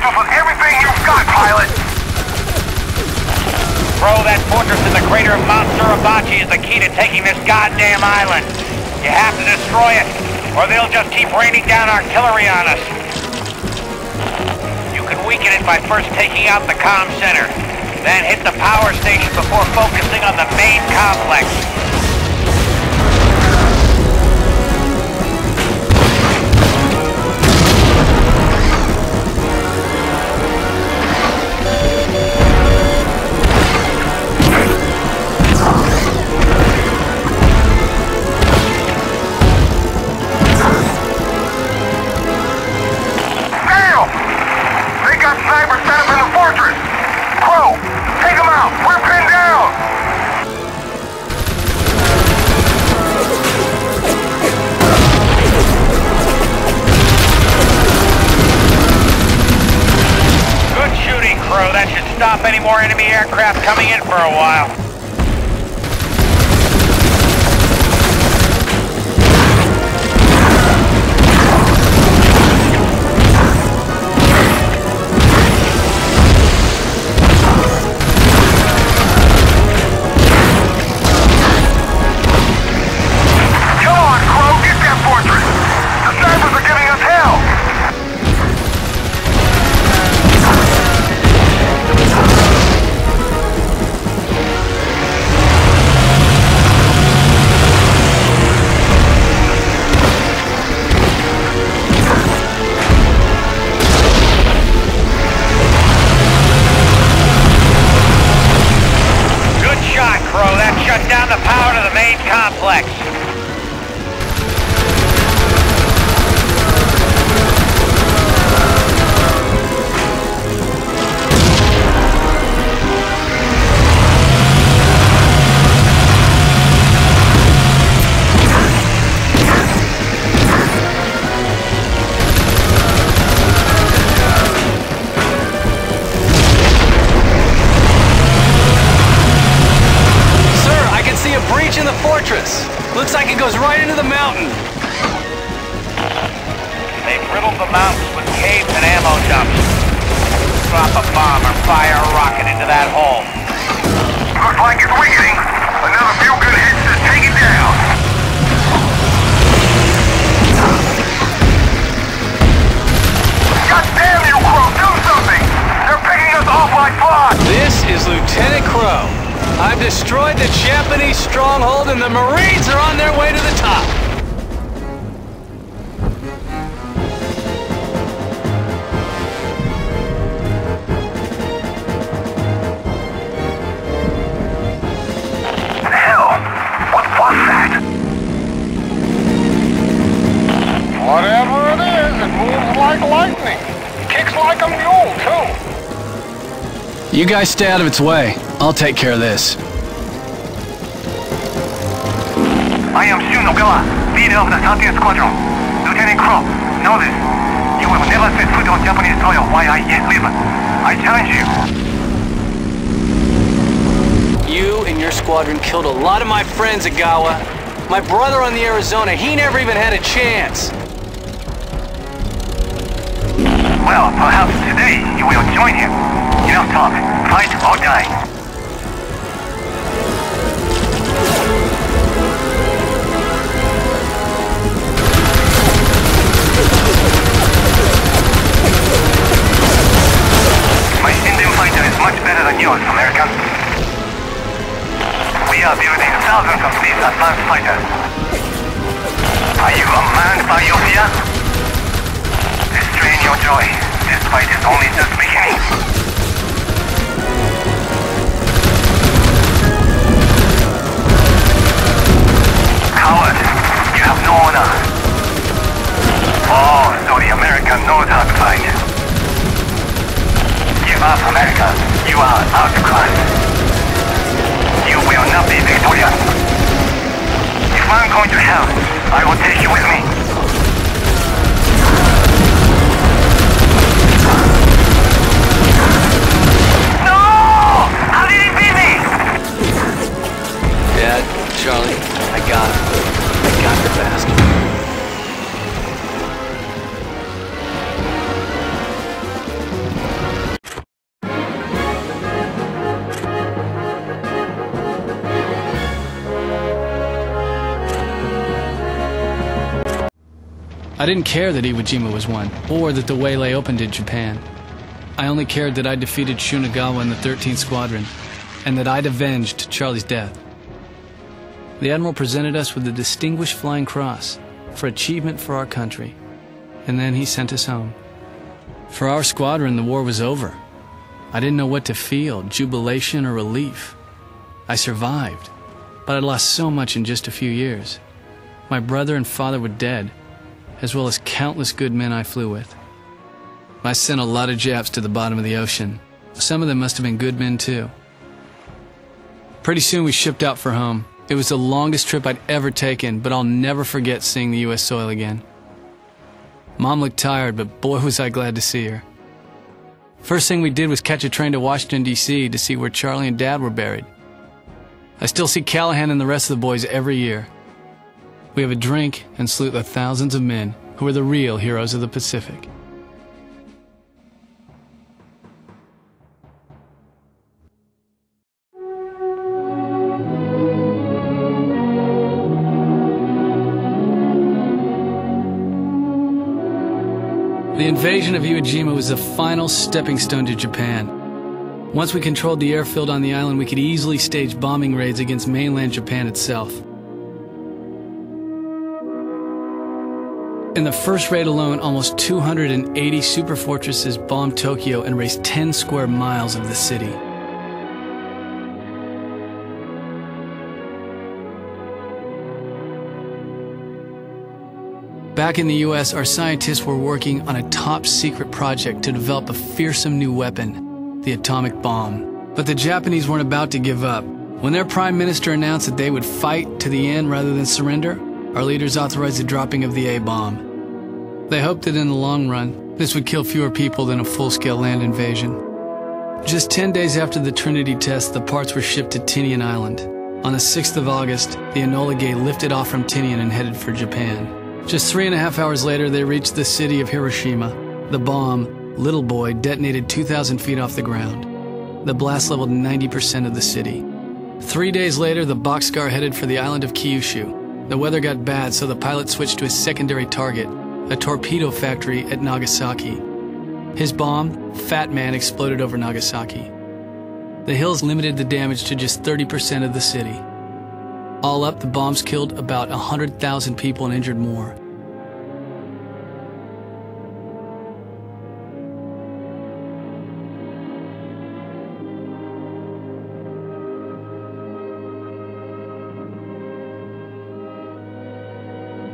fortress with everything you've got, pilot! Bro, that fortress in the crater of Mount Suribachi is the key to taking this goddamn island. You have to destroy it, or they'll just keep raining down artillery on us. You can weaken it by first taking out the comm center, then hit the power station before focusing on the main complex. Stop any more enemy aircraft coming in for a while. Come on, Crow, get that fortress! The snipers are giving us hell! Crow, that shut down the power to the main complex. Breach in the fortress. Looks like it goes right into the mountain. They've riddled the mountains with caves and ammo dumps. Drop a bomb or fire a rocket into that hole. Looks like it's weakening. Another few good hits to take it down. God damn you, Crow! Do something! They're picking us off like flies! This is Lieutenant Crow. I've destroyed the Japanese stronghold and the Marines are on their way to the top. Hell, what was that? Whatever it is, it moves like lightning. Kicks like a mule, too. You guys stay out of its way. I'll take care of this. I am Shun Ogawa, leader of the 13th Squadron. Lieutenant Crow, know this. You will never set foot on Japanese soil while I yet live. I challenge you. You and your squadron killed a lot of my friends, Ogawa. My brother on the Arizona, he never even had a chance. Well, perhaps today you will join him. Enough talk. Fight or die. My Indian fighter is much better than yours, American. We are building thousands of these advanced fighters. Are you unmanned by your fear? Restrain your joy. This fight is only just beginning. Coward, you have no honor. Oh, so the American knows how to fight. Give up, America. You are outclassed. You will not be victorious. If I'm going to hell, I will take you with me. No! How did he beat me? Dad, Charlie, I got him. I got the bastard. I didn't care that Iwo Jima was won, or that the way lay open to Japan. I only cared that I defeated Shunagawa in the 13th Squadron, and that I'd avenged Charlie's death. The Admiral presented us with the Distinguished Flying Cross for achievement for our country, and then he sent us home. For our squadron, the war was over. I didn't know what to feel, jubilation or relief. I survived, but I'd lost so much in just a few years. My brother and father were dead, as well as countless good men I flew with. I sent a lot of Japs to the bottom of the ocean. Some of them must have been good men too. Pretty soon we shipped out for home. It was the longest trip I'd ever taken, but I'll never forget seeing the U.S. soil again. Mom looked tired, but boy was I glad to see her. First thing we did was catch a train to Washington, D.C. to see where Charlie and Dad were buried. I still see Callahan and the rest of the boys every year. We have a drink and salute the thousands of men who are the real heroes of the Pacific. The invasion of Iwo Jima was the final stepping stone to Japan. Once we controlled the airfield on the island, we could easily stage bombing raids against mainland Japan itself. In the first raid alone, almost 280 superfortresses bombed Tokyo and razed 10 square miles of the city. Back in the US, our scientists were working on a top-secret project to develop a fearsome new weapon, the atomic bomb. But the Japanese weren't about to give up. When their prime minister announced that they would fight to the end rather than surrender, our leaders authorized the dropping of the A-bomb. They hoped that in the long run, this would kill fewer people than a full-scale land invasion. Just 10 days after the Trinity test, the parts were shipped to Tinian Island. On the 6th of August, the Enola Gay lifted off from Tinian and headed for Japan. Just 3.5 hours later, they reached the city of Hiroshima. The bomb, Little Boy, detonated 2,000 feet off the ground. The blast leveled 90% of the city. 3 days later, the Boxcar headed for the island of Kyushu. The weather got bad, so the pilot switched to his secondary target, a torpedo factory at Nagasaki. His bomb, Fat Man, exploded over Nagasaki. The hills limited the damage to just 30% of the city. All up, the bombs killed about 100,000 people and injured more.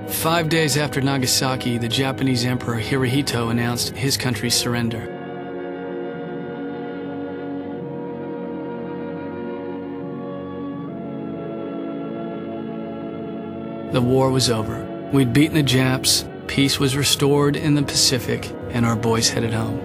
Five days after Nagasaki, the Japanese Emperor Hirohito announced his country's surrender. The war was over. We'd beaten the Japs, peace was restored in the Pacific, and our boys headed home.